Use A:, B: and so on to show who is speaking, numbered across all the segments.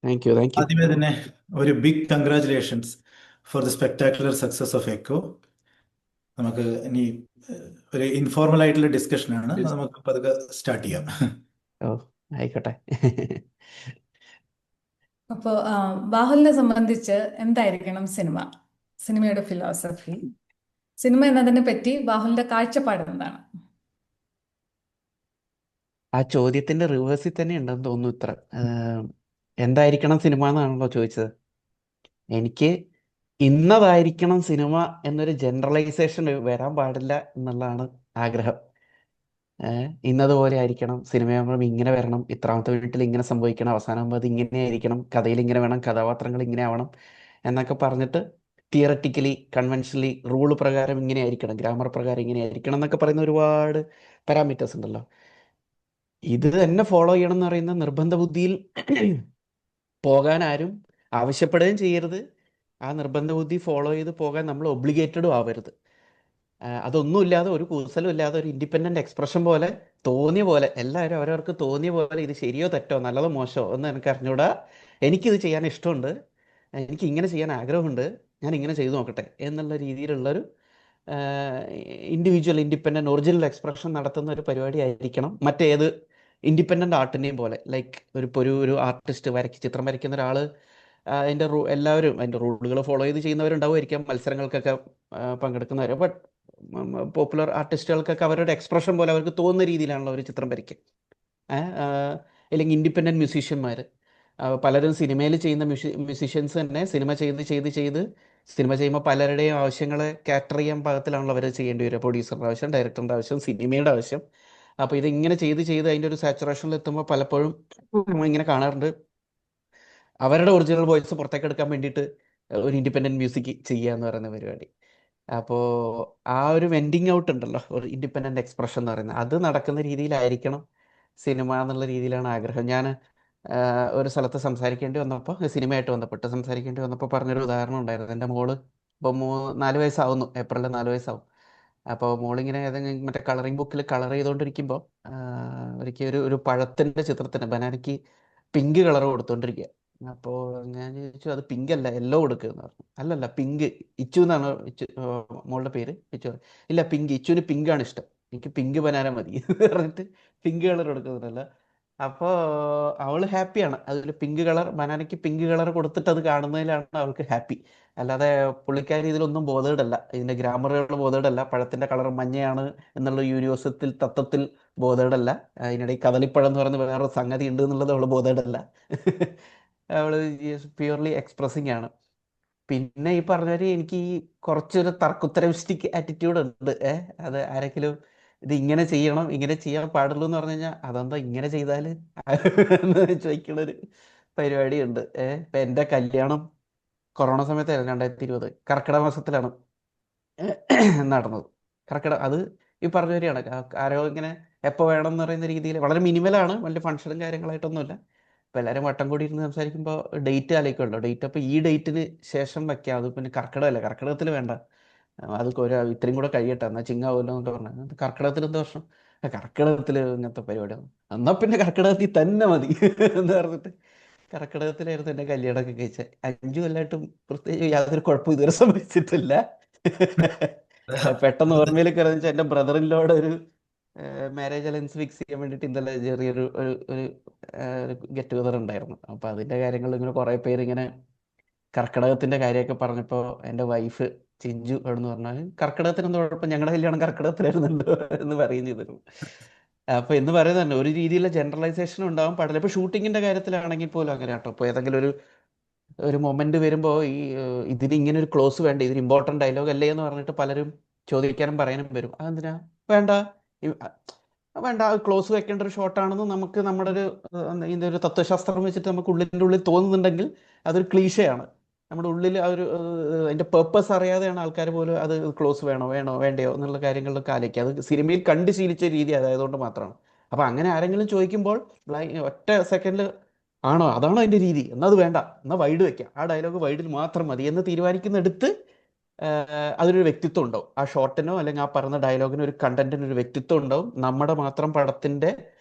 A: Thank you, thank U.
B: ആദ്യമേ തന്നെ ഒരു big congratulations for the spectacular success of Eko. നമുക്ക് ഇനി ഒരു ഇൻഫോർമൽ ആയിട്ടുള്ള ഡിസ്കഷനാണ്, അത് നമുക്ക് പതുക്കെ സ്റ്റാർട്ട് ചെയ്യാം.
A: ഓ, ആയിക്കോട്ടെ.
C: അപ്പോൾ ബാഹുലിനെ സംബന്ധിച്ച് എന്തായിരിക്കണം സിനിമ, സിനിമയുടെ ഫിലോസഫി, സിനിമ എന്നതിനെ പറ്റി ബാഹുലിന്റെ കാഴ്ചപ്പാട് എന്താണ്?
A: ആ ചോദ്യത്തിന്റെ റിവേഴ്സിൽ തന്നെ ഉണ്ടെന്ന് തോന്നുന്നു ഉത്തരം. എന്തായിരിക്കണം സിനിമ എന്നാണല്ലോ ചോദിച്ചത്. എനിക്ക് ഇന്നതായിരിക്കണം സിനിമ എന്നൊരു ജനറലൈസേഷൻ വരാൻ പാടില്ല എന്നുള്ളതാണ് ആഗ്രഹം. ഇന്നതുപോലെ ആയിരിക്കണം സിനിമയാകുമ്പോൾ, ഇങ്ങനെ വരണം, ഇത്രാമത്തെ വീട്ടിൽ ഇങ്ങനെ സംഭവിക്കണം, അവസാനമാകുമ്പോൾ അത് ഇങ്ങനെ ആയിരിക്കണം, കഥയിൽ ഇങ്ങനെ വേണം, കഥാപാത്രങ്ങൾ ഇങ്ങനെ ആവണം എന്നൊക്കെ പറഞ്ഞിട്ട് തിയററ്റിക്കലി കൺവെൻഷനലി റൂൾ പ്രകാരം ഇങ്ങനെ ആയിരിക്കണം, ഗ്രാമർ പ്രകാരം ഇങ്ങനെ ആയിരിക്കണം എന്നൊക്കെ പറയുന്ന ഒരുപാട് പാരാമീറ്റേഴ്സ് ഉണ്ടല്ലോ. ഇത് തന്നെ ഫോളോ ചെയ്യണം എന്ന് പറയുന്ന നിർബന്ധ ബുദ്ധിയിൽ പോകാൻ ആരും ആവശ്യപ്പെടുകയും ചെയ്യരുത്. ആ നിർബന്ധ ബുദ്ധി ഫോളോ ചെയ്ത് പോകാൻ നമ്മൾ ഒബ്ലിഗേറ്റഡും ആവരുത്. അതൊന്നുമില്ലാതെ, ഒരു കൂസലും ഇല്ലാതെ, ഒരു ഇൻഡിപെൻഡന്റ് എക്സ്പ്രഷൻ പോലെ തോന്നിയ പോലെ എല്ലാവരും അവരവർക്ക് തോന്നിയ പോലെ ഇത് ശരിയോ തെറ്റോ നല്ലതോ മോശമോ എന്ന് എനിക്ക് അറിഞ്ഞൂടാ, എനിക്കിത് ചെയ്യാൻ ഇഷ്ടമുണ്ട്, എനിക്ക് ഇങ്ങനെ ചെയ്യാൻ ആഗ്രഹമുണ്ട്, ഞാൻ ഇങ്ങനെ ചെയ്തു നോക്കട്ടെ എന്നുള്ള രീതിയിലുള്ളൊരു ഇൻഡിവിജ്വൽ ഇൻഡിപെൻഡന്റ് ഒറിജിനൽ എക്സ്പ്രഷൻ നടത്തുന്ന ഒരു പരിപാടി ആയിരിക്കണം മറ്റേത് ഇൻഡിപെൻഡന്റ് ആർട്ടിൻ്റെയും പോലെ. ലൈക്ക് ഒരു ആർട്ടിസ്റ്റ് ചിത്രം വരയ്ക്കുന്ന ഒരാൾ, എല്ലാവരും അതിൻ്റെ റൂളുകൾ ഫോളോ ചെയ്ത് ചെയ്യുന്നവരുണ്ടാവുമായിരിക്കാം, മത്സരങ്ങൾക്കൊക്കെ പങ്കെടുക്കുന്നവർ. ബട്ട് പോപ്പുലർ ആർട്ടിസ്റ്റുകൾക്കൊക്കെ അവരുടെ എക്സ്പ്രഷൻ പോലെ അവർക്ക് തോന്നുന്ന രീതിയിലാണല്ലോ ഒരു ചിത്രം വരയ്ക്കുക. അല്ലെങ്കിൽ ഇൻഡിപെൻഡൻറ്റ് മ്യൂസീഷ്യന്മാർ പലരും സിനിമയിൽ ചെയ്യുന്ന മ്യൂസീഷ്യൻസ് തന്നെ സിനിമ സിനിമ ചെയ്യുമ്പോൾ പലരുടെയും ആവശ്യങ്ങളെ കാറ്റർ ചെയ്യാൻ പാകത്തിലാണല്ലോ അവർ ചെയ്യേണ്ടി വരിക. പ്രൊഡ്യൂസറുടെ ആവശ്യം, ഡയറക്ടറിൻ്റെ ആവശ്യം, സിനിമയുടെ ആവശ്യം. അപ്പോൾ ഇതിങ്ങനെ ചെയ്ത് അതിൻ്റെ ഒരു സാച്ചുറേഷനിൽ എത്തുമ്പോൾ പലപ്പോഴും ഇങ്ങനെ കാണാറുണ്ട്, അവരുടെ ഒറിജിനൽ വോയിസ് പുറത്തേക്ക് എടുക്കാൻ വേണ്ടിയിട്ട് ഒരു ഇൻഡിപെൻഡൻറ്റ് മ്യൂസിക് ചെയ്യുക എന്ന് പറയുന്ന പരിപാടി. അപ്പോൾ ആ ഒരു വെൻഡിങ് ഔട്ട് ഉണ്ടല്ലോ, ഒരു ഇൻഡിപെൻഡൻറ്റ് എക്സ്പ്രഷൻ എന്ന് പറയുന്നത്, അത് നടക്കുന്ന രീതിയിലായിരിക്കണം സിനിമ എന്നുള്ള രീതിയിലാണ് ആഗ്രഹം. ഞാൻ ഒരു സ്ഥലത്ത് സംസാരിക്കേണ്ടി വന്നപ്പോൾ, സിനിമയായിട്ട് ബന്ധപ്പെട്ട് സംസാരിക്കേണ്ടി വന്നപ്പോൾ പറഞ്ഞൊരു ഉദാഹരണം ഉണ്ടായിരുന്നു. എൻ്റെ മോള് ഇപ്പോൾ 4 വയസ്സാവുന്നു, ഏപ്രിലിൽ 4 വയസ്സാവും. അപ്പോൾ മോളിങ്ങനെ ഏതെങ്കിലും മറ്റേ കളറിംഗ് ബുക്കിൽ കളർ ചെയ്തുകൊണ്ടിരിക്കുമ്പോൾ ഒരിക്കൽ ഒരു പഴത്തിൻ്റെ ചിത്രത്തിന് ബനാനയ്ക്ക് പിങ്ക് കളർ കൊടുത്തുകൊണ്ടിരിക്കുക. അപ്പോൾ ഞാൻ ചോദിച്ചു, അത് പിങ്ക് അല്ല, യെല്ലോ കൊടുക്കുക എന്ന് പറഞ്ഞു. അല്ലല്ല, പിങ്ക്. ഇച്ചു എന്നാണ് മോളുടെ പേര്. ഇച്ചു പറഞ്ഞു, ഇല്ല പിങ്ക്, ഇച്ചുവിന് പിങ്ക് ആണ് ഇഷ്ടം, എനിക്ക് പിങ്ക് ബനാന മതി എന്ന് പറഞ്ഞിട്ട് പിങ്ക് കളർ കൊടുക്കുന്നില്ല. അപ്പോൾ അവൾ ഹാപ്പിയാണ്, അതിൽ പിങ്ക് കളർ ബനാനയ്ക്ക് പിങ്ക് കളർ കൊടുത്തിട്ട് അത് കാണുന്നതിലാണ് അവൾക്ക് ഹാപ്പി. അല്ലാതെ പുള്ളിക്കാരി ഇതിലൊന്നും ബോധേഡല്ല, ഇതിൻ്റെ ഗ്രാമറുകൾ ബോധേഡല്ല, പഴത്തിൻ്റെ കളർ മഞ്ഞയാണ് എന്നുള്ള യൂണിവേഴ്സത്തിൽ തത്വത്തിൽ ബോധേഡല്ല, അതിനിടയിൽ കദളിപ്പഴം എന്ന് പറയുന്ന വേറൊരു സംഗതി ഉണ്ട് എന്നുള്ളത് അവൾ ബോധേഡല്ല. അവൾ പ്യൂർലി എക്സ്പ്രസിങ് ആണ്. പിന്നെ ഈ പറഞ്ഞവര് എനിക്ക് ഈ കുറച്ചൊരു തർക്കുത്തരവിസ്റ്റിക് ആറ്റിറ്റ്യൂഡ് ഉണ്ട്. അത് ആരെങ്കിലും ഇത് ഇങ്ങനെ ചെയ്യണം, ഇങ്ങനെ ചെയ്യാൻ പാടുള്ളൂ എന്ന് പറഞ്ഞു കഴിഞ്ഞാൽ അതെന്താ ഇങ്ങനെ ചെയ്താല് എന്ന് ചോദിക്കണൊരു പരിപാടിയുണ്ട്. ഇപ്പം എൻ്റെ കല്യാണം കൊറോണ സമയത്തായിരുന്നു, 2020 കർക്കിടക മാസത്തിലാണ് നടന്നത്. അത് ഈ പറഞ്ഞ വരികയാണ്, ആരോ ഇങ്ങനെ എപ്പോൾ വേണം എന്ന് പറയുന്ന രീതിയിൽ വളരെ മിനിമലാണ്, വലിയ ഫംഗ്ഷനും കാര്യങ്ങളായിട്ടൊന്നുമില്ല. അപ്പോൾ എല്ലാവരും വട്ടം കൂടി ഇരുന്ന് സംസാരിക്കുമ്പോൾ ഡേറ്റ് ആലോചിക്കുമല്ലോ, ഡേറ്റ് അപ്പോൾ ഈ ഡേറ്റിന് ശേഷം വയ്ക്കാം, അത് പിന്നെ കർക്കിടകമല്ലേ, കർക്കിടകത്തിൽ വേണ്ട, അത് ഇത്രയും കൂടെ കഴിയട്ടെ എന്നാൽ ചിങ്ങാവുമല്ലോ എന്നൊക്കെ പറഞ്ഞു. കർക്കിടകത്തിൽ എന്താ പ്രശ്നം, കർക്കിടകത്തിൽ ഇങ്ങനത്തെ പരിപാടിയാണ്, എന്നാൽ പിന്നെ കർക്കിടകത്തിൽ തന്നെ മതി എന്ന് പറഞ്ഞിട്ട് കർക്കിടകത്തിലായിരുന്നു എൻ്റെ കല്യാണമൊക്കെ കഴിച്ചത്. 5 കൊല്ലമായിട്ടും പ്രത്യേകിച്ച് യാതൊരു കുഴപ്പവും ഇതുവരെ സംഭവിച്ചിട്ടില്ല. പെട്ടെന്ന് ഓർമ്മയിലേക്ക് വരുന്നത് വെച്ചാൽ എൻ്റെ ബ്രദറിൻലോയുടെ ഒരു മാരേജ് അലയൻസ് ഫിക്സ് ചെയ്യാൻ വേണ്ടിയിട്ട് ഇന്നലെ ചെറിയൊരു ഒരു ഗെറ്റ് ടുഗദർ ഉണ്ടായിരുന്നു. അപ്പോൾ അതിൻ്റെ കാര്യങ്ങൾ ഇങ്ങനെ കുറേ പേര് ഇങ്ങനെ കർക്കിടകത്തിൻ്റെ കാര്യമൊക്കെ പറഞ്ഞപ്പോൾ എൻ്റെ വൈഫ് ചിഞ്ചു അവിടെ നിന്ന് പറഞ്ഞാൽ, കർക്കിടകത്തിന് എന്താ കുഴപ്പം, ഞങ്ങളുടെ കല്യാണം കർക്കിടകത്തിലായിരുന്നല്ലോ എന്ന് പറയുകയും ചെയ്തിരുന്നു. അപ്പോൾ എന്ന് പറയുന്നത് തന്നെ ഒരു രീതിയിലുള്ള ജനറലൈസേഷൻ ഉണ്ടാവാൻ പാടില്ല. ഇപ്പോൾ ഷൂട്ടിങ്ങിൻ്റെ കാര്യത്തിലാണെങ്കിൽ പോലും അങ്ങനെ കേട്ടോ. ഇപ്പോൾ ഏതെങ്കിലും ഒരു മൊമെന്റ് വരുമ്പോൾ ഇതിന് ഇങ്ങനെ ഒരു ക്ലോസ് വേണ്ട, ഇതിന് ഇമ്പോർട്ടൻ്റ് ഡയലോഗ് അല്ലേ എന്ന് പറഞ്ഞിട്ട് പലരും ചോദിക്കാനും പറയാനും വരും. അതെന്തിനാ വേണ്ട, വേണ്ട, ക്ലോസ് വെക്കേണ്ട ഒരു ഷോട്ടാണെന്ന് നമുക്ക് നമ്മുടെ ഇതിൻ്റെ ഒരു തത്വശാസ്ത്രം വെച്ചിട്ട് നമുക്ക് ഉള്ളിൻ്റെ ഉള്ളിൽ തോന്നുന്നുണ്ടെങ്കിൽ അതൊരു ക്ലീശയാണ്. നമ്മുടെ ഉള്ളിൽ ആ ഒരു അതിൻ്റെ പേർപ്പസ് അറിയാതെയാണ് ആൾക്കാർ പോലും അത് ക്ലോസ് വേണോ വേണ്ടയോ എന്നുള്ള കാര്യങ്ങളിലൊക്കെ ആലോചിക്കുക. അത് സിനിമയിൽ കണ്ട് ശീലിച്ച രീതി അതായതുകൊണ്ട് മാത്രമാണ്. അപ്പോൾ അങ്ങനെ ആരെങ്കിലും ചോദിക്കുമ്പോൾ ഒറ്റ സെക്കൻഡിൽ ആണോ അതാണോ അതിൻ്റെ രീതി, എന്നാൽ അത് വേണ്ട, എന്നാൽ വൈഡ് വെക്കാം, ആ ഡയലോഗ് വൈഡിൽ മാത്രം മതി എന്ന് തീരുമാനിക്കുന്നിടത്ത് അതിനൊരു വ്യക്തിത്വം ഉണ്ടാവും. ആ ഷോട്ടിനോ അല്ലെങ്കിൽ ആ പറഞ്ഞ ഡയലോഗിനോ ഒരു കണ്ടന്റിന് ഒരു വ്യക്തിത്വം ഉണ്ടാവും. നമ്മുടെ മാത്രം പടത്തിൻ്റെ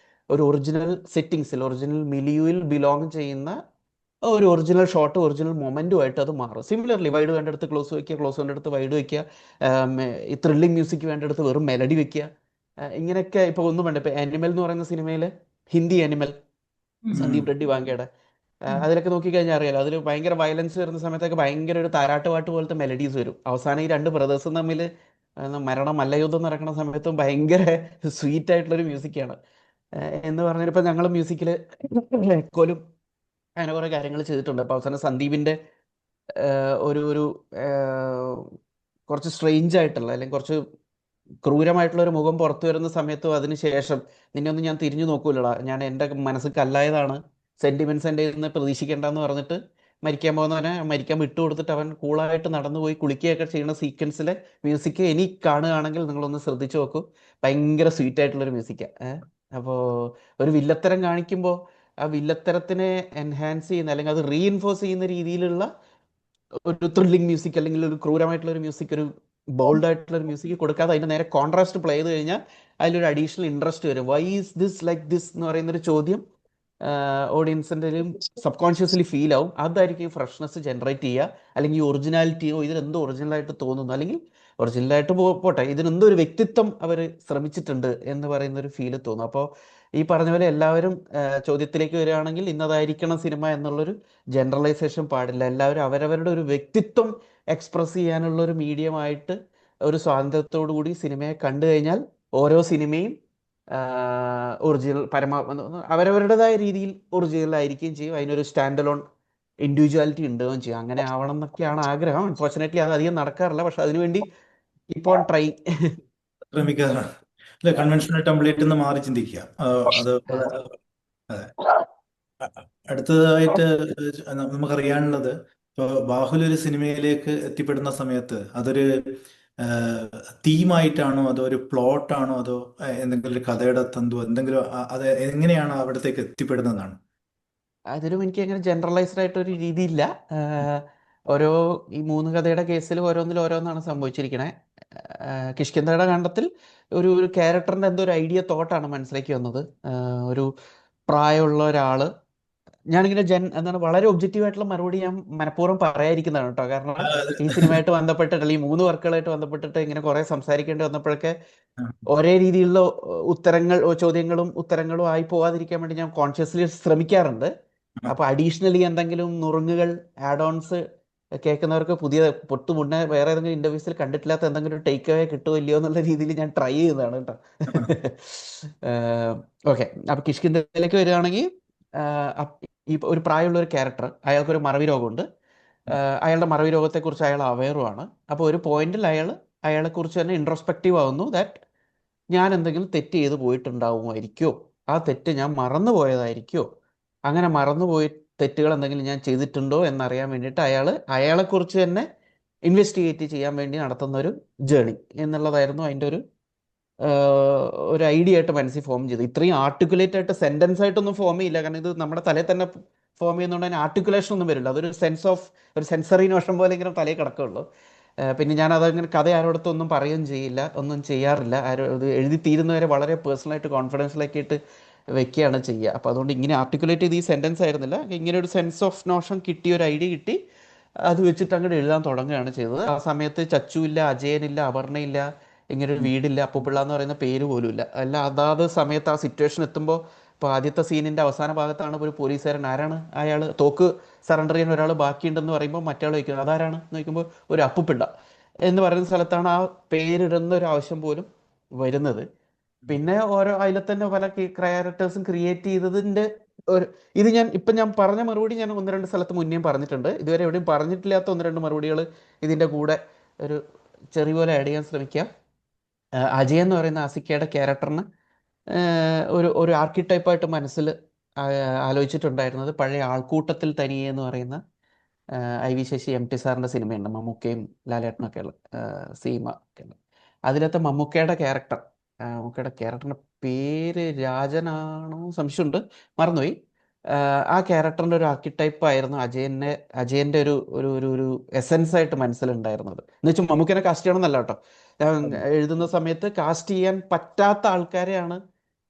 A: ഒരു ഒറിജിനൽ സെറ്റിങ്സിൽ, ഒറിജിനൽ മിലിയുവിൽ ബിലോങ് ചെയ്യുന്ന ഒരു ഒറിജിനൽ ഷോട്ട് ഒറിജിനൽ മൊമെന്റുമായിട്ട് അത് മാറും. സിമിലർലി വൈഡ് വേണ്ടടുത്ത് ക്ലോസ് വയ്ക്കുക, ക്ലോസ് വേണ്ടടുത്ത് വൈഡ് വയ്ക്കുക, ഈ ത്രില്ലിംഗ് മ്യൂസിക് വേണ്ടടുത്ത് വെറും മെലഡി വെക്കുക. ഇങ്ങനെയൊക്കെ ഇപ്പോൾ ഒന്നും വേണ്ട. ഇപ്പോൾ ആനിമൽ എന്ന് പറയുന്ന സിനിമയിൽ ഹിന്ദി ആനിമൽ സന്ദീപ് റെഡ്ഡി വാങ്കയുടെ അതിലൊക്കെ നോക്കിക്കഴിഞ്ഞാൽ അറിയാലോ, അതിൽ ഭയങ്കര വയലൻസ് വരുന്ന സമയത്തൊക്കെ ഭയങ്കര ഒരു താരാട്ട് പാട്ട് പോലത്തെ മെലഡീസ് വരും. അവസാനം ഈ രണ്ട് ബ്രദേഴ്സും തമ്മിൽ മരണം മല്ലയുദ്ധം നടക്കുന്ന സമയത്തും ഭയങ്കര സ്വീറ്റ് ആയിട്ടുള്ളൊരു മ്യൂസിക്കാണ്. എന്ന് പറഞ്ഞാൽ ഇപ്പം ഞങ്ങൾ മ്യൂസിക്കിൽ എക്കോലും അങ്ങനെ കുറേ കാര്യങ്ങൾ ചെയ്തിട്ടുണ്ട്. അപ്പോൾ അവസാനം സന്ദീപിൻ്റെ ഒരു ഒരു കുറച്ച് സ്ട്രെയിഞ്ച് ആയിട്ടുള്ള അല്ലെങ്കിൽ കുറച്ച് ക്രൂരമായിട്ടുള്ള ഒരു മുഖം പുറത്തു വരുന്ന സമയത്തും അതിന് ശേഷം നിന്നെ ഒന്നും ഞാൻ തിരിഞ്ഞു നോക്കൂലടാ, ഞാൻ എൻ്റെ മനസ്സ് കല്ലായതാണ്, സെൻറ്റിമെൻറ്റ്സ് എൻ്റെ നിന്ന് പ്രതീക്ഷിക്കേണ്ടെന്ന് പറഞ്ഞിട്ട് മരിക്കാൻ പോകുന്നവനെ മരിക്കാൻ വിട്ടുകൊടുത്തിട്ട് അവൻ കൂളായിട്ട് നടന്നു പോയി കുളിക്കുകയൊക്കെ ചെയ്യുന്ന സീക്വൻസിലെ മ്യൂസിക് ഇനി കാണുകയാണെങ്കിൽ നിങ്ങളൊന്ന് ശ്രദ്ധിച്ചു നോക്കൂ. ഭയങ്കര സ്വീറ്റ് ആയിട്ടുള്ളൊരു മ്യൂസിക്കാണ്. അപ്പോൾ ഒരു വില്ലത്തരം കാണിക്കുമ്പോൾ ആ വില്ലത്തരത്തിനെ എൻഹാൻസ് ചെയ്യുന്ന അല്ലെങ്കിൽ അത് റീഇൻഫോഴ്സ് ചെയ്യുന്ന രീതിയിലുള്ള ഒരു ത്രില്ലിംഗ് മ്യൂസിക് അല്ലെങ്കിൽ ഒരു ക്രൂരമായിട്ടുള്ള ഒരു മ്യൂസിക്, ഒരു ബോൾഡ് ആയിട്ടുള്ള ഒരു മ്യൂസിക് കൊടുക്കാതെ അതിൻ്റെ നേരെ കോൺട്രാസ്റ്റ് പ്ലേ ചെയ്ത് കഴിഞ്ഞാൽ അതിലൊരു അഡീഷണൽ ഇൻട്രസ്റ്റ് വരും. Why is this like this എന്ന് പറയുന്നൊരു ചോദ്യം ഓഡിയൻസിൻ്റെയും സബ് കോൺഷ്യസ്ലി ഫീൽ ആവും. അതായിരിക്കും ഫ്രഷ്നെസ് ജനറേറ്റ് ചെയ്യുക. അല്ലെങ്കിൽ ഒറിജിനാലിറ്റിയോ ഇതിനെന്തോ ഒറിജിനലായിട്ട് തോന്നുന്നു, അല്ലെങ്കിൽ ഒറിജിനലായിട്ട് പോട്ടെ ഇതിനെന്തോ ഒരു വ്യക്തിത്വം അവർ ശ്രമിച്ചിട്ടുണ്ട് എന്ന് പറയുന്നൊരു ഫീല് തോന്നും. അപ്പോൾ ഈ പറഞ്ഞ പോലെ എല്ലാവരും ചോദ്യത്തിലേക്ക് വരികയാണെങ്കിൽ ഇന്നതായിരിക്കണം സിനിമ എന്നുള്ളൊരു ജനറലൈസേഷൻ പാടില്ല. എല്ലാവരും അവരവരുടെ ഒരു വ്യക്തിത്വം എക്സ്പ്രസ് ചെയ്യാനുള്ള ഒരു മീഡിയമായിട്ട് ഒരു സ്വാതന്ത്ര്യത്തോടു കൂടി സിനിമയെ കണ്ടു കഴിഞ്ഞാൽ ഓരോ സിനിമയും ഒറിജിനൽ അവരവരുടേതായ രീതിയിൽ ഒറിജിനൽ ആയിരിക്കുകയും ചെയ്യും. അതിനൊരു സ്റ്റാൻഡ് അലോൺ ഇൻഡിവിജ്വാലിറ്റി ഉണ്ടാവുകയും ചെയ്യും. അങ്ങനെ ആവണം എന്നൊക്കെയാണ് ആഗ്രഹം. അൺഫോർച്ചുനേറ്റ്ലി അത് അധികം നടക്കാറില്ല, പക്ഷെ അതിനുവേണ്ടി ഇപ്പോൾ ട്രൈ.
B: ശ്രമിക്കാറാണ്. അല്ല, കൺവെൻഷണൽ ടെംപ്ലേറ്റിൽ നിന്ന് മാറി ചിന്തിക്കുക. അത് അതെ. അടുത്തതായിട്ട് നമുക്കറിയാനുള്ളത്, ഇപ്പോൾ ബാഹുലി ഒരു സിനിമയിലേക്ക് എത്തിപ്പെടുന്ന സമയത്ത് അതൊരു തീമായിട്ടാണോ അതോ ഒരു പ്ലോട്ടാണോ അതോ എന്തെങ്കിലും ഒരു കഥയുടെ തന്തു എന്തെങ്കിലും അത് എങ്ങനെയാണ് അവിടത്തേക്ക് എത്തിപ്പെടുന്നതാണ്?
A: അതിലും എനിക്ക് അങ്ങനെ ജനറലൈസ്ഡ് ആയിട്ടൊരു രീതിയില്ല. ഓരോ ഈ മൂന്ന് കഥയുടെ കേസിൽ ഓരോന്നിലും ഓരോന്നാണ് സംഭവിച്ചിരിക്കണേ. കിഷ്കിന്ധയുടെ കാണ്ഡത്തിൽ ഒരു ക്യാരക്ടറിൻ്റെ എന്തോ ഒരു ഐഡിയ തോട്ടാണ് മനസ്സിലേക്ക് വന്നത്. ഒരു പ്രായമുള്ള ഒരാൾ, ഞാനിങ്ങനെ എന്താണ് വളരെ ഒബ്ജക്റ്റീവ് ആയിട്ടുള്ള മറുപടി ഞാൻ മനഃപൂർവ്വം പറയാതിരിക്കുന്നതാണ് കേട്ടോ. കാരണം ഈ സിനിമയായിട്ട് ബന്ധപ്പെട്ടിട്ട് അല്ലെങ്കിൽ ഈ മൂന്ന് വർക്കുകളായിട്ട് ബന്ധപ്പെട്ടിട്ട് ഇങ്ങനെ കുറേ സംസാരിക്കേണ്ടി വന്നപ്പോഴൊക്കെ ഒരേ രീതിയിലുള്ള ചോദ്യങ്ങളും ഉത്തരങ്ങളും ആയി പോകാതിരിക്കാൻ വേണ്ടി ഞാൻ കോൺഷ്യസ്ലി ശ്രമിക്കാറുണ്ട്. അപ്പോൾ അഡീഷണലി എന്തെങ്കിലും നുറുങ്ങുകൾ ആഡ് ഓൺസ് കേൾക്കുന്നവർക്ക് പുതിയ മുന്നേ വേറെ ഏതെങ്കിലും ഇൻ്റർവ്യൂസിൽ കണ്ടിട്ടില്ലാത്ത എന്തെങ്കിലും ടേക്ക് അവേ കിട്ടുമോ ഇല്ലയോ എന്നുള്ള രീതിയിൽ ഞാൻ ട്രൈ ചെയ്യുന്നതാണ് കേട്ടോ. ഓക്കെ, അപ്പോൾ കിഷ്കിന്ധയിലേക്ക് വരികയാണെങ്കിൽ ഈ ഒരു പ്രായമുള്ള ഒരു ക്യാരക്ടർ, അയാൾക്കൊരു മറവി രോഗമുണ്ട്. അയാളുടെ മറവി രോഗത്തെക്കുറിച്ച് അയാൾ അവെയറുമാണ്. അപ്പോൾ ഒരു പോയിന്റിൽ അയാളെക്കുറിച്ച് തന്നെ ഇൻട്രോസ്പെക്റ്റീവ് ആവുന്നു. ദാറ്റ് ഞാൻ എന്തെങ്കിലും തെറ്റ് ചെയ്ത് പോയിട്ടുണ്ടാവുമായിരിക്കോ, ആ തെറ്റ് ഞാൻ മറന്നു പോയതായിരിക്കോ, അങ്ങനെ മറന്നുപോയി തെറ്റുകൾ എന്തെങ്കിലും ഞാൻ ചെയ്തിട്ടുണ്ടോ എന്നറിയാൻ വേണ്ടിയിട്ട് അയാളെക്കുറിച്ച് തന്നെ ഇൻവെസ്റ്റിഗേറ്റ് ചെയ്യാൻ വേണ്ടി നടത്തുന്ന ഒരു ജേണി എന്നുള്ളതായിരുന്നു അതിൻ്റെ ഒരു ഐഡിയ ആയിട്ട് മനസ്സിൽ ഫോം ചെയ്തു. ഇത്രയും ആർട്ടിക്കുലേറ്റ് ആയിട്ട് സെൻറ്റൻസ് ആയിട്ടൊന്നും ഫോം ചെയ്യില്ല, കാരണം ഇത് നമ്മുടെ തലയിൽ തന്നെ ഫോം ചെയ്യുന്നതുകൊണ്ട് അതിന് ആർട്ടിക്കുലേഷൻ ഒന്നും വരില്ല. അതൊരു ഒരു സെൻസറി നോഷൻ പോലെ ഇങ്ങനെ തലയിൽ കിടക്കുകയുള്ളൂ. പിന്നെ ഞാൻ അതങ്ങനെ കഥ ആരോടത്തൊന്നും പറയുകയും ചെയ്യില്ല, ഒന്നും ചെയ്യാറില്ല. ഇത് എഴുതി തീരുന്നവരെ വളരെ പേഴ്സണലായിട്ട് കോൺഫിഡൻഷ്യലാക്കിയിട്ട് വെക്കുകയാണ് ചെയ്യുക. അപ്പോൾ അതുകൊണ്ട് ഇങ്ങനെ ആർട്ടിക്കുലേറ്റ് ചെയ്ത് ഈ സെൻറ്റൻസ് ആയിരുന്നില്ല, ഇങ്ങനെ ഒരു സെൻസ് ഓഫ് നോഷൻ കിട്ടി, ഒരു ഐഡിയ കിട്ടി, അത് വെച്ചിട്ട് അങ്ങോട്ട് എഴുതാൻ തുടങ്ങുകയാണ് ചെയ്തത്. ആ സമയത്ത് ചച്ചു ഇല്ല, അജയനില്ല, അപർണയില്ല, ഇങ്ങനെ ഒരു വീടില്ല, അപ്പുപിള്ള എന്ന് പറയുന്ന പേര് പോലും ഇല്ല. അല്ല, അതാത് സമയത്ത് ആ സിറ്റുവേഷൻ എത്തുമ്പോൾ, ഇപ്പോൾ ആദ്യത്തെ സീനിൻ്റെ അവസാന ഭാഗത്താണ് ഒരു പോലീസുകാരൻ, ആരാണ് അയാൾ, തോക്ക് സറണ്ടർ ചെയ്യാൻ ഒരാൾ ബാക്കിയുണ്ടെന്ന് പറയുമ്പോൾ മറ്റയാൾ ചോദിക്കുന്നത് അതാരാണ് എന്ന് ചോദിക്കുമ്പോൾ ഒരു അപ്പുപിള്ള എന്ന് പറയുന്ന സ്ഥലത്താണ് ആ പേരിടുന്ന ഒരു ആവശ്യം പോലും വരുന്നത്. പിന്നെ ഓരോ അതിൽ തന്നെ പല ക്യാരക്ടേഴ്സും ക്രിയേറ്റ് ചെയ്തതിൻ്റെ ഇത് ഞാൻ പറഞ്ഞ മറുപടി ഞാൻ ഒന്ന് രണ്ട് സ്ഥലത്ത് മുന്നേയും പറഞ്ഞിട്ടുണ്ട്. ഇതുവരെ എവിടെയും പറഞ്ഞിട്ടില്ലാത്ത ഒന്ന് രണ്ട് മറുപടികൾ ഇതിൻ്റെ കൂടെ ഒരു ചെറിയ പോലെ ആഡ് ചെയ്യാൻ ശ്രമിക്കാം. അജയ് എന്ന് പറയുന്ന ആസിക്കയുടെ ക്യാരക്ടറിന് ഒരു ആർക്കിടൈപ്പായിട്ട് മനസ്സിൽ ആലോചിച്ചിട്ടുണ്ടായിരുന്നത് പഴയ ആൾക്കൂട്ടത്തിൽ തനിയെ എന്ന് പറയുന്ന IV ശശി MT സാറിൻ്റെ സിനിമയുണ്ട്, മമ്മൂക്കയും ലാലേട്ടനൊക്കെ ഉള്ള സീമ ഒക്കെ ഉള്ള. അതിലത്തെ മമ്മൂക്കയുടെ ക്യാരക്ടറിൻ്റെ പേര് രാജനാണോ സംശയമുണ്ട്, മറന്നുപോയി. ആ ക്യാരക്ടറിൻ്റെ ഒരു ആർക്കിടൈപ്പ് ആയിരുന്നു അജയൻ്റെ ഒരു എസെൻസ് ആയിട്ട് മനസ്സിലുണ്ടായിരുന്നത്. എന്ന് വെച്ചാൽ മമ്മൂക്കനെ കാസ്റ്റ് ചെയ്യണമെന്നല്ല കേട്ടോ, ഞാൻ എഴുതുന്ന സമയത്ത് കാസ്റ്റ് ചെയ്യാൻ പറ്റാത്ത ആൾക്കാരെയാണ്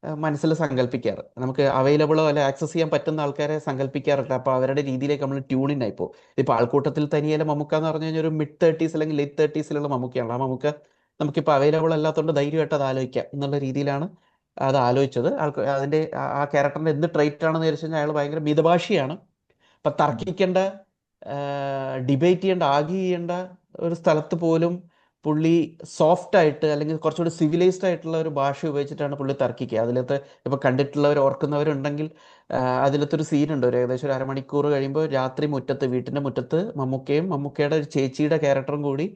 A: മനസ്സിൽ സങ്കല്പിക്കാറ്. നമുക്ക് അവൈലബിളോ അല്ലെ ആക്സസ് ചെയ്യാൻ പറ്റുന്ന ആൾക്കാരെ സങ്കല്പിക്കാറുണ്ട്. അപ്പോൾ അവരുടെ രീതിയിലേക്ക് നമ്മൾ ട്യൂണിൻ ആയി പോകും. ഇപ്പോൾ ആൾക്കൂട്ടത്തിൽ തനിയെ മമ്മൂക്ക എന്ന് പറഞ്ഞു കഴിഞ്ഞാൽ ഒരു മിഡ് 30s അല്ലെങ്കിൽ ലേറ്റ് 30s മമ്മൂക്കയാണ്. ആ മമ്മൂക്ക നമുക്കിപ്പോൾ അവൈലബിൾ അല്ലാത്തതുകൊണ്ട് ധൈര്യമായിട്ട് അത് ആലോചിക്കാം എന്നുള്ള രീതിയിലാണ് അത് ആലോചിച്ചത്. ആൾക്ക് അതിൻ്റെ ആ ക്യാരക്ടറിൻ്റെ എന്ത് ട്രൈറ്റ് ആണെന്ന് വിചാരിച്ചു കഴിഞ്ഞാൽ അയാൾ ഭയങ്കര മിതഭാഷിയാണ്. അപ്പം തർക്കിക്കേണ്ട, ഡിബേറ്റ് ചെയ്യേണ്ട, ആർഗ്യൂ ചെയ്യേണ്ട ഒരു സ്ഥലത്ത് പോലും പുള്ളി സോഫ്റ്റ് ആയിട്ട് അല്ലെങ്കിൽ കുറച്ചുകൂടി സിവിലൈസ്ഡ് ആയിട്ടുള്ള ഒരു ഭാഷ ഉപയോഗിച്ചിട്ടാണ് പുള്ളി തർക്കിക്കുക. അതിലത്തെ ഇപ്പോൾ കണ്ടിട്ടുള്ളവർ ഓർക്കുന്നവരുണ്ടെങ്കിൽ അതിലത്തെ ഒരു സീനുണ്ട്. ഒരു ഏകദേശം ഒരു അരമണിക്കൂർ കഴിയുമ്പോൾ രാത്രി വീട്ടിൻ്റെ മുറ്റത്ത് മമ്മൂക്കയും മമ്മൂക്കയുടെ ഒരു ചേച്ചിയുടെ ക്യാരക്ടറും കൂടി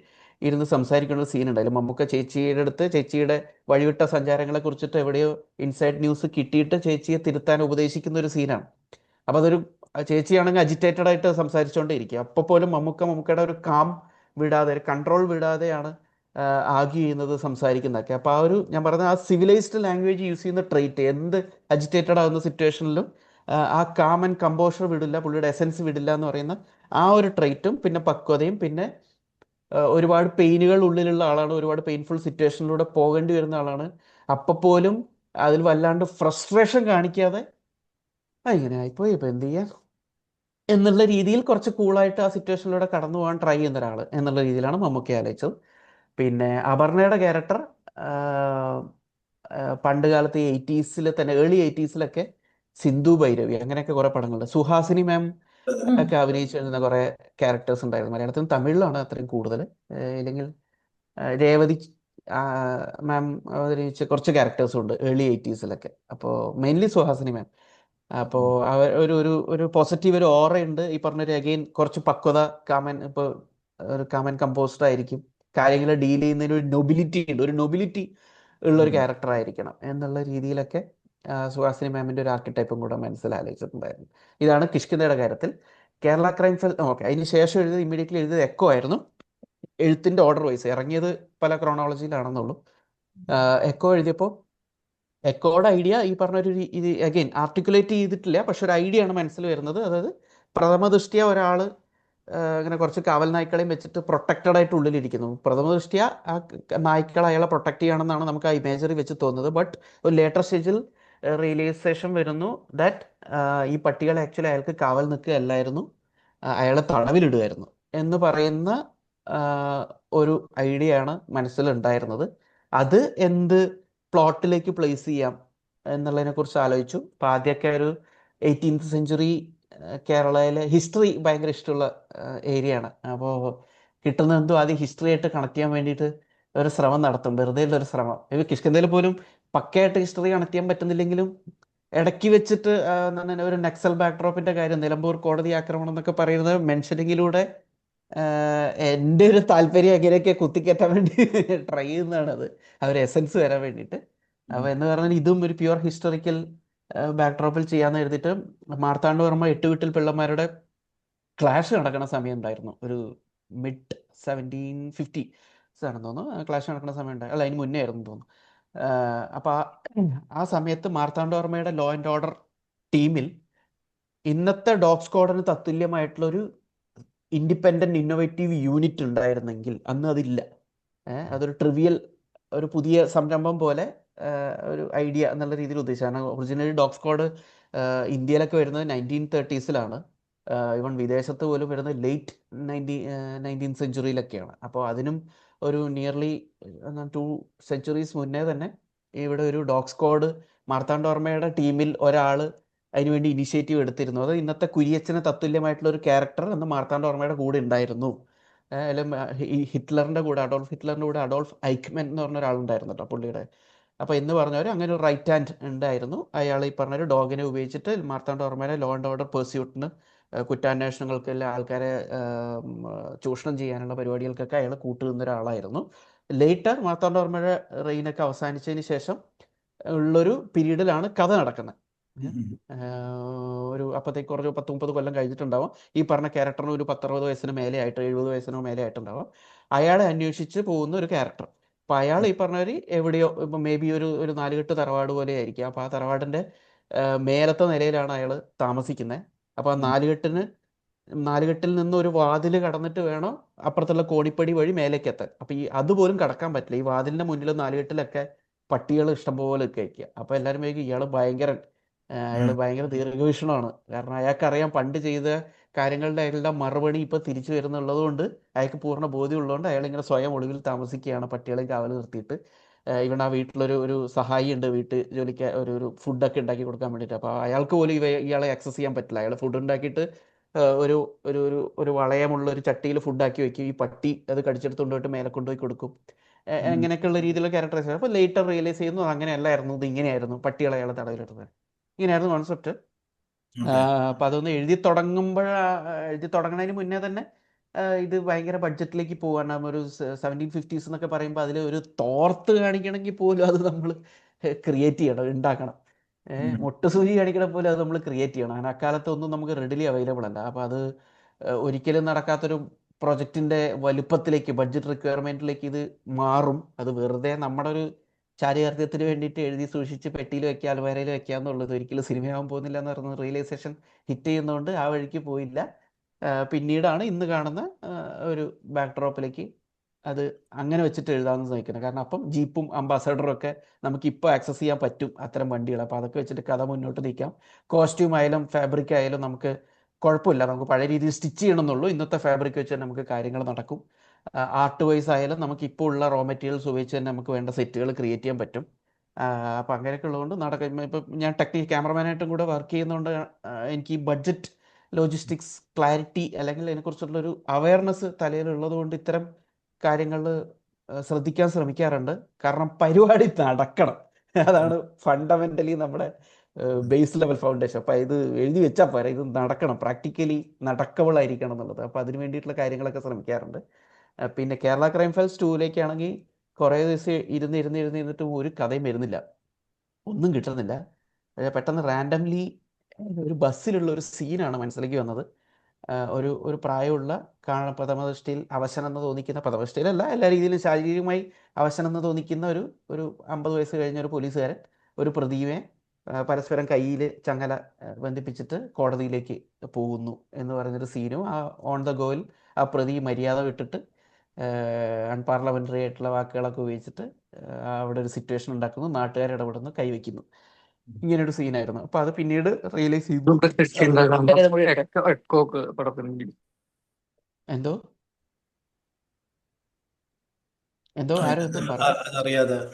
A: ഇരുന്ന് സംസാരിക്കുന്ന ഒരു സീനുണ്ട്. അതിൽ മമ്മൂക്ക ചേച്ചിയുടെ അടുത്ത് ചേച്ചിയുടെ വഴിവിട്ട സഞ്ചാരങ്ങളെ കുറിച്ചിട്ട് എവിടെയോ ഇൻസൈഡ് ന്യൂസ് കിട്ടിയിട്ട് ചേച്ചിയെ തിരുത്താൻ ഉപദേശിക്കുന്ന ഒരു സീനാണ്. അപ്പോൾ അതൊരു ചേച്ചിയാണെങ്കിൽ അജിറ്റേറ്റഡ് ആയിട്ട് സംസാരിച്ചുകൊണ്ടേയിരിക്കും. അപ്പോൾ പോലും മമ്മൂക്കയുടെ ഒരു കാം വിടാതെ, ഒരു കൺട്രോൾ വിടാതെയാണ് ആർഗ്യൂ ചെയ്യുന്നത്, സംസാരിക്കുന്നതൊക്കെ. അപ്പോൾ ആ ഒരു ഞാൻ പറഞ്ഞ ആ സിവിലൈസ്ഡ് ലാംഗ്വേജ് യൂസ് ചെയ്യുന്ന ട്രെയിറ്റ് എന്ത് അജിറ്റേറ്റഡ് ആകുന്ന സിറ്റുവേഷനിലും ആ കാം ആൻഡ് കമ്പോഷർ വിടില്ല, പുള്ളിയുടെ എസൻസ് വിടില്ല എന്ന് പറയുന്ന ആ ഒരു ട്രെയിറ്റും പിന്നെ പക്വതയും പിന്നെ ഒരുപാട് പെയിനുകൾ ഉള്ളിലുള്ള ആളാണ്, ഒരുപാട് പെയിൻഫുൾ സിറ്റുവേഷനിലൂടെ പോകേണ്ടി വരുന്ന ആളാണ്. അപ്പോൾ പോലും അതിൽ വല്ലാണ്ട് ഫ്രസ്ട്രേഷൻ കാണിക്കാതെ ഇങ്ങനെ ആയിപ്പോയി ഇപ്പം എന്ത് ചെയ്യാൻ എന്നുള്ള രീതിയിൽ കുറച്ച് കൂളായിട്ട് ആ സിറ്റുവേഷനിലൂടെ കടന്നു പോകാൻ ട്രൈ ചെയ്യുന്ന ഒരാൾ എന്നുള്ള രീതിയിലാണ് മമ്മൂക്ക ആലോചിച്ചത്. പിന്നെ അപർണയുടെ ക്യാരക്ടർ പണ്ട് കാലത്ത് 80s തന്നെ, ഏർലി 80s സിന്ധു ഭൈരവി അങ്ങനെയൊക്കെ കുറേ പടങ്ങളുണ്ട്. സുഹാസിനി മാം ഒക്കെ അഭിനയിച്ചു വരുന്ന കുറേ ക്യാരക്ടേഴ്സ് ഉണ്ടായിരുന്നു. മലയാളത്തിലും തമിഴിലാണ് അത്രയും കൂടുതൽ. ഇല്ലെങ്കിൽ രേവതി മാം അവതരിച്ച കുറച്ച് ക്യാരക്ടേഴ്സും ഉണ്ട് ഏർലി 80s. അപ്പോൾ മെയിൻലി സുഹാസിനി മാം. അപ്പോൾ അവർ ഒരു ഒരു ഒരു പോസിറ്റീവ് ഒരു ഓറ ഉണ്ട്. ഈ പറഞ്ഞൊരു അഗെയിൻ കുറച്ച് പക്വത, ഇപ്പോൾ ഒരു കാമൻ കമ്പോസ്ഡ് ആയിരിക്കും, കാര്യങ്ങൾ ഡീൽ ചെയ്യുന്നതിന് ഒരു നൊബിലിറ്റി ഉണ്ട്, ഒരു നൊബിലിറ്റി ഉള്ളൊരു ക്യാരക്ടർ ആയിരിക്കണം എന്നുള്ള രീതിയിലൊക്കെ സുഹാസിനി മാമിൻ്റെ ഒരു ആർക്കിടൈപ്പും കൂടെ മനസ്സിലാലോചിച്ചിട്ടുണ്ടായിരുന്നു. ഇതാണ് കിഷ്കിന്ധയുടെ കാര്യത്തിൽ. Kerala crime file okay. അതിന് ശേഷം ഇമ്മീഡിയറ്റ്ലി എഴുതിയത് എക്കോ ആയിരുന്നു. എഴുത്തിൻ്റെ ഓർഡർ വൈസ് ഇറങ്ങിയത് പല ക്രോണോളജിയിലാണെന്നുള്ളൂ. എക്കോ എഴുതിയപ്പോൾ എക്കോയുടെ ഐഡിയ ഈ പറഞ്ഞൊരു ഇത് അഗെയിൻ ആർട്ടിക്കുലേറ്റ് ചെയ്തിട്ടില്ല, പക്ഷെ ഒരു ഐഡിയ ആണ് മനസ്സിൽ വരുന്നത്. അതായത് പ്രഥമ ദൃഷ്ടിയ ഒരാൾ അങ്ങനെ കുറച്ച് കാവൽ നായ്ക്കളെയും വെച്ചിട്ട് പ്രൊട്ടക്റ്റഡ് ആയിട്ട് ഉള്ളിലിരിക്കുന്നു. പ്രഥമ ദൃഷ്ടിയ ആ നായ്ക്കൾ അയാളെ പ്രൊട്ടക്ട് ചെയ്യണമെന്നാണ് നമുക്ക് ആ ഇമേജറി വെച്ച് തോന്നുന്നത്. ബട്ട് ഒരു ലേറ്റർ സ്റ്റേജിൽ റിയലൈസേഷൻ വരുന്നു ദാറ്റ് ഈ പട്ടികൾ ആക്ച്വലി അയാൾക്ക് കാവൽ നിൽക്കുകയല്ലായിരുന്നു, അയാളെ തടവിലിടുമായിരുന്നു എന്ന് പറയുന്ന ഒരു ഐഡിയ ആണ് മനസ്സിലുണ്ടായിരുന്നത്. അത് എന്ത് പ്ലോട്ടിലേക്ക് പ്ലേസ് ചെയ്യാം എന്നുള്ളതിനെ കുറിച്ച് ആലോചിച്ചു. അപ്പോൾ ആദ്യമൊക്കെ ഒരു 18th സെഞ്ച്വറി കേരളയിലെ ഹിസ്റ്ററി ഭയങ്കര ഇഷ്ടമുള്ള ഏരിയ ആണ്. അപ്പോൾ കിട്ടുന്ന എന്തോ ആദ്യം ഹിസ്റ്ററി ആയിട്ട് കണക്ട് ചെയ്യാൻ വേണ്ടിയിട്ട് ഒരു ശ്രമം നടത്തും, വെറുതെ ഉള്ളൊരു ശ്രമം. ഇപ്പോൾ കിഷ്കിന്ധയിൽ പോലും പക്കയായിട്ട് ഹിസ്റ്ററി കണക്ട് ചെയ്യാൻ പറ്റുന്നില്ലെങ്കിലും ഇടയ്ക്ക് വെച്ചിട്ട് എന്താണ് ഒരു നക്സൽ ബാക്ക്ഡ്രോപ്പിൻ്റെ കാര്യം, നിലമ്പൂർ കോടതി ആക്രമണം എന്നൊക്കെ പറയുന്നത് മെൻഷനിങ്ങിലൂടെ എൻ്റെ ഒരു താല്പര്യം എങ്ങനെയൊക്കെ കുത്തിക്കയറ്റാൻ വേണ്ടി ട്രൈ ചെയ്യുന്നതാണ്. അത് അവർ എസൻസ് വരാൻ വേണ്ടിയിട്ട്. അപ്പോൾ എന്ന് പറഞ്ഞാൽ ഇതും ഒരു പ്യുവർ ഹിസ്റ്റോറിക്കൽ ബാക്ക്ഡ്രോപ്പിൽ ചെയ്യാന്ന് എഴുതിയിട്ട് മാർത്താണ്ഡവർമ്മ 8 വീട്ടിൽ പിള്ളമാരുടെ ക്ലാഷ് നടക്കുന്ന സമയം ഉണ്ടായിരുന്നു. ഒരു മിഡ് 1750s ആണെന്ന് തോന്നുന്നു ക്ലാഷ് നടക്കുന്ന സമയം ഉണ്ടായി. അല്ല, അതിന് മുന്നേ ആയിരുന്നു തോന്നുന്നു. അപ്പോൾ ആ സമയത്ത് മാർത്താണ്ഡവർമ്മയുടെ ലോ ആൻഡ് ഓർഡർ ടീമിൽ ഇന്നത്തെ ഡോഗ് സ്ക്വാഡിന് തത്തുല്യമായിട്ടുള്ളൊരു ഇൻഡിപെൻഡൻറ്റ് ഇന്നോവേറ്റീവ് യൂണിറ്റ് ഉണ്ടായിരുന്നെങ്കിൽ അന്ന് അതില്ല. അതൊരു ട്രിവിയൽ ഒരു പുതിയ സംരംഭം പോലെ ഒരു ഐഡിയ എന്നുള്ള രീതിയിൽ ഉദ്ദേശിച്ചാണ്. ഒറിജിനലി ഡോഗ് സ്ക്വാഡ് ഇന്ത്യയിലൊക്കെ വരുന്നത് 1930s ഇവൺ വിദേശത്ത് പോലും വരുന്നത് ലേറ്റ് 19th സെഞ്ച്വറിയിലൊക്കെയാണ്. അപ്പോൾ അതിനും ഒരു നിയർലി 2 centuries മുന്നേ തന്നെ ഇവിടെ ഒരു ഡോഗ് സ്ക്വാഡ് മാർത്താണ്ഡവർമ്മയുടെ ടീമിൽ ഒരാൾ അതിനുവേണ്ടി ഇനിഷ്യേറ്റീവ് എടുത്തിരുന്നു. അത് ഇന്നത്തെ കുര്യച്ചന് തത്തുല്യമായിട്ടുള്ള ഒരു ക്യാരക്ടർ അന്ന് മാർത്താണ്ഡവർമ്മയുടെ കൂടെ ഉണ്ടായിരുന്നു. ഈ ഹിറ്റ്ലറിൻ്റെ കൂടെ, അഡോൾഫ് ഹിറ്റ്ലറിൻ്റെ കൂടെ അഡോൾഫ് ഐക്ക്മെൻ എന്ന് പറഞ്ഞ ഒരാളുണ്ടായിരുന്നു കേട്ടോ പുള്ളിയുടെ. അപ്പോൾ എന്ന് പറഞ്ഞവർ അങ്ങനെ ഒരു റൈറ്റ് ഹാൻഡ് ഉണ്ടായിരുന്നു. അയാൾ ഈ പറഞ്ഞൊരു ഡോഗിനെ ഉപയോഗിച്ചിട്ട് മാർത്താണ്ഡവർമ്മയുടെ ലോ ആൻഡ് ഓർഡർ പെർസ്യൂട്ടിന്, കുറ്റാന്വേഷണങ്ങൾക്കെല്ലാം ആൾക്കാരെ ചൂഷണം ചെയ്യാനുള്ള പരിപാടികൾക്കൊക്കെ അയാൾ കൂട്ടുനിന്ന ഒരാളായിരുന്നു. ലേറ്റർ മാർത്താണ്ഡവർമ്മയുടെ റെയിനൊക്കെ അവസാനിച്ചതിന് ശേഷം ഉള്ളൊരു പീരീഡിലാണ് കഥ നടക്കുന്നത്. ഒരു അപ്പോഴത്തേക്ക് കുറച്ച് 10-30 കൊല്ലം കഴിഞ്ഞിട്ടുണ്ടാവും. ഈ പറഞ്ഞ ക്യാരക്ടറിന് ഒരു 10-60 വയസ്സിന് മേലെ ആയിട്ട്, 70 വയസ്സിനോ മേലെ ആയിട്ടുണ്ടാവും. അയാളെ അന്വേഷിച്ച് പോകുന്ന ഒരു ക്യാരക്ടർ. അപ്പോൾ അയാൾ ഈ പറഞ്ഞവർ എവിടെയോ ഇപ്പം മേ ബി ഒരു 4 തറവാട് പോലെ ആയിരിക്കും. അപ്പോൾ ആ തറവാടിൻ്റെ മേലത്തെ നിലയിലാണ് അയാൾ താമസിക്കുന്നത്. അപ്പോൾ ആ 4 നിന്ന് ഒരു വാതിൽ കടന്നിട്ട് വേണം അപ്പുറത്തുള്ള കോണിപ്പടി വഴി മേലേക്ക് എത്താൻ. അപ്പോൾ അതുപോലും കടക്കാൻ പറ്റില്ല. ഈ വാതിലിൻ്റെ മുന്നിലും 4 പട്ടികൾ ഇഷ്ടംപോലെ കഴിക്കുക. അപ്പോൾ എല്ലാവരും വിചാരിക്കും അയാൾ ഭയങ്കര ദീർഘവീക്ഷണമാണ്. കാരണം അയാൾക്കറിയാം പണ്ട് ചെയ്ത കാര്യങ്ങളുടെ എല്ലാം മറുപടി ഇപ്പോൾ തിരിച്ചു വരുന്നുള്ളത് കൊണ്ട് അയാൾക്ക് പൂർണ്ണ ബോധ്യമുള്ളതുകൊണ്ട് അയാളിങ്ങനെ സ്വയം ഒളിവിൽ താമസിക്കുകയാണ് പട്ടികളെ കാവൽ നിർത്തിയിട്ട്. ഇവിടെ ആ വീട്ടിലൊരു സഹായി ഉണ്ട്, വീട്ട് ജോലിക്ക് ഒരു ഫുഡൊക്കെ ഉണ്ടാക്കി കൊടുക്കാൻ വേണ്ടിയിട്ട്. അപ്പോൾ അയാൾക്ക് പോലും ഇയാളെ ആക്സസ് ചെയ്യാൻ പറ്റില്ല. അയാൾ ഫുഡ് ഉണ്ടാക്കിയിട്ട് ഒരു ഒരു ഒരു ഒരു വളയമുള്ള ഒരു ചട്ടിയിൽ ഫുഡാക്കി വെക്കും. ഈ പട്ടി അത് കടിച്ചെടുത്ത് കൊണ്ടുപോയിട്ട് മേലെ കൊണ്ടുപോയി കൊടുക്കും. അങ്ങനെയൊക്കെയുള്ള രീതിയിലുള്ള ക്യാരക്ടറൈസേഷൻ. അപ്പോൾ ലേറ്റർ റിയലൈസ് ചെയ്യുന്നു അങ്ങനെയല്ലായിരുന്നു, ഇത് ഇങ്ങനെയായിരുന്നു, പട്ടികളെ അയാളെ തടവിലിടുന്നത്. ഇങ്ങനെയായിരുന്നു കോൺസെപ്റ്റ്. അപ്പം അതൊന്ന് എഴുതി തുടങ്ങുന്നതിന് മുന്നേ തന്നെ ഇത് ഭയങ്കര ബഡ്ജറ്റിലേക്ക് പോകാൻ ഒരു 1750s എന്നൊക്കെ പറയുമ്പോൾ അതിൽ ഒരു തോർത്ത് കാണിക്കണമെങ്കിൽ പോലും അത് നമ്മൾ ക്രിയേറ്റ് ചെയ്യണം, ഉണ്ടാക്കണം. മുട്ടുസൂചി കാണിക്കണ പോലെ അത് നമ്മൾ ക്രിയേറ്റ് ചെയ്യണം. അങ്ങനെ അക്കാലത്തൊന്നും നമുക്ക് റെഡിലി അവൈലബിൾ അല്ല. അപ്പോൾ അത് ഒരിക്കലും നടക്കാത്തൊരു പ്രൊജക്റ്റിൻ്റെ വലുപ്പത്തിലേക്ക്, ബഡ്ജറ്റ് റിക്വയർമെൻറ്റിലേക്ക് ഇത് മാറും. അത് വെറുതെ നമ്മുടെ ഒരു ചാരിതാർത്ഥ്യത്തിന് വേണ്ടിയിട്ട് എഴുതി സൂക്ഷിച്ച് പെട്ടിയിൽ വെക്കുക, അലമാരയിൽ വെക്കുക എന്നുള്ളത് ഒരിക്കലും സിനിമയാവാൻ പോകുന്നില്ല എന്ന് പറയുന്നത് റിയലൈസേഷൻ ഹിറ്റ് ചെയ്യുന്നതുകൊണ്ട് ആ വഴിക്ക് പോയില്ല. പിന്നീടാണ് ഇന്ന് കാണുന്ന ഒരു ബാക്ക്ഡ്രോപ്പിലേക്ക് അത് അങ്ങനെ വെച്ചിട്ട് എഴുതാമെന്ന് ശ്രമിക്കുന്നത്. കാരണം അപ്പം ജീപ്പും അംബാസഡറും ഒക്കെ നമുക്കിപ്പോൾ ആക്സസ് ചെയ്യാൻ പറ്റും, അത്തരം വണ്ടികൾ. അപ്പോൾ അതൊക്കെ വെച്ചിട്ട് കഥ മുന്നോട്ട് നീക്കാം. കോസ്റ്റ്യൂം ആയാലും ഫാബ്രിക് ആയാലും നമുക്ക് കുഴപ്പമില്ല, നമുക്ക് പഴയ രീതിയിൽ സ്റ്റിച്ച് ചെയ്യണമെന്നുള്ളൂ. ഇന്നത്തെ ഫാബ്രിക് വെച്ച് തന്നെ നമുക്ക് കാര്യങ്ങൾ നടക്കും. ആർട്ട് വൈസ് ആയാലും നമുക്ക് ഇപ്പോൾ ഉള്ള റോ മെറ്റീരിയൽസ് ഉപയോഗിച്ച് തന്നെ നമുക്ക് വേണ്ട സെറ്റുകൾ ക്രിയേറ്റ് ചെയ്യാൻ പറ്റും. അപ്പോൾ അങ്ങനെയൊക്കെ ഉള്ളതുകൊണ്ട് നടക്കും. ഇപ്പം ഞാൻ ക്യാമറമാനായിട്ടും കൂടെ വർക്ക് ചെയ്യുന്നതുകൊണ്ട് എനിക്ക് ഈ ബഡ്ജറ്റ്, ലോജിസ്റ്റിക്സ്, ക്ലാരിറ്റി അല്ലെങ്കിൽ അതിനെക്കുറിച്ചുള്ളൊരു അവയർനെസ് തലയിലുള്ളത് കൊണ്ട് ഇത്തരം കാര്യങ്ങൾ ശ്രദ്ധിക്കാൻ ശ്രമിക്കാറുണ്ട്. കാരണം പരിപാടി നടക്കണം, അതാണ് ഫണ്ടമെൻ്റലി നമ്മുടെ ബേസ് ലെവൽ ഫൗണ്ടേഷൻ. അപ്പോൾ ഇത് എഴുതി വെച്ചാൽ പോരാ, ഇത് നടക്കണം, പ്രാക്ടിക്കലി നടക്കബിൾ ആയിരിക്കണം എന്നുള്ളത്. അപ്പോൾ അതിന് വേണ്ടിയിട്ടുള്ള കാര്യങ്ങളൊക്കെ ശ്രമിക്കാറുണ്ട്. പിന്നെ കേരള ക്രൈം ഫയൽസ് 2ലേക്കാണെങ്കിൽ കുറേ ദിവസം ഇരുന്നിട്ട് ഒരു കഥയും വരുന്നില്ല, ഒന്നും കിട്ടുന്നില്ല. പെട്ടെന്ന് റാൻഡംലി ഒരു ബസ്സിലുള്ള ഒരു സീനാണ് മനസ്സിലേക്ക് വന്നത്. ഒരു പ്രായമുള്ള പ്രഥമദൃഷ്ടിയിൽ അവശനെന്ന് തോന്നിക്കുന്ന, പ്രഥമദൃഷ്ടിയിലല്ല എല്ലാ രീതിയിലും ശാരീരികമായി അവശനെന്ന് തോന്നിക്കുന്ന ഒരു 50 വയസ്സ് കഴിഞ്ഞ ഒരു പോലീസുകാരൻ ഒരു പ്രതിയെ പരസ്പരം കയ്യിൽ ചങ്ങല ബന്ധിപ്പിച്ചിട്ട് കോടതിയിലേക്ക് പോകുന്നു എന്ന് പറയുന്നൊരു സീനും, ആ ഓൺ ദ ഗോയിൽ ആ പ്രതി മര്യാദ വിട്ടിട്ട് അൺപാർലമെൻ്ററി ആയിട്ടുള്ള വാക്കുകളൊക്കെ ഉപയോഗിച്ചിട്ട് അവിടെ ഒരു സിറ്റുവേഷൻ ഉണ്ടാക്കുന്നു, നാട്ടുകാർ ഇടപെടുന്നു, കൈവയ്ക്കുന്നു. ഇങ്ങനൊരു സീനായിരുന്നു. അപ്പോൾ അത് പിന്നീട് റിയലൈസ് ചെയ്തു. എന്തോ ആരോ എന്തോ പറഞ്ഞു.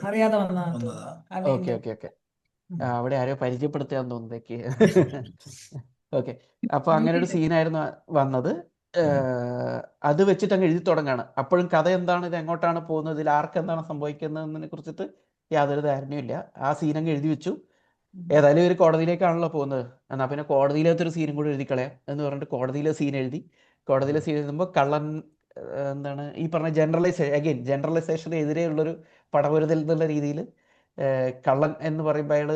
C: അറിയാതെ വന്നതാ.
A: ഓക്കെ അവിടെ ആരോ പരിചയപ്പെടുത്തുകയെന്ന് തോന്നുന്നേക്ക്. ഓക്കെ, അപ്പോൾ അങ്ങനെ ഒരു സീനായിരുന്നു വന്നത്. അത് വെച്ചിട്ട് അങ്ങ് എഴുതി തുടങ്ങാണ്. അപ്പോഴും കഥ എന്താണ്, ഇത് എങ്ങോട്ടാണ് പോകുന്നത്, ഇതിൽ ആർക്ക് എന്താണ് സംഭവിക്കുന്നതിനെ കുറിച്ചിട്ട് യാതൊരു ധാരണയുമില്ല. ആ സീനങ്ങ് എഴുതി വെച്ചു. ഏതായാലും ഒരു കോടതിയിലേക്കാണല്ലോ പോകുന്നത്, എന്നാൽ പിന്നെ കോടതിയിലത്തൊരു സീനും കൂടി എഴുതി കളയാം എന്ന് പറഞ്ഞിട്ട് കോടതിയിലെ സീൻ എഴുതി. കോടതിയിലെ സീൻ എഴുതുമ്പോൾ കള്ളൻ എന്താണ് ഈ പറഞ്ഞ ജനറലൈസേഷന് എതിരെയുള്ളൊരു പടപൊരുതൽ എന്നുള്ള രീതിയിൽ കള്ളൻ എന്ന് പറയുമ്പോൾ അയാൾ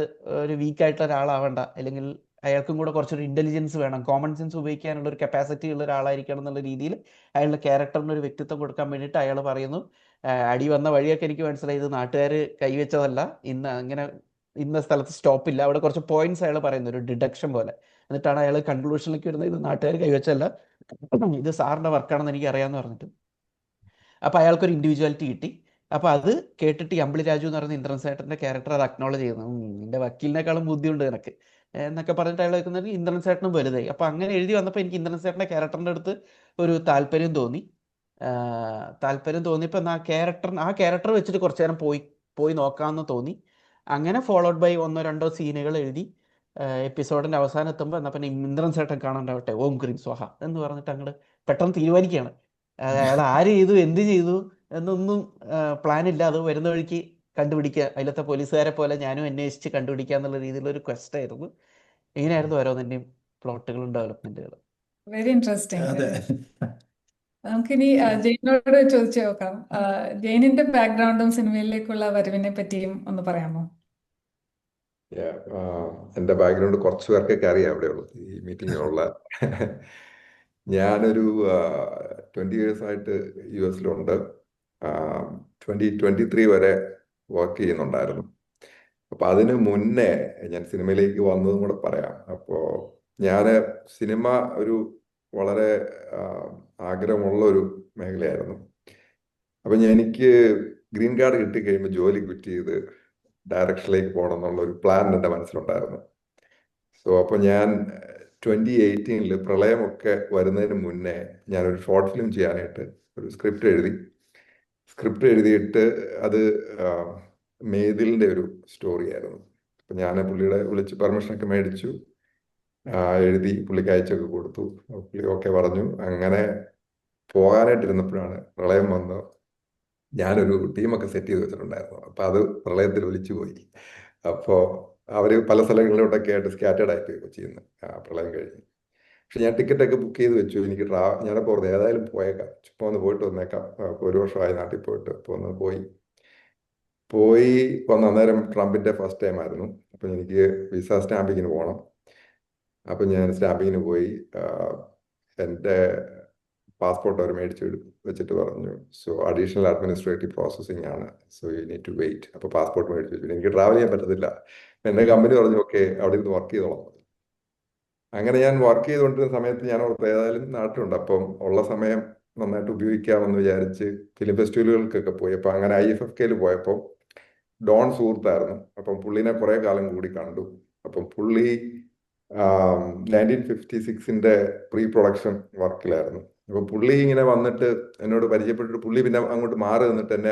A: ഒരു വീക്കായിട്ടുള്ള ഒരാളാവണ്ട, അല്ലെങ്കിൽ അയാൾക്കും കൂടെ കുറച്ചൊരു ഇൻ്റലിജൻസ് വേണം, കോമൺ സെൻസ് ഉപയോഗിക്കാനുള്ള ഒരു കപ്പാസിറ്റി ഉള്ള ഒരാളായിരിക്കണം എന്നുള്ള രീതിയിൽ അയാളുടെ ക്യാരക്ടറിന് ഒരു വ്യക്തിത്വം കൊടുക്കാൻ വേണ്ടിയിട്ട് അയാൾ പറയുന്നു, അടി വന്ന വഴിയൊക്കെ എനിക്ക് മനസ്സിലായി, ഇത് നാട്ടുകാർ കൈവച്ചതല്ല, ഇന്ന സ്ഥലത്ത് സ്റ്റോപ്പില്ല, അവിടെ കുറച്ച് പോയിന്റ്സ് അയാൾ പറയുന്നു, ഒരു ഡിഡക്ഷൻ പോലെ. എന്നിട്ടാണ് അയാൾ കൺക്ലൂഷനിലേക്ക് വരുന്നത്, ഇത് നാട്ടുകാർ കൈവച്ചല്ല, ഇത് സാറിൻ്റെ വർക്കാണെന്ന് എനിക്ക് അറിയാമെന്ന് പറഞ്ഞിട്ട്. അപ്പോൾ അയാൾക്കൊരു ഇൻഡിവിജ്വാലിറ്റി കിട്ടി. അപ്പോൾ അത് കേട്ടിട്ട് അമ്പിളി രാജു എന്ന് പറയുന്ന ഇന്ദ്രൻസേട്ടൻ്റെ ക്യാരക്ടർ അത് അക്നോളജ് ചെയ്യുന്നു. എൻ്റെ വക്കീലിനേക്കാളും ബുദ്ധിയുണ്ട് നിനക്ക് എന്നൊക്കെ പറഞ്ഞിട്ട് അയാൾ വെക്കുന്നത് ഇന്ദ്രൻസേട്ടനും വലുതായി. അപ്പോൾ അങ്ങനെ എഴുതി വന്നപ്പോൾ എനിക്ക് ഇന്ദ്രൻസേട്ടൻ്റെ ക്യാരക്ടറിൻ്റെ അടുത്ത് ഒരു താല്പര്യം തോന്നിയപ്പോൾ ആ ക്യാരക്ടർ വെച്ചിട്ട് കുറച്ച് നേരം പോയി നോക്കാമെന്ന് തോന്നി. അങ്ങനെ ഫോളോഡ് ബൈ 1-2 സീനുകൾ എഴുതി എപ്പിസോഡിൻ്റെ അവസാനം എത്തുമ്പോൾ എന്നാൽ പിന്നെ ഇന്ദ്രൻസേട്ടൻ കാണാണ്ടാവട്ടെ, ഓം ക്രീം സ്വാഹ എന്ന് പറഞ്ഞിട്ട് അങ്ങോട്ട് പെട്ടെന്ന് തീരുമാനിക്കുകയാണ്. അയാൾ ആര് ചെയ്തു, എന്ത് ചെയ്തു എന്നൊന്നും പ്ലാനില്ല, അത് വരുന്ന വഴിക്ക് കണ്ടുപിടിക്കുക, അതിലത്തെ പോലീസുകാരെ പോലെ ഞാനും അന്വേഷിച്ച് കണ്ടുപിടിക്കുക എന്നുള്ള രീതിയിലൊരു ക്വസ്റ്റ് ആയിരുന്നു. ഇങ്ങനെയായിരുന്നു ഓരോന്നിൻ്റെയും പ്ലോട്ടുകളും ഡെവലപ്മെൻറ്റുകളും.
C: Very interesting. നമുക്കിനി ജെയിനോട് ചോദിച്ചു നോക്കാം. ജെയിനിന്റെ ബാക്ക്ഗ്രൗണ്ടും സിനിമയിലേക്കുള്ള വരവിനെ പറ്റിയും ഒന്ന് പറയാമോ?
D: എൻ്റെ ബാക്ക്ഗ്രൗണ്ട് കുറച്ച് പേർക്കൊക്കെ അറിയാം അവിടെയുള്ളൂ ഈ മീറ്റിങ്ങിലുള്ള. ഞാനൊരു 20 years ആയിട്ട് US-ലുണ്ട്. 2023 വരെ വർക്ക് ചെയ്യുന്നുണ്ടായിരുന്നു. അപ്പോൾ അതിന് മുന്നേ ഞാൻ സിനിമയിലേക്ക് വന്നതും കൂടെ പറയാം. അപ്പോൾ ഞാൻ സിനിമ ഒരു വളരെ ആഗ്രഹമുള്ള ഒരു മേഖലയായിരുന്നു. അപ്പം എനിക്ക് ഗ്രീൻ കാർഡ് കിട്ടിക്കഴിയുമ്പോൾ ജോലി ക്വിറ്റ് ചെയ്ത് ഡയറക്ഷനിലേക്ക് പോകണം എന്നുള്ള ഒരു പ്ലാൻ എൻ്റെ മനസ്സിലുണ്ടായിരുന്നു. സോ അപ്പോൾ ഞാൻ 2018 പ്രളയമൊക്കെ വരുന്നതിന് മുന്നേ ഞാനൊരു ഷോർട്ട് ഫിലിം ചെയ്യാനായിട്ട് ഒരു സ്ക്രിപ്റ്റ് എഴുതിയിട്ട് അത് മേതിലിൻ്റെ ഒരു സ്റ്റോറി ആയിരുന്നു. അപ്പം ഞാൻ പുള്ളിയുടെ വിളിച്ച് പെർമിഷനൊക്കെ മേടിച്ചു, എഴുതി പുള്ളിക്ക് അയച്ചൊക്കെ കൊടുത്തു. പുള്ളി ഓക്കെ പറഞ്ഞു. അങ്ങനെ പോകാനായിട്ടിരുന്നപ്പോഴാണ് പ്രളയം വന്ന് ഞാനൊരു ടീമൊക്കെ സെറ്റ് ചെയ്ത് വെച്ചിട്ടുണ്ടായിരുന്നു. അപ്പോൾ അത് പ്രളയത്തിൽ ഒലിച്ചു പോയി. അപ്പോൾ അവർ പല സ്ഥലങ്ങളിലോട്ടൊക്കെ ആയിട്ട് സ്കാറ്റേഡ് ആയിപ്പോയി കൊച്ചിയിൽ നിന്ന് പ്രളയം കഴിഞ്ഞ്. പക്ഷെ ഞാൻ ടിക്കറ്റൊക്കെ ബുക്ക് ചെയ്ത് വെച്ചു. എനിക്ക് ഞാനപ്പോൾ ഓർത്ത് ഏതായാലും പോയേക്കാം, ചുമ്മാ ഒന്ന് പോയിട്ട് വന്നേക്കാം. അപ്പോൾ 1 വർഷമായി നാട്ടിൽ പോയിട്ട്. അപ്പോൾ ഒന്ന് പോയി വന്ന അന്നേരം ട്രംപിൻ്റെ ഫസ്റ്റ് ടൈം ആയിരുന്നു. അപ്പം എനിക്ക് വിസ സ്റ്റാമ്പിങ്ങിന് പോകണം. അപ്പം ഞാൻ സ്റ്റാമ്പിങ്ങിന് പോയി. എൻ്റെ പാസ്പോർട്ട് അവർ മേടിച്ച് വെച്ചിട്ട് പറഞ്ഞു, സോ അഡീഷണൽ അഡ്മിനിസ്ട്രേറ്റീവ് പ്രോസസ്സിംഗ് ആണ്, so you need to wait. അപ്പോൾ പാസ്പോർട്ട് മേടിച്ച് വെച്ചു. എനിക്ക് ട്രാവൽ ചെയ്യാൻ പറ്റത്തില്ല. എൻ്റെ കമ്പനി പറഞ്ഞു ഓക്കെ അവിടെ നിന്ന് വർക്ക് ചെയ്തോളാം. അങ്ങനെ ഞാൻ വർക്ക് ചെയ്തുകൊണ്ടിരുന്ന സമയത്ത് ഞാൻ ഓർത്ത് ഏതായാലും നാട്ടിലുണ്ട്, അപ്പം ഉള്ള സമയം നന്നായിട്ട് ഉപയോഗിക്കാമെന്ന് വിചാരിച്ച് ഫിലിം ഫെസ്റ്റിവലുകൾക്കൊക്കെ പോയി. അപ്പം അങ്ങനെ IFFK പോയപ്പോൾ ഡോൺ സുഹൃത്തായിരുന്നു. അപ്പം പുള്ളിനെ കുറേ കാലം കൂടി കണ്ടു. അപ്പം പുള്ളി 1956 പ്രീ പ്രൊഡക്ഷൻ വർക്കിലായിരുന്നു. അപ്പം പുള്ളി ഇങ്ങനെ വന്നിട്ട് എന്നോട് പരിചയപ്പെട്ടിട്ട് പുള്ളി പിന്നെ അങ്ങോട്ട് മാറി നിന്നിട്ട് എന്നെ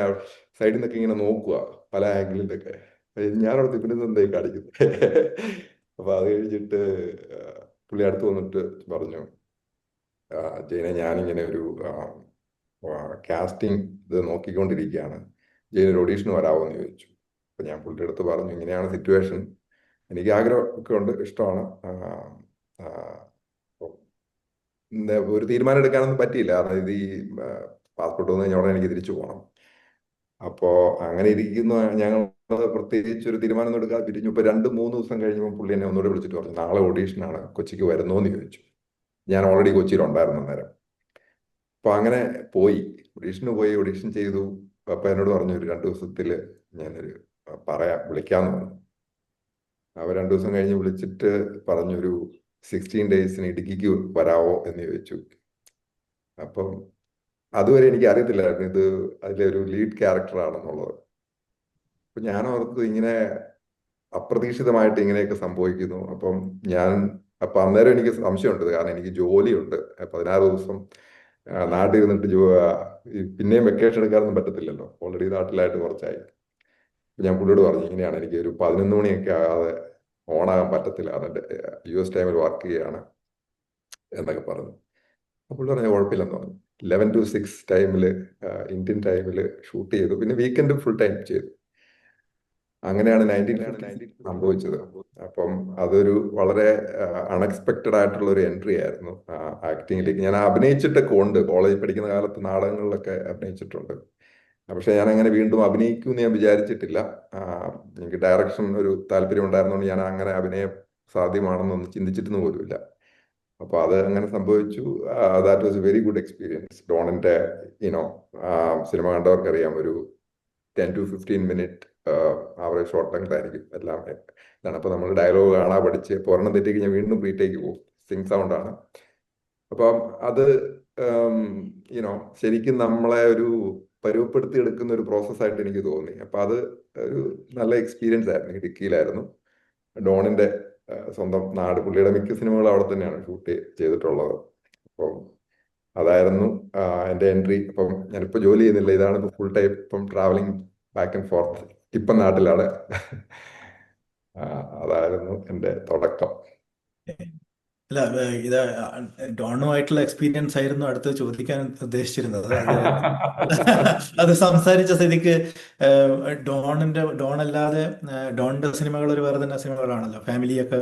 D: സൈഡിൽ നിന്നൊക്കെ ഇങ്ങനെ നോക്കുക പല ആംഗിളിലൊക്കെ. ഞാനവിടെ പിന്നെ എന്തായി കാണിക്കുന്നത്. അപ്പൊ അത് കഴിഞ്ഞിട്ട് പുള്ളി അടുത്ത് വന്നിട്ട് പറഞ്ഞു, ജയനെ ഞാനിങ്ങനെ ഒരു കാസ്റ്റിംഗ് ഇത് നോക്കിക്കൊണ്ടിരിക്കുകയാണ്, ജയനൊരു ഓഡീഷന് വരാമോ എന്ന് ചോദിച്ചു. അപ്പൊ ഞാൻ പുള്ളിയുടെ അടുത്ത് പറഞ്ഞു ഇങ്ങനെയാണ് സിറ്റുവേഷൻ, എനിക്ക് ആഗ്രഹമൊക്കെ ഉണ്ട്, ഇഷ്ടമാണ്, ഒരു തീരുമാനം എടുക്കാനൊന്നും പറ്റിയില്ല. അതായത് ഈ പാസ്പോർട്ട് വന്നു കഴിഞ്ഞാൽ ഉടനെ എനിക്ക് തിരിച്ചു പോകണം. അപ്പോൾ അങ്ങനെ ഇരിക്കുന്ന ഞങ്ങൾ പ്രത്യേകിച്ച് ഒരു തീരുമാനം ഒന്നും എടുക്കാതെ പിരിഞ്ഞു. ഇപ്പോൾ 2-3 ദിവസം കഴിഞ്ഞപ്പോൾ പുള്ളി എന്നെ ഒന്നുകൂടെ വിളിച്ചിട്ട് പറഞ്ഞു നാളെ ഓഡീഷനാണ്, കൊച്ചിക്ക് വരുന്നോ എന്ന് ചോദിച്ചു. ഞാൻ ഓൾറെഡി കൊച്ചിയിലുണ്ടായിരുന്നു അന്നേരം. അപ്പോൾ അങ്ങനെ ഓഡീഷൻ ചെയ്തു. അപ്പോൾ എന്നോട് പറഞ്ഞു ഒരു 2 ദിവസത്തിൽ ഞാനൊരു വിളിക്കാമെന്ന് പറഞ്ഞു. അവർ 2 ദിവസം കഴിഞ്ഞ് വിളിച്ചിട്ട് പറഞ്ഞൊരു 16 ഡേയ്സിന് ഇടുക്കിക്ക് വരാവോ എന്ന് ചോദിച്ചു. അപ്പം അതുവരെ എനിക്ക് അറിയത്തില്ലായിരുന്നു ഇത് അതിലെ ഒരു ലീഡ് ക്യാരക്ടറാണെന്നുള്ളത്. അപ്പം ഞാൻ ഓർത്ത് ഇങ്ങനെ അപ്രതീക്ഷിതമായിട്ട് ഇങ്ങനെയൊക്കെ സംഭവിക്കുന്നു. അപ്പം അന്നേരം എനിക്ക് സംശയമുണ്ട്, കാരണം എനിക്ക് ജോലിയുണ്ട്. 16 ദിവസം നാട്ടിൽ ഇരുന്നിട്ട് പിന്നെയും വെക്കേഷൻ എടുക്കാനൊന്നും പറ്റത്തില്ലല്ലോ, ഓൾറെഡി നാട്ടിലായിട്ട് കുറച്ചായി. ഞാൻ പുള്ളിയോട് പറഞ്ഞു ഇങ്ങനെയാണ്, എനിക്ക് ഒരു 11 മണിയൊക്കെ ആകാതെ ഓണാകാൻ പറ്റത്തില്ല, അതെൻ്റെ US ടൈമിൽ വർക്ക് ചെയ്യുകയാണ് എന്നൊക്കെ പറഞ്ഞു. അപ്പോൾ പറഞ്ഞാൽ കുഴപ്പമില്ലെന്ന് പറഞ്ഞു. 11 to 6 ടൈമിൽ ഇന്ത്യൻ ടൈമിൽ ഷൂട്ട് ചെയ്തു. പിന്നെ വീക്കെൻഡ് ഫുൾ ടൈം ചെയ്തു. അങ്ങനെയാണ് 1950 സംഭവിച്ചത്. അപ്പം അതൊരു വളരെ അൺഎക്സ്പെക്റ്റഡ് ആയിട്ടുള്ള ഒരു എൻട്രി ആയിരുന്നു ആക്ടിങ്ങിലേക്ക്. ഞാൻ അഭിനയിച്ചിട്ടൊക്കെ ഉണ്ട്, കോളേജിൽ പഠിക്കുന്ന കാലത്ത് നാടകങ്ങളിലൊക്കെ അഭിനയിച്ചിട്ടുണ്ട്. പക്ഷെ ഞാൻ അങ്ങനെ വീണ്ടും അഭിനയിക്കുമെന്ന് ഞാൻ വിചാരിച്ചിട്ടില്ല. എനിക്ക് ഡയറക്ഷൻ ഒരു താല്പര്യം ഉണ്ടായിരുന്നുകൊണ്ട് ഞാൻ അങ്ങനെ അഭിനയം സാധ്യമാണെന്നൊന്നും ചിന്തിച്ചിട്ടൊന്നും പോലുമില്ല. അപ്പോൾ അത് അങ്ങനെ സംഭവിച്ചു. That was a very good experience. ഡോണിന്റെ സിനിമ കണ്ടവർക്കറിയാം, ഒരു 10 to 15 minute average short length ആയിരിക്കും എല്ലാം ഇതാണ്. അപ്പോൾ നമ്മൾ ഡയലോഗ് കാണാൻ പഠിച്ച് ഒരെണ്ണം തെറ്റി കഴിഞ്ഞാൽ വീണ്ടും റീടേക്ക് പോകും, സിങ് സൗണ്ടാണ്. അപ്പം അത് ശരിക്കും നമ്മളെ ഒരു പരുവപ്പെടുത്തി എടുക്കുന്ന ഒരു പ്രോസസ്സായിട്ട് എനിക്ക് തോന്നി. അപ്പം അത് ഒരു നല്ല എക്സ്പീരിയൻസ് ആയിരുന്നു. ഇടുക്കിയിലായിരുന്നു, ഡോണിന്റെ സ്വന്തം നാട്. പുള്ളിയുടെ മിക്ക സിനിമകളും അവിടെ തന്നെയാണ് ഷൂട്ട് ചെയ്തിട്ടുള്ളത്. അപ്പം അതായിരുന്നു എൻ്റെ എൻട്രി. അപ്പം ഞാനിപ്പോൾ ജോലി ചെയ്യുന്നില്ല, ഇതാണ് ഇപ്പോൾ ഫുൾ ടൈം. ഇപ്പം ട്രാവലിംഗ് ബാക്ക് ആൻഡ് ഫോർത്ത്, ഇപ്പം നാട്ടിലാണ്. അതായിരുന്നു എൻ്റെ തുടക്കം.
B: അല്ല, ഇത് ഡോണുമായിട്ടുള്ള എക്സ്പീരിയൻസ് ആയിരുന്നു അടുത്ത് ചോദിക്കാൻ ഉദ്ദേശിച്ചിരുന്നത്. അത് സംസാരിച്ച സ്ഥിതിക്ക് ഡോൺ അല്ലാതെ ഡോണിന്റെ സിനിമകൾ ഒരു വേറെ തന്നെ സിനിമകളാണല്ലോ, ഫാമിലിയൊക്കെ.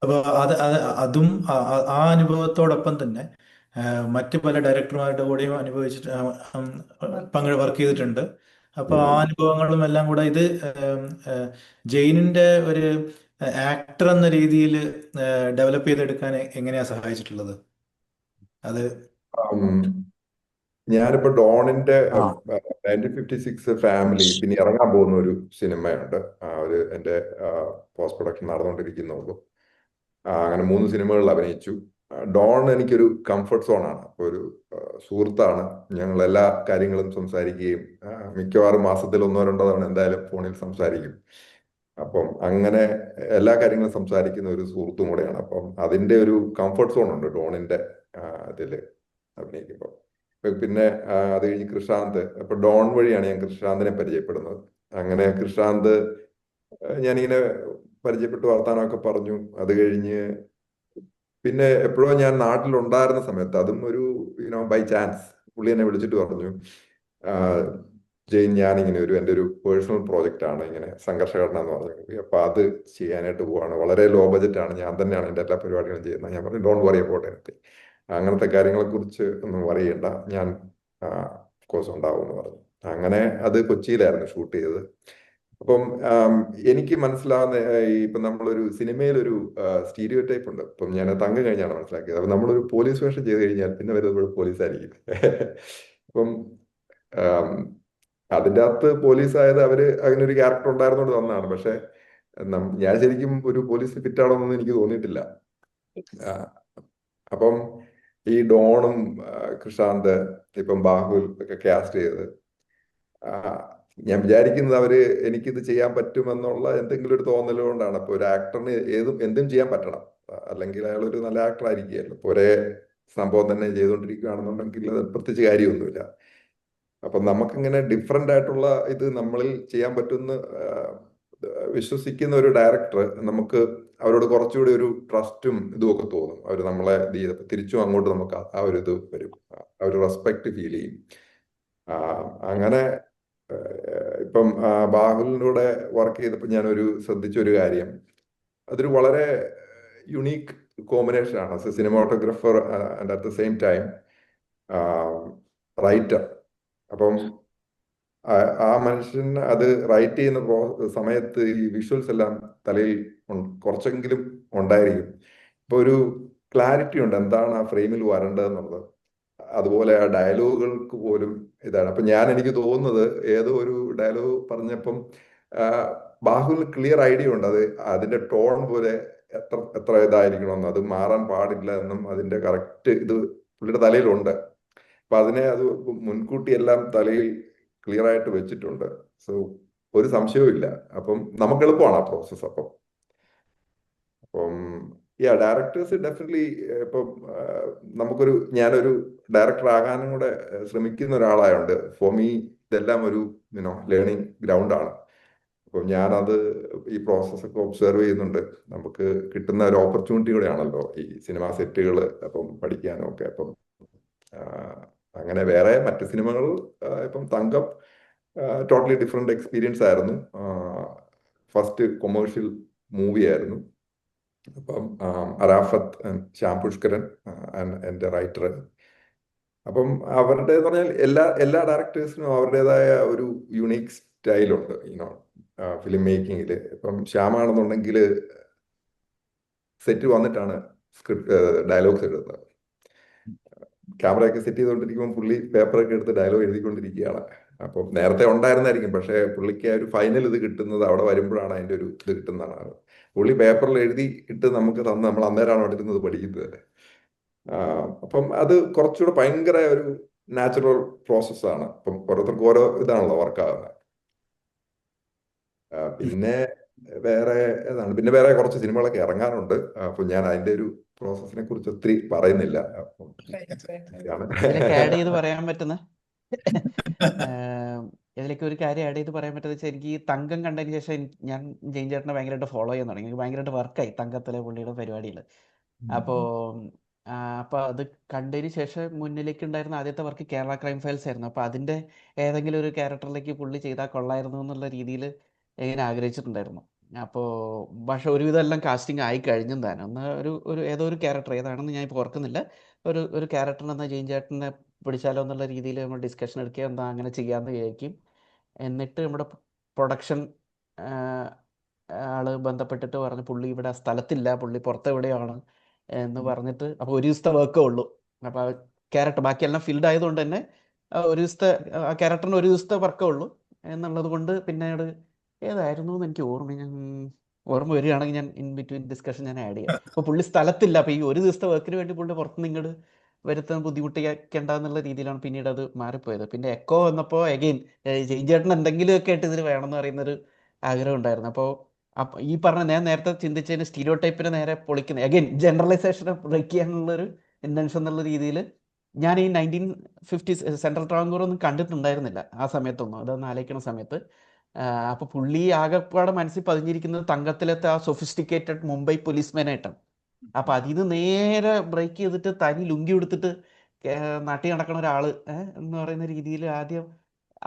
B: അപ്പോൾ അതും ആ അനുഭവത്തോടൊപ്പം തന്നെ മറ്റ് പല ഡയറക്ടർമാരുടെ കൂടെയും വർക്ക് ചെയ്തിട്ടുണ്ട്. അപ്പോൾ ആ അനുഭവങ്ങളും എല്ലാം കൂടെ ഇത് ജെയിനിന്റെ ഒരു ആക്ടർ എന്ന രീതിയിൽ ഡെവലപ്പ് ചെയ്തെടുക്കാൻ എങ്ങനെയാ സഹായിച്ചിട്ടുള്ളത്? അത്
D: ഞാനിപ്പോ ഡോണിന്റെ 1956 ഫാമിലി പിന്നെ ഇറങ്ങാൻ പോകുന്ന ഒരു സിനിമയുണ്ട്. എന്റെ പോസ്റ്റ് പ്രൊഡക്ഷൻ നടന്നുകൊണ്ടിരിക്കുന്നുള്ളൂ. അങ്ങനെ 3 സിനിമകളിൽ അഭിനയിച്ചു. ഡോൺ എനിക്കൊരു കംഫർട്ട് സോണാണ്. അപ്പോൾ ഒരു സുഹൃത്താണ്. ഞങ്ങൾ എല്ലാ കാര്യങ്ങളും സംസാരിക്കുകയും മിക്കവാറും മാസത്തിൽ 1-2 തവണ എന്തായാലും ഫോണിൽ സംസാരിക്കും. അപ്പം അങ്ങനെ എല്ലാ കാര്യങ്ങളും സംസാരിക്കുന്ന ഒരു സുഹൃത്തും കൂടെയാണ്. അപ്പം അതിന്റെ ഒരു കംഫർട്ട് സോൺ ഉണ്ട് ഡോണിന്റെ ഇതിൽ അഭിനയിക്കുമ്പോൾ. പിന്നെ അത് കഴിഞ്ഞ് കൃഷാന്ത്, അപ്പൊ ഡോൺ വഴിയാണ് ഞാൻ കൃഷാന്തിനെ പരിചയപ്പെടുന്നത്. അങ്ങനെ കൃഷാന്ത് ഞാനിങ്ങനെ പരിചയപ്പെട്ട് വർത്താനമൊക്കെ പറഞ്ഞു. അത് കഴിഞ്ഞ് പിന്നെ എപ്പോഴോ ഞാൻ നാട്ടിലുണ്ടായിരുന്ന സമയത്ത്, അതും ഒരു ബൈ ചാൻസ്, പുള്ളി എന്നെ വിളിച്ചിട്ട് പറഞ്ഞു, ജെയിൻ, ഞാനിങ്ങനെ എൻ്റെ ഒരു പേഴ്സണൽ പ്രോജക്റ്റ് ആണ് ഇങ്ങനെ സംഘർഷഘടന എന്ന് പറഞ്ഞു. അപ്പൊ അത് ചെയ്യാനായിട്ട് പോവാണ്. വളരെ ലോ ബജറ്റ് ആണ്, ഞാൻ തന്നെയാണ് എൻ്റെ എല്ലാ പരിപാടികളും ചെയ്യുന്നത്. ഞാൻ പറഞ്ഞു, ഡോണ്ട് വറി അബൌട്ട് എനിത്തിങ്, അങ്ങനത്തെ കാര്യങ്ങളെ കുറിച്ച് ഒന്നും വറി ചെയ്യണ്ട, ഞാൻ കോഴ്സ് ഉണ്ടാവും എന്ന് പറഞ്ഞു. അങ്ങനെ അത് കൊച്ചിയിലായിരുന്നു ഷൂട്ട് ചെയ്തത്. അപ്പം എനിക്ക് മനസ്സിലാവുന്ന ഇപ്പൊ നമ്മളൊരു സിനിമയിലൊരു സ്റ്റീരിയോ ടൈപ്പ് ഉണ്ട്. ഇപ്പം ഞാൻ തങ്കം കഴിഞ്ഞാണ് മനസ്സിലാക്കിയത്. അപ്പൊ നമ്മളൊരു പോലീസ് വേഷം ചെയ്ത് കഴിഞ്ഞാൽ പിന്നെ വരുന്നത് പോലീസായിരിക്കും. അപ്പം അതിൻ്റെ അകത്ത് പോലീസായത് അവര് അങ്ങനെ ഒരു ക്യാരക്ടർ ഉണ്ടായിരുന്നോണ്ട് തന്നതാണ്. പക്ഷെ ഞാൻ ശരിക്കും ഒരു പോലീസ് ഫിറ്റാണോന്നൊന്നും എനിക്ക് തോന്നിയിട്ടില്ല. അപ്പം ഈ ഡോണും കൃഷാന്ത്, ഇപ്പം ബാഹുൽ ഒക്കെ കാസ്റ്റ് ചെയ്ത്, ഞാൻ വിചാരിക്കുന്നത് അവര് എനിക്കിത് ചെയ്യാൻ പറ്റുമെന്നുള്ള എന്തെങ്കിലും ഒരു തോന്നൽ കൊണ്ടാണ്. അപ്പൊ ഒരു ആക്ടറിന് എന്തും ചെയ്യാൻ പറ്റണം, അല്ലെങ്കിൽ അയാൾ ഒരു നല്ല ആക്ടർ ആയിരിക്കുകയല്ലോ. ഇപ്പൊ ഒരേ സംഭവം തന്നെ ചെയ്തുകൊണ്ടിരിക്കുകയാണെന്നുണ്ടെങ്കിൽ അത് പ്രത്യേകിച്ച് കാര്യമൊന്നുമില്ല. അപ്പൊ നമുക്കിങ്ങനെ ഡിഫറെന്റ് ആയിട്ടുള്ള ഇത് നമ്മളിൽ ചെയ്യാൻ പറ്റുമെന്ന് വിശ്വസിക്കുന്ന ഒരു ഡയറക്ടർ, നമുക്ക് അവരോട് കുറച്ചുകൂടി ഒരു ട്രസ്റ്റും ഇതുമൊക്കെ തോന്നും. അവർ നമ്മളെ തിരിച്ചും അങ്ങോട്ട് നമുക്ക് ആ ഒരു ഇത് വരും, ആ ഒരു റെസ്പെക്ട് ഫീൽ ചെയ്യും. അങ്ങനെ ഇപ്പം ബാഹുലിൻ്റെ കൂടെ വർക്ക് ചെയ്തപ്പോൾ ഞാനൊരു ശ്രദ്ധിച്ചൊരു കാര്യം, അതൊരു വളരെ യുണീക്ക് കോമ്പിനേഷൻ ആണ്. Cinematographer and at the same time writer. അപ്പം ആ മനുഷ്യൻ അത് റൈറ്റ് ചെയ്യുന്ന സമയത്ത് ഈ വിഷ്വൽസ് എല്ലാം തലയിൽ കുറച്ചെങ്കിലും ഉണ്ടായിരിക്കും. ഇപ്പൊ ഒരു ക്ലാരിറ്റി ഉണ്ട് എന്താണ് ആ ഫ്രെയിമിൽ വരേണ്ടതെന്നുള്ളത്. അതുപോലെ ആ ഡയലോഗുകൾക്ക് പോലും ഇതാണ്. അപ്പൊ എനിക്ക് തോന്നുന്നത് ഏതോ ഒരു ഡയലോഗ് പറഞ്ഞപ്പം ബാഹുവിന് ക്ലിയർ ഐഡിയ ഉണ്ട്, അതിന്റെ ടോൺ പോലെ എത്ര ഇതായിരിക്കണമെന്നും അത് മാറാൻ പാടില്ല എന്നും അതിന്റെ കറക്റ്റ് ഇത് പുള്ളിയുടെ തലയിലുണ്ട്. അപ്പൊ അത് മുൻകൂട്ടി എല്ലാം തലയിൽ ക്ലിയർ ആയിട്ട് വെച്ചിട്ടുണ്ട്. സോ ഒരു സംശയവും ഇല്ല. അപ്പം നമുക്ക് എളുപ്പമാണ് ആ പ്രോസസ്സ്. അപ്പം ഡയറക്ടേഴ്സ് ഡെഫിനറ്റ്ലി ഇപ്പം ഞാനൊരു ഡയറക്ടർ ആകാനും കൂടെ ശ്രമിക്കുന്ന ഒരാളായോണ്ട് ഫോർ മീ ഇതെല്ലാം ഒരു ലേണിംഗ് ഗ്രൗണ്ടാണ്. അപ്പം ഞാനത് ഈ പ്രോസസ്സൊക്കെ ഒബ്സർവ് ചെയ്യുന്നുണ്ട്. നമുക്ക് കിട്ടുന്ന ഒരു ഓപ്പർച്യൂണിറ്റി കൂടെയാണല്ലോ ഈ സിനിമാ സെറ്റുകൾ, അപ്പം പഠിക്കാനും ഒക്കെ. അപ്പം അങ്ങനെ വേറെ മറ്റ് സിനിമകൾ, ഇപ്പം തങ്കം ടോട്ടലി ഡിഫറെന്റ് എക്സ്പീരിയൻസ് ആയിരുന്നു. ഫസ്റ്റ് കൊമേഴ്ഷ്യൽ മൂവി ആയിരുന്നു. അപ്പം അറാഫത്ത്, ശ്യാം പുഷ്കരൻ എൻ്റെ റൈറ്റർ. അപ്പം അവരുടെ എന്ന് പറഞ്ഞാൽ എല്ലാ ഡയറക്ടേഴ്സിനും അവരുടേതായ ഒരു യുണീക്ക് സ്റ്റൈലുണ്ട് ഫിലിം മേക്കിങ്ങിൽ. ഇപ്പം ശ്യാമാണെന്നുണ്ടെങ്കിൽ സെറ്റ് വന്നിട്ടാണ് സ്ക്രിപ്റ്റ് ഡയലോഗ്സ് എഴുതുന്നത്. ക്യാമറയൊക്കെ സെറ്റ് ചെയ്തുകൊണ്ടിരിക്കുമ്പോൾ പുള്ളി പേപ്പറൊക്കെ എടുത്ത് ഡയലോഗ് എഴുതിക്കൊണ്ടിരിക്കുകയാണ്. അപ്പം നേരത്തെ ഉണ്ടായിരുന്നായിരിക്കും, പക്ഷേ പുള്ളിക്ക് ആ ഒരു ഫൈനൽ ഇത് കിട്ടുന്നത് അവിടെ വരുമ്പോഴാണ് അതിൻ്റെ ഒരു ഇത് കിട്ടുന്നതാണ്. പുള്ളി പേപ്പറിൽ എഴുതി ഇട്ട് നമുക്ക് തന്ന് നമ്മൾ അന്നേരമാണ് അവിടെ ഇരുന്നത് പഠിക്കുന്നത്. അപ്പം അത് കുറച്ചുകൂടെ ഭയങ്കര ഒരു നാച്ചുറൽ പ്രോസസ്സാണ്. അപ്പം ഓരോരുത്തർക്കും ഓരോ ഇതാണല്ലോ വർക്കാകുന്നത്. പിന്നെ വേറെ കുറച്ച് സിനിമകളൊക്കെ ഇറങ്ങാനുണ്ട്. അപ്പൊ ഞാൻ അതിന്റെ ഒരു പ്രോസസ്സിനെ കുറിച്ച് ഒത്തിരി പറയുന്നില്ല.
A: ഇതിലേക്ക് ആഡ് ചെയ്ത് പറയാൻ പറ്റുന്ന ഇതിലേക്ക് ഒരു കാര്യം ആഡ് ചെയ്ത് പറയാൻ പറ്റുന്നത് വെച്ചാൽ, എനിക്ക് ഈ തങ്കം കണ്ടതിന് ശേഷം ഞാൻ ജെയിൻ ചേട്ടനെ ഭയങ്കരമായിട്ട് ഫോളോ ചെയ്യാൻ തുടങ്ങി. എനിക്ക് ഭയങ്കരമായിട്ട് വർക്കായി തങ്കത്തിലെ പുള്ളിയുടെ പരിപാടിയിൽ. അപ്പോൾ അത് കണ്ടതിന് ശേഷം മുന്നിലേക്ക് ഉണ്ടായിരുന്ന ആദ്യത്തെ വർക്ക് കേരള ക്രൈം ഫയൽസ് ആയിരുന്നു. അപ്പോൾ അതിൻ്റെ ഏതെങ്കിലും ഒരു ക്യാരക്ടറിലേക്ക് പുള്ളി ചെയ്താൽ കൊള്ളായിരുന്നു എന്നുള്ള രീതിയിൽ ഇങ്ങനെ ആഗ്രഹിച്ചിട്ടുണ്ടായിരുന്നു. അപ്പോൾ പക്ഷെ ഒരുവിധം എല്ലാം കാസ്റ്റിംഗ് ആയി കഴിഞ്ഞും താനും. ഒന്ന് ഏതോ ഒരു ക്യാരക്ടർ ഏതാണെന്ന് ഞാൻ ഇപ്പോൾ ഓർക്കുന്നില്ല, ഒരു ക്യാരക്ടറിനെന്നാൽ ജെയിൻ ചേട്ടനെ പിടിച്ചാലോ എന്നുള്ള രീതിയിൽ നമ്മൾ ഡിസ്കഷൻ എടുക്കുക, എന്താ അങ്ങനെ ചെയ്യാമെന്ന് വിചാരിക്കും. എന്നിട്ട് നമ്മുടെ പ്രൊഡക്ഷൻ ആള് ബന്ധപ്പെട്ടിട്ട് പറഞ്ഞു പുള്ളി ഇവിടെ സ്ഥലത്തില്ല, പുള്ളി പുറത്തെവിടെയാണ് എന്ന് പറഞ്ഞിട്ട്. അപ്പോൾ ഒരു ദിവസത്തെ വർക്കേ ഉള്ളൂ. അപ്പോൾ ക്യാരക്ടർ ബാക്കിയെല്ലാം ഫിൽഡ് ആയതുകൊണ്ട് തന്നെ ഒരു ദിവസത്തെ ആ ക്യാരക്ടറിന് ഒരു ദിവസത്തെ വർക്കേ ഉള്ളൂ എന്നുള്ളത് കൊണ്ട് പിന്നീട് ഏതായിരുന്നു എന്ന് എനിക്ക് ഓർമ്മ, ഞാൻ ഓർമ്മ വരികയാണെങ്കിൽ ഞാൻ ഇൻ ബിറ്റ്വീൻ ഡിസ്കഷൻ ഞാൻ ആഡ് ചെയ്യാം. അപ്പോൾ പുള്ളി സ്ഥലത്തില്ല, അപ്പോൾ ഈ ഒരു ദിവസത്തെ വർക്കിന് വേണ്ടി പുള്ളി പുറത്തുനിന്ന് ഇങ്ങോട്ട് വരുത്താൻ ബുദ്ധിമുട്ടിക്കേണ്ട എന്നുള്ള രീതിയിലാണ് പിന്നീട് അത് മാറിപ്പോയത്. പിന്നെ എക്കോ വന്നപ്പോൾ അഗെയിൻ ജെയിൻ ചേട്ടൻ എന്തെങ്കിലുമൊക്കെ ആയിട്ട് ഇതിൽ വേണമെന്ന് പറയുന്നൊരു ആഗ്രഹം ഉണ്ടായിരുന്നു. അപ്പോൾ ഈ പറഞ്ഞ ഞാൻ നേരത്തെ ചിന്തിച്ചതിന് സ്റ്റീരിയോ ടൈപ്പിനെ നേരെ പൊളിക്കുന്നത് അഗെയിൻ ജനറലൈസേഷനെ ബ്രേക്ക് ചെയ്യാനുള്ളൊരു ഇൻറ്റൻഷൻ എന്നുള്ള രീതിയിൽ ഞാൻ ഈ 1950s സെൻട്രൽ ട്രാവൻകൂർ ഒന്നും കണ്ടിട്ടുണ്ടായിരുന്നില്ല ആ സമയത്തൊന്നും, അതൊന്ന് ആലോചിക്കണ സമയത്ത്. അപ്പോൾ പുള്ളി ആകെപ്പാടെ മനസ്സിൽ പതിഞ്ഞിരിക്കുന്നത് തങ്കത്തിലത്തെ ആ സൊഫിസ്റ്റിക്കേറ്റഡ് മുംബൈ പോലീസ്മാനായിട്ടാണ്. അപ്പോൾ അതിൽ നിന്ന് നേരെ ബ്രേക്ക് ചെയ്തിട്ട് തനി ലുങ്കി എടുത്തിട്ട് നാട്ടിൽ നടക്കണ ഒരാൾ എന്ന് പറയുന്ന രീതിയിൽ ആദ്യം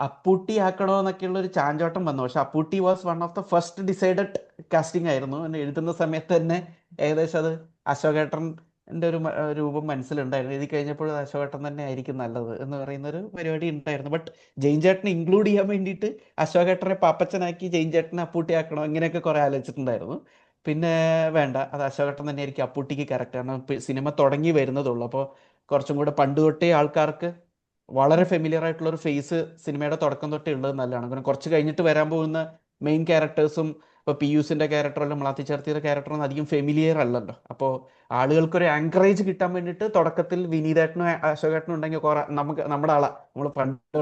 A: അപ്പൂട്ടി ആക്കണോ എന്നൊക്കെയുള്ള ഒരു ചാഞ്ചോട്ടം വന്നു. പക്ഷെ Apputty was one of the first decided casting ആയിരുന്നു. എന്നെ എഴുതുന്ന സമയത്ത് തന്നെ ഏകദേശം അത് അശോകേട്ടൻ്റെ ഒരു രൂപം മനസ്സിലുണ്ടായിരുന്നു. എഴുതി കഴിഞ്ഞപ്പോൾ അശോകേട്ടൻ തന്നെ ആയിരിക്കും നല്ലത് എന്ന് പറയുന്നൊരു പരിപാടി ഉണ്ടായിരുന്നു. ബട്ട് ജെയിൻ ചേട്ടനെ ഇൻക്ലൂഡ് ചെയ്യാൻ വേണ്ടിയിട്ട് അശോകേട്ടനെ പാപ്പച്ചനാക്കി ജെയിൻ ചേട്ടനെ അപ്പൂട്ടി ആക്കണോ ഇങ്ങനെയൊക്കെ കുറേ ആലോചിച്ചിട്ടുണ്ടായിരുന്നു. പിന്നെ വേണ്ട, അത് അശോകേട്ടൻ തന്നെ ആയിരിക്കും അപ്പൂട്ടിക്ക് കറക്റ്റ്. കാരണം സിനിമ തുടങ്ങി വരുന്നതുള്ളൂ. അപ്പോൾ കുറച്ചും കൂടെ പണ്ട് തൊട്ടേ ആൾക്കാർക്ക് വളരെ ഫെമിലിയർ ആയിട്ടുള്ള ഒരു ഫേസ് സിനിമയുടെ തുടക്കം തൊട്ടേ ഉള്ളത് നല്ലതാണ്. കാരണം കുറച്ച് കഴിഞ്ഞിട്ട് വരാൻ പോകുന്ന മെയിൻ ക്യാരക്ടേഴ്സും ഇപ്പോൾ പിയൂസിൻ്റെ ക്യാരക്ടറല്ലോ മലാത്തി ചേർത്തിയുടെ ക്യാരക്ടറൊന്നും അധികം ഫെമിലിയർ അല്ലല്ലോ. അപ്പോൾ ആളുകൾക്കൊരു ആങ്കറേജ് കിട്ടാൻ വേണ്ടിയിട്ട് തുടക്കത്തിൽ വിനീതേട്ടനും അശോകേട്ടനും ഉണ്ടെങ്കിൽ കുറെ നമുക്ക് നമ്മുടെ ആളാ, നമ്മൾ പണ്ട്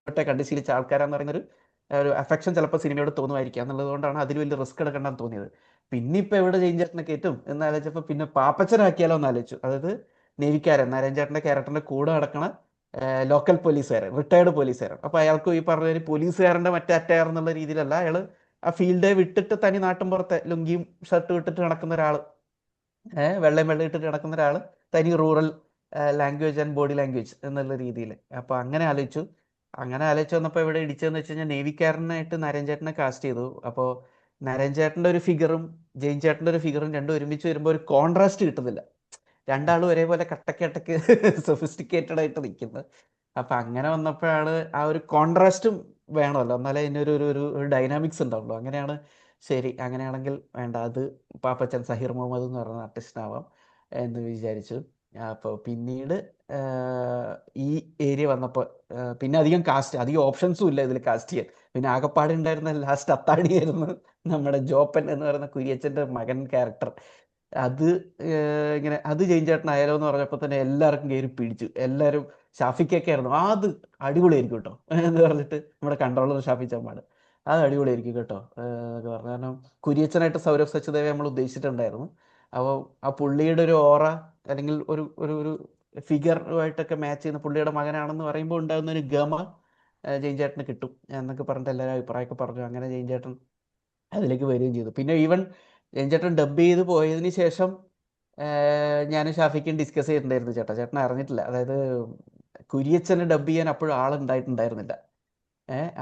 A: തൊട്ടേ കണ്ട് ശീലിച്ച ആൾക്കാരാന്ന് പറയുന്നൊരു ഒരു അഫെക്ഷൻ ചിലപ്പോൾ സിനിമയോട് തോന്നുമായിരിക്കാം. എന്നുള്ളത് കൊണ്ടാണ് അതിൽ വലിയ റിസ്ക് എടുക്കേണ്ടെന്ന് തോന്നിയത്. പിന്നെ ഇപ്പം എവിടെ ജെയിൻ ചേട്ടനെ കയറ്റും എന്ന് ആലോചിച്ചപ്പോൾ പിന്നെ പാപ്പച്ചനാക്കിയാലോ എന്ന് ആലോചിച്ചു. അതായത് നേവിക്കാരൻ നാരായൺ ചേട്ടൻ്റെ ക്യാരക്ടറിൻ്റെ കൂടെ നടക്കണ ലോക്കൽ പോലീസുകാരൻ, റിട്ടയർഡ് പോലീസുകാരൻ. അപ്പോൾ അയാൾക്ക് ഈ പറഞ്ഞ ഒരു പോലീസുകാരൻ്റെ മറ്റേ അറ്റയർ എന്നുള്ള രീതിയിലല്ല, അയാൾ ആ ഫീൽഡ് വിട്ടിട്ട് തനി നാട്ടും പുറത്തെ ലുങ്കിയും ഷർട്ടും ഇട്ടിട്ട് നടക്കുന്ന ഒരാൾ, വെള്ളയും വെള്ളം ഇട്ടിട്ട് നടക്കുന്ന ഒരാൾ, തനി rural language and body language എന്നുള്ള രീതിയിൽ. അപ്പോൾ അങ്ങനെ ആലോചിച്ച് വന്നപ്പോൾ ഇവിടെ ഇടിച്ചതെന്ന് വെച്ച് കഴിഞ്ഞാൽ നേവിക്കാരനായിട്ട് നാരായൺ ചേട്ടനെ കാസ്റ്റ് ചെയ്തു. അപ്പോൾ നാരായൺ ചേട്ടൻ്റെ ഒരു ഫിഗറും ജെയിൻ ചേട്ടൻ്റെ ഒരു ഫിഗറും രണ്ടും ഒരുമിച്ച് വരുമ്പോൾ ഒരു കോൺട്രാസ്റ്റ് കിട്ടുന്നില്ല. രണ്ടാളും ഒരേപോലെ കട്ടക്ക് സൊഫിസ്റ്റിക്കേറ്റഡ് ആയിട്ട് നിൽക്കുന്നത്. അപ്പം അങ്ങനെ വന്നപ്പോഴാണ് ആ ഒരു കോൺട്രാസ്റ്റും വേണമല്ലോ, എന്നാലേ അതിനൊരു ഒരു ഒരു ഡൈനാമിക്സ് ഉണ്ടാവുള്ളൂ. അങ്ങനെയാണ് ശരി, അങ്ങനെയാണെങ്കിൽ വേണ്ട, അത് പാപ്പച്ചൻ സഹീർ മുഹമ്മദ് എന്ന് പറയുന്ന ആർട്ടിസ്റ്റിനാവാം എന്ന് വിചാരിച്ചു. അപ്പോൾ പിന്നീട് ഈ ഏരിയ വന്നപ്പോൾ പിന്നെ അധികം ഓപ്ഷൻസും ഇല്ല ഇതിൽ കാസ്റ്റ് ചെയ്യാൻ. പിന്നെ ആകപ്പാടെ ഉണ്ടായിരുന്ന ലാസ്റ്റ് അത്താണിയായിരുന്നു നമ്മുടെ ജോപ്പൻ എന്ന് പറയുന്ന കുര്യച്ചൻ്റെ മകൻ ക്യാരക്ടർ. അത് ഇങ്ങനെ അത് ജെയിൻ ചേട്ടനായാലോ എന്ന് പറഞ്ഞപ്പോൾ തന്നെ എല്ലാവർക്കും കയറി പിടിച്ചു. എല്ലാവരും ഷാഫിക്കൊക്കെ ആയിരുന്നു അത് അടിപൊളിയായിരിക്കും കേട്ടോ എന്ന് പറഞ്ഞിട്ട് നമ്മുടെ കൺട്രോളർ ഷാഫി ചമ്മാട് അത് അടിപൊളിയായിരിക്കും കേട്ടോ എന്നൊക്കെ പറഞ്ഞു. കാരണം കുര്യച്ചനായിട്ട് സൗരഭ് സച്ദേവെ നമ്മൾ ഉദ്ദേശിച്ചിട്ടുണ്ടായിരുന്നു. അപ്പോൾ ആ പുള്ളിയുടെ ഒരു ഓറ അല്ലെങ്കിൽ ഒരു ഒരു ഒരു ഫിഗറുമായിട്ടൊക്കെ മാച്ച് ചെയ്യുന്ന പുള്ളിയുടെ മകനാണെന്ന് പറയുമ്പോൾ ഉണ്ടാകുന്ന ഒരു ഗമ ജെയിൻ ചേട്ടന് കിട്ടും എന്നൊക്കെ പറഞ്ഞിട്ട് എല്ലാവരും അഭിപ്രായമൊക്കെ പറഞ്ഞു. അങ്ങനെ ജെയിൻ ചേട്ടൻ അതിലേക്ക് വരികയും ചെയ്തു. പിന്നെ ഈവൻ ജെയിൻ ചേട്ടൻ ഡബ് ചെയ്ത് പോയതിന് ശേഷം ഞാൻ ഷാഫിക്കും ഡിസ്കസ് ചെയ്തിട്ടുണ്ടായിരുന്നു. ചേട്ടൻ അറിഞ്ഞിട്ടില്ല, അതായത് കുര്യച്ചന് ഡബ് ചെയ്യാൻ അപ്പോഴും ആളുണ്ടായിട്ടുണ്ടായിരുന്നില്ല.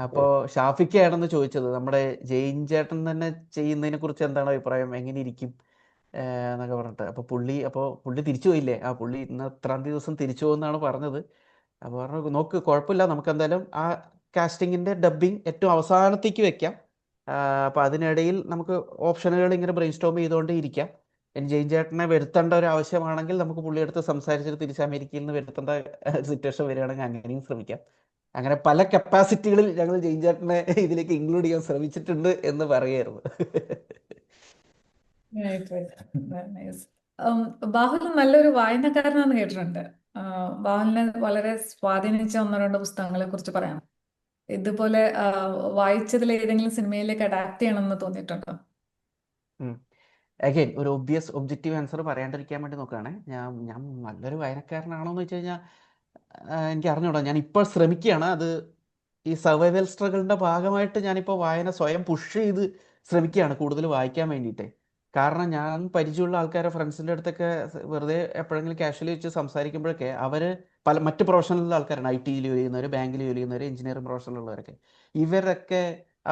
A: അപ്പോൾ ഷാഫിക്കാണെന്ന് ചോദിച്ചത് നമ്മുടെ ജെയിൻ ചേട്ടൻ തന്നെ ചെയ്യുന്നതിനെ കുറിച്ച് എന്താണ് അഭിപ്രായം, എങ്ങനെ ഇരിക്കും എന്നൊക്കെ പറഞ്ഞിട്ട്. അപ്പോൾ പുള്ളി തിരിച്ചു പോയില്ലേ, പുള്ളി ഇന്ന് ഇത്രാം ദിവസം തിരിച്ചു പോകുമെന്നാണ് പറഞ്ഞത്. അപ്പോൾ പറഞ്ഞു നോക്ക് കുഴപ്പമില്ല, നമുക്ക് എന്തായാലും ആ കാസ്റ്റിങ്ങിൻ്റെ ഡബ്ബിങ് ഏറ്റവും അവസാനത്തേക്ക് വെക്കാം. അപ്പോൾ അതിനിടയിൽ നമുക്ക് ഓപ്ഷനുകൾ ഇങ്ങനെ ബ്രെയിൻ സ്റ്റോം ചെയ്തുകൊണ്ട് ഇരിക്കാം. ഇനി ജെയിൻ ചേട്ടനെ വരുത്തേണ്ട ഒരു ആവശ്യമാണെങ്കിൽ നമുക്ക് പുള്ളിയെടുത്ത് സംസാരിച്ചിട്ട് തിരിച്ച് അമേരിക്കയിൽ നിന്ന് വരുത്തേണ്ട സിറ്റുവേഷൻ വരികയാണെങ്കിൽ അങ്ങനെയും ശ്രമിക്കാം. അങ്ങനെ പല കപ്പാസിറ്റികളിൽ ഞങ്ങൾ ജെയിൻ ചേട്ടനെ ഇതിലേക്ക് ഇൻക്ലൂഡ് ചെയ്യാൻ ശ്രമിച്ചിട്ടുണ്ട് എന്ന് പറയായിരുന്നു.
C: ബാഹുൽ നല്ലൊരു വായനക്കാരനാണെന്ന് കേട്ടിട്ടുണ്ട്. ബാഹുലിനെ വളരെ സ്വാധീനിച്ച ഒന്നോ രണ്ടോ പുസ്തകങ്ങളെ കുറിച്ച് പറയാം. ഇതുപോലെ വായിച്ചതിൽ ഏതെങ്കിലും സിനിമയിലേക്ക് അഡാപ്റ്റ് ചെയ്യണമെന്ന് തോന്നിയിട്ടുണ്ടോ?
A: അഗൈൻ ഒരു ഒബ്ജക്റ്റീവ് ആൻസർ പറയാണ്ടിരിക്കാൻ വേണ്ടി നോക്കുകയാണെ. ഞാൻ നല്ലൊരു വായനക്കാരനാണോ എന്ന് വെച്ച് കഴിഞ്ഞാൽ എനിക്ക് അറിഞ്ഞൂടാ. ഞാൻ ഇപ്പോൾ ശ്രമിക്കുകയാണ്. അത് ഈ സർവൈവൽ സ്ട്രഗിളിൻ്റെ ഭാഗമായിട്ട് ഞാനിപ്പോൾ വായന സ്വയം പുഷ് ചെയ്ത് ശ്രമിക്കുകയാണ് കൂടുതൽ വായിക്കാൻ വേണ്ടിയിട്ട്. കാരണം ഞാൻ പരിചയമുള്ള ആൾക്കാരെ ഫ്രണ്ട്സിൻ്റെ അടുത്തൊക്കെ വെറുതെ എപ്പോഴെങ്കിലും കാഷ്വലി വെച്ച് സംസാരിക്കുമ്പോഴൊക്കെ അവർ മറ്റ് പ്രൊഫഷണലുള്ള ആൾക്കാരാണ്. IT ജോലി ചെയ്യുന്നവർ, ബാങ്കിൽ ജോലി ചെയ്യുന്നവർ, എഞ്ചിനീയറിംഗ് പ്രൊഫഷനിലുള്ളവരൊക്കെ. ഇവരൊക്കെ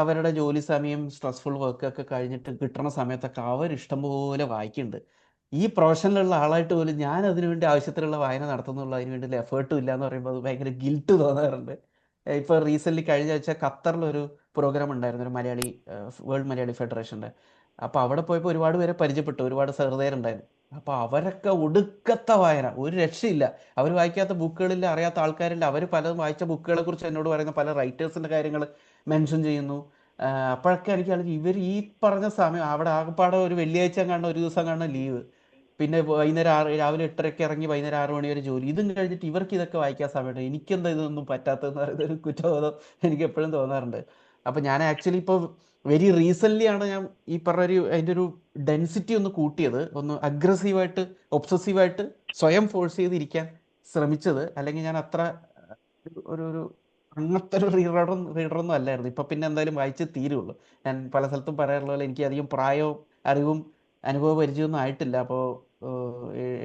A: അവരുടെ ജോലി സമയം സ്ട്രെസ്ഫുൾ വർക്കൊക്കെ കഴിഞ്ഞിട്ട് കിട്ടുന്ന സമയത്തൊക്കെ അവർ ഇഷ്ടംപോലെ വായിക്കുന്നുണ്ട്. ഈ പ്രൊഫഷനിലുള്ള ആളായിട്ട് പോലും ഞാൻ അതിനു വേണ്ടി ആവശ്യത്തിലുള്ള വായന നടത്തുന്നുള്ള അതിന് വേണ്ടി എഫേർട്ടും ഇല്ല എന്ന് പറയുമ്പോൾ അത് ഭയങ്കര ഗിൽട്ട് തോന്നാറുണ്ട്. ഇപ്പോൾ റീസെൻ്റ്ലി കഴിഞ്ഞ ആഴ്ച ഖത്തറിലൊരു പ്രോഗ്രാം ഉണ്ടായിരുന്നു, ഒരു വേൾഡ് മലയാളി ഫെഡറേഷൻ്റെ. അപ്പോൾ അവിടെ പോയപ്പോൾ ഒരുപാട് പേരെ പരിചയപ്പെട്ടു, ഒരുപാട് സഹൃദയരുണ്ടായിരുന്നു. അപ്പോൾ അവരൊക്കെ ഒടുക്കത്തെ വായന, ഒരു രക്ഷയില്ല. അവർ വായിക്കാത്ത ബുക്കുകളില്ല, അറിയാത്ത ആൾക്കാരില്ല. അവർ പലതും വായിച്ച ബുക്കുകളെ കുറിച്ച് എന്നോട് പറയുന്ന പല റൈറ്റേഴ്സിൻ്റെ കാര്യങ്ങൾ മെൻഷൻ ചെയ്യുന്നു. അപ്പോഴൊക്കെ എനിക്ക് ആലോചിക്കും ഇവർ ഈ പറഞ്ഞ സമയം അവിടെ ആകപ്പാടെ ഒരു വെള്ളിയാഴ്ച കാണുന്ന ഒരു ദിവസം കാണുന്ന ലീവ്, പിന്നെ വൈകുന്നേരം രാവിലെ 8:30 ഇറങ്ങി വൈകുന്നേരം 6 മണി വരെ ജോലി, ഇതും കഴിഞ്ഞിട്ട് ഇവർക്ക് ഇതൊക്കെ വായിക്കാൻ സമയമുണ്ട്, എനിക്കെന്താ ഇതൊന്നും പറ്റാത്തതെന്ന് പറയുന്ന ഒരു കുറ്റബോധം എനിക്ക് എപ്പോഴും തോന്നാറുണ്ട്. അപ്പം ഞാൻ ആക്ച്വലി ഇപ്പോൾ വെരി റീസെൻ്റ്ലി ആണ് ഞാൻ ഈ പറഞ്ഞ അതിൻ്റെ ഒരു ഡെൻസിറ്റി ഒന്ന് കൂട്ടിയത്, ഒന്ന് അഗ്രസീവായിട്ട് ഒബ്സസീവായിട്ട് സ്വയം ഫോഴ്സ് ചെയ്തിരിക്കാൻ ശ്രമിച്ചത്. അല്ലെങ്കിൽ ഞാൻ അത്ര ഒരു ഒരു അങ്ങനത്തെ ഒരു റീഡറൊന്നും അല്ലായിരുന്നു. ഇപ്പം പിന്നെ എന്തായാലും വായിച്ച് തീരുള്ളൂ. ഞാൻ പല സ്ഥലത്തും പറയാറുള്ള പോലെ എനിക്ക് അധികം പ്രായവും അറിവും അനുഭവ പരിചയമൊന്നും ആയിട്ടില്ല. അപ്പോൾ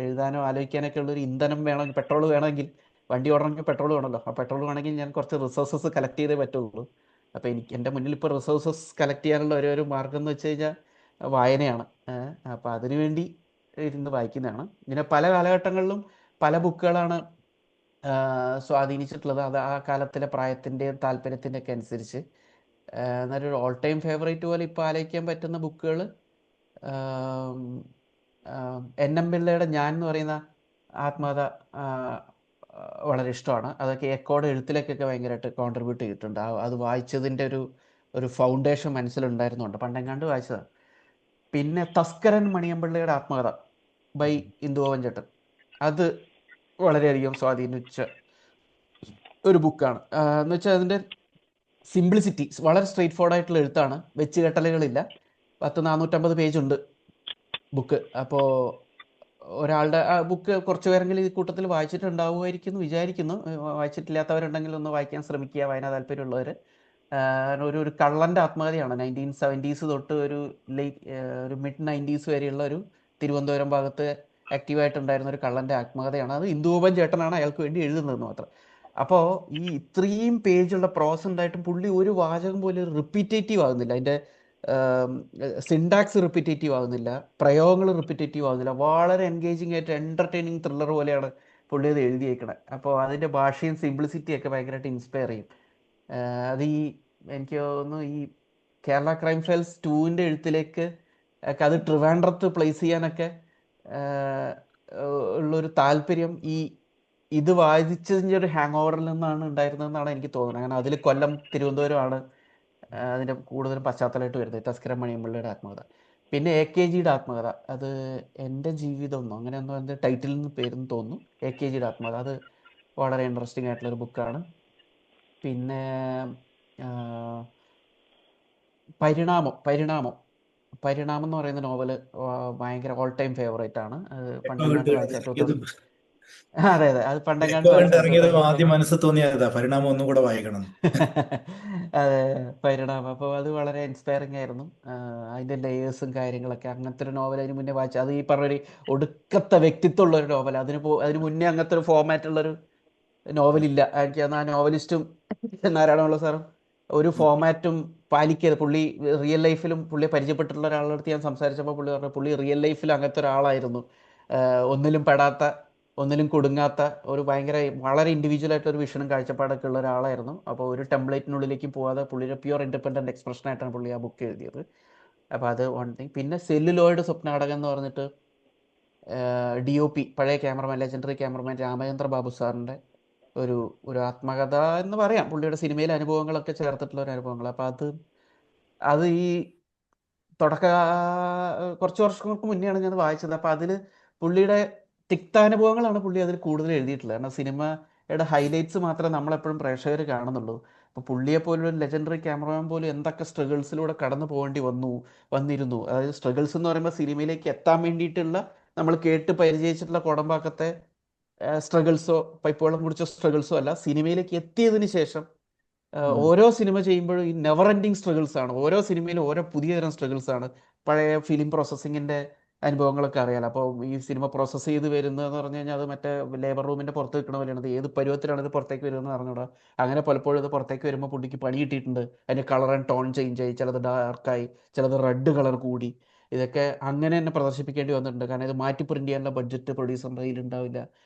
A: എഴുതാനോ ആലോചിക്കാനൊക്കെ ഉള്ളൊരു ഇന്ധനം വേണമെങ്കിൽ, പെട്രോൾ വേണമെങ്കിൽ, വണ്ടി ഓടണമെങ്കിൽ പെട്രോൾ വേണമല്ലോ. ആ പെട്രോൾ വേണമെങ്കിൽ ഞാൻ കുറച്ച് റിസോഴ്സസ് കളക്ട് ചെയ്തേ പറ്റുള്ളൂ. അപ്പോൾ എൻ്റെ മുന്നിൽ ഇപ്പോൾ റിസോഴ്സസ് കളക്ട് ചെയ്യാനുള്ള ഒരു മാർഗം എന്ന് വെച്ച് കഴിഞ്ഞാൽ വായനയാണ്. അപ്പോൾ അതിനു വേണ്ടി ഇരുന്ന് വായിക്കുന്നതാണ്. ഇങ്ങനെ പല കാലഘട്ടങ്ങളിലും പല ബുക്കുകളാണ് സ്വാധീനിച്ചിട്ടുള്ളത്. അത് ആ കാലത്തിലെ പ്രായത്തിൻ്റെയും താല്പര്യത്തിൻ്റെ ഒക്കെ അനുസരിച്ച്. എന്നാലൊരു ഓൾ ടൈം ഫേവറേറ്റ് പോലെ ഇപ്പോൾ ആലോചിക്കാൻ പറ്റുന്ന ബുക്കുകൾ NM പിള്ളയുടെ ഞാൻ എന്ന് പറയുന്ന ആത്മകഥ വളരെ ഇഷ്ടമാണ്. അതൊക്കെ എക്കോടെ എഴുത്തിലേക്കൊക്കെ ഭയങ്കരമായിട്ട് കോൺട്രിബ്യൂട്ട് ചെയ്തിട്ടുണ്ട്. അത് വായിച്ചതിൻ്റെ ഒരു ഫൗണ്ടേഷൻ മനസ്സിലുണ്ടായിരുന്നുണ്ട്, പണ്ടെങ്ങാണ്ട് വായിച്ചതാണ്. പിന്നെ തസ്കരൻ മണിയമ്പിള്ളയുടെ ആത്മകഥ ബൈ ഇന്ദുഭവൻ ചേട്ടൻ, അത് വളരെയധികം സ്വാധീനിച്ച ഒരു ബുക്കാണ്. എന്ന് വെച്ചാൽ അതിൻ്റെ സിംപ്ലിസിറ്റി, വളരെ സ്ട്രെയിറ്റ് ഫോർവേഡ് ആയിട്ടുള്ള എഴുത്താണ്, വെച്ച് കെട്ടലുകളില്ല. 450 പേജുണ്ട് ബുക്ക്. അപ്പോൾ ഒരാളുടെ ബുക്ക് കുറച്ച് പേരെങ്കിലും ഈ കൂട്ടത്തിൽ വായിച്ചിട്ടുണ്ടാവുമായിരിക്കും എന്ന് വിചാരിക്കുന്നു. വായിച്ചിട്ടില്ലാത്തവരുണ്ടെങ്കിൽ ഒന്ന് വായിക്കാൻ ശ്രമിക്കുക, വായനാ താല്പര്യമുള്ളവർ. ഒരു കള്ളൻ്റെ ആത്മകഥയാണ്. 1970s തൊട്ട് ഒരു മിഡ് 90s വരെയുള്ള ഒരു തിരുവനന്തപുരം ഭാഗത്ത് ആക്റ്റീവായിട്ടുണ്ടായിരുന്ന ഒരു കള്ളൻ്റെ ആത്മകഥയാണ്. അത് ഇന്ദുഭവൻ ചേട്ടനാണ് അയാൾക്ക് വേണ്ടി എഴുതുന്നതെന്ന് മാത്രം. അപ്പോൾ ഈ ഇത്രയും പേജുള്ള പ്രോസ് ഉണ്ടായിട്ടും പുള്ളി ഒരു വാചകം പോലും റിപ്പീറ്റേറ്റീവ് ആകുന്നില്ല. അതിൻ്റെ സിൻടാക്സ് റിപ്പീറ്റേറ്റീവ് ആകുന്നില്ല, പ്രയോഗങ്ങൾ റിപ്പീറ്റേറ്റീവ് ആകുന്നില്ല. വളരെ എൻഗേജിങ് ആയിട്ട് എൻ്റർടൈനിങ് ത്രില്ലർ പോലെയാണ് പുള്ളി അത് എഴുതിയേക്കണത്. അപ്പോൾ അതിൻ്റെ ഭാഷയും സിംപ്ലിസിറ്റിയൊക്കെ ഭയങ്കരമായിട്ട് ഇൻസ്പയർ ചെയ്യും. അത് എനിക്ക് തോന്നുന്നു ഈ കേരള ക്രൈം ഫയൽസ് 2ൻ്റെ എഴുത്തിലേക്ക് ഒക്കെ അത് ട്രിവാൻഡ്രത്ത് പ്ലേസ് ചെയ്യാനൊക്കെ ഉള്ളൊരു താല്പര്യം ഇത് വായിച്ചതിൻ്റെ ഒരു ഹാങ് ഓവറിൽ നിന്നാണ് ഉണ്ടായിരുന്നതെന്നാണ് എനിക്ക് തോന്നുന്നത്. അങ്ങനെ അതിൽ കൊല്ലം, തിരുവനന്തപുരമാണ് അതിൻ്റെ കൂടുതലും പശ്ചാത്തലമായിട്ട് വരുന്നത്, തസ്കരൻ മണിയമ്പിള്ളയുടെ ആത്മകഥ. പിന്നെ AKGയുടെ ആത്മകഥ, അത് എൻ്റെ ജീവിതം എന്നോ അങ്ങനെ എന്തോ അതിൻ്റെ ടൈറ്റിൽ നിന്ന് പേരെന്ന് തോന്നുന്നു, AKGയുടെ ആത്മകഥ. അത് വളരെ ഇൻട്രസ്റ്റിംഗ് ആയിട്ടുള്ളൊരു ബുക്കാണ്. പിന്നെ പരിണാമം എന്ന് പറയുന്ന നോവൽ ഭയങ്കര ഓൾ ടൈം ഫേവറേറ്റ് ആണ്. അത് പണ്ടെങ്ങാണ്ട് വായിച്ച അതെ, അത് പണ്ടെങ്ങാണ്ട്
B: ഇറങ്ങിയതും ആദ്യം മനസ്സിൽ തോന്നിയതാ പരിണാമം ഒന്നും കൂടെ വായിക്കണം.
A: അതെ, പരിണാമം. അപ്പോൾ അത് വളരെ ഇൻസ്പയറിംഗ് ആയിരുന്നു. അതിൻ്റെ ലേയേഴ്സും കാര്യങ്ങളൊക്കെ. അങ്ങനത്തെ ഒരു നോവൽ അതിന് മുന്നേ വായിച്ചു. അത് ഈ പറഞ്ഞൊരു ഒടുക്കത്തെ വ്യക്തിത്വമുള്ള ഒരു നോവൽ. അതിന് മുന്നേ അങ്ങനത്തെ ഒരു ഫോമാറ്റുള്ളൊരു നോവലില്ല. എനിക്ക് ആ നോവലിസ്റ്റും നാരായണപിള്ള സാറും ഒരു ഫോമാറ്റും പാലിക്കരുത്. പുള്ളി റിയൽ ലൈഫിലും പുള്ളിയെ പരിചയപ്പെട്ടിട്ടുള്ള ഒരാളുടെ അടുത്ത് ഞാൻ സംസാരിച്ചപ്പോൾ പുള്ളി പറഞ്ഞു പുള്ളി റിയൽ ലൈഫിൽ അങ്ങനത്തെ ഒരാളായിരുന്നു. ഒന്നിലും പെടാത്ത, ഒന്നിലും കുടുങ്ങാത്ത, ഒരു വളരെ ഇൻഡിവിജ്വൽ ആയിട്ട് ഒരു വിഷനും കാഴ്ചപ്പാടൊക്കെ ഉള്ള ഒരാളായിരുന്നു. അപ്പോൾ ഒരു ടെംപ്ലേറ്റിനുള്ളിലേക്ക് പോകാതെ പുള്ളിയുടെ പ്യുവർ ഇൻഡിപെൻഡൻറ്റ് എക്സ്പ്രഷനായിട്ടാണ് പുള്ളി ആ ബുക്ക് എഴുതിയത്. അപ്പോൾ അത് വൺ തിങ്. പിന്നെ സെല്ലുലോയിഡ് സ്വപ്നാടകം എന്ന് പറഞ്ഞിട്ട് DOP, പഴയ cameraman, legendary cameraman Ramachandra Babu സാറിൻ്റെ ഒരു ആത്മകഥ എന്ന് പറയാം. പുള്ളിയുടെ സിനിമയിലെ അനുഭവങ്ങളൊക്കെ ചേർത്തിട്ടുള്ള ഒരു അനുഭവങ്ങൾ. അപ്പോൾ അത് ഈ കുറച്ച് വർഷങ്ങൾക്ക് മുന്നെയാണ് ഞാൻ വായിച്ചത്. അപ്പോൾ അതിൽ പുള്ളിയുടെ തിക്താനുഭവങ്ങളാണ് പുള്ളി അതിൽ കൂടുതൽ എഴുതിയിട്ടുള്ളത്. കാരണം സിനിമയുടെ ഹൈലൈറ്റ്സ് മാത്രമേ നമ്മളെപ്പോഴും പ്രേക്ഷകർ കാണുന്നുള്ളൂ. അപ്പോൾ പുള്ളിയെ പോലൊരു ലെജൻഡറി ക്യാമറമാൻ പോലും എന്തൊക്കെ സ്ട്രഗിൾസിലൂടെ കടന്നു പോകേണ്ടി വന്നിരുന്നു. അതായത് സ്ട്രഗിൾസ് എന്ന് പറയുമ്പോൾ സിനിമയിലേക്ക് എത്താൻ വേണ്ടിയിട്ടുള്ള നമ്മൾ കേട്ട് പരിചയിച്ചിട്ടുള്ള കോടമ്പാക്കത്തെ സ്ട്രഗിൾസോ പൈപ്പുവെള്ളം കുടിച്ച സ്ട്രഗിൾസോ അല്ല, സിനിമയിലേക്ക് എത്തിയതിന് ശേഷം ഓരോ സിനിമ ചെയ്യുമ്പോഴും ഈ നെവർ എൻഡിങ് സ്ട്രഗിൾസ് ആണ്. ഓരോ സിനിമയിലും ഓരോ പുതിയ തരം സ്ട്രഗിൾസ് ആണ്. പഴയ ഫിലിം പ്രോസസ്സിങ്ങിൻ്റെ അനുഭവങ്ങളൊക്കെ അറിയാലോ. അപ്പോൾ ഈ സിനിമ പ്രോസസ്സ് ചെയ്ത് വരുന്നതെന്ന് പറഞ്ഞു കഴിഞ്ഞാൽ അത് മറ്റേ ലേബർ റൂമിൻ്റെ പുറത്ത് നിൽക്കണ പോലെയാണ്. അത് ഏത് പരുവത്തിലാണ് ഇത് പുറത്തേക്ക് വരുന്നത് അറിഞ്ഞൂടാ. അങ്ങനെ പലപ്പോഴും ഇത് പുറത്തേക്ക് വരുമ്പോൾ പുള്ളിക്ക് പണി കിട്ടിയിട്ടുണ്ട്. അതിൻ്റെ കളർ ആൻഡ് ടോൺ ചേഞ്ച് ആയി, ചിലത് ഡാർക്കായി, ചിലത് റെഡ് കളർ കൂടി. ഇതൊക്കെ അങ്ങനെ തന്നെ പ്രദർശിപ്പിക്കേണ്ടി വന്നിട്ടുണ്ട്. കാരണം ഇത് മാറ്റി പ്രിന്റ് ചെയ്യാനുള്ള ബഡ്ജറ്റ് പ്രൊഡ്യൂസറിൻ്റെ കയ്യിൽ ഉണ്ടാവില്ല.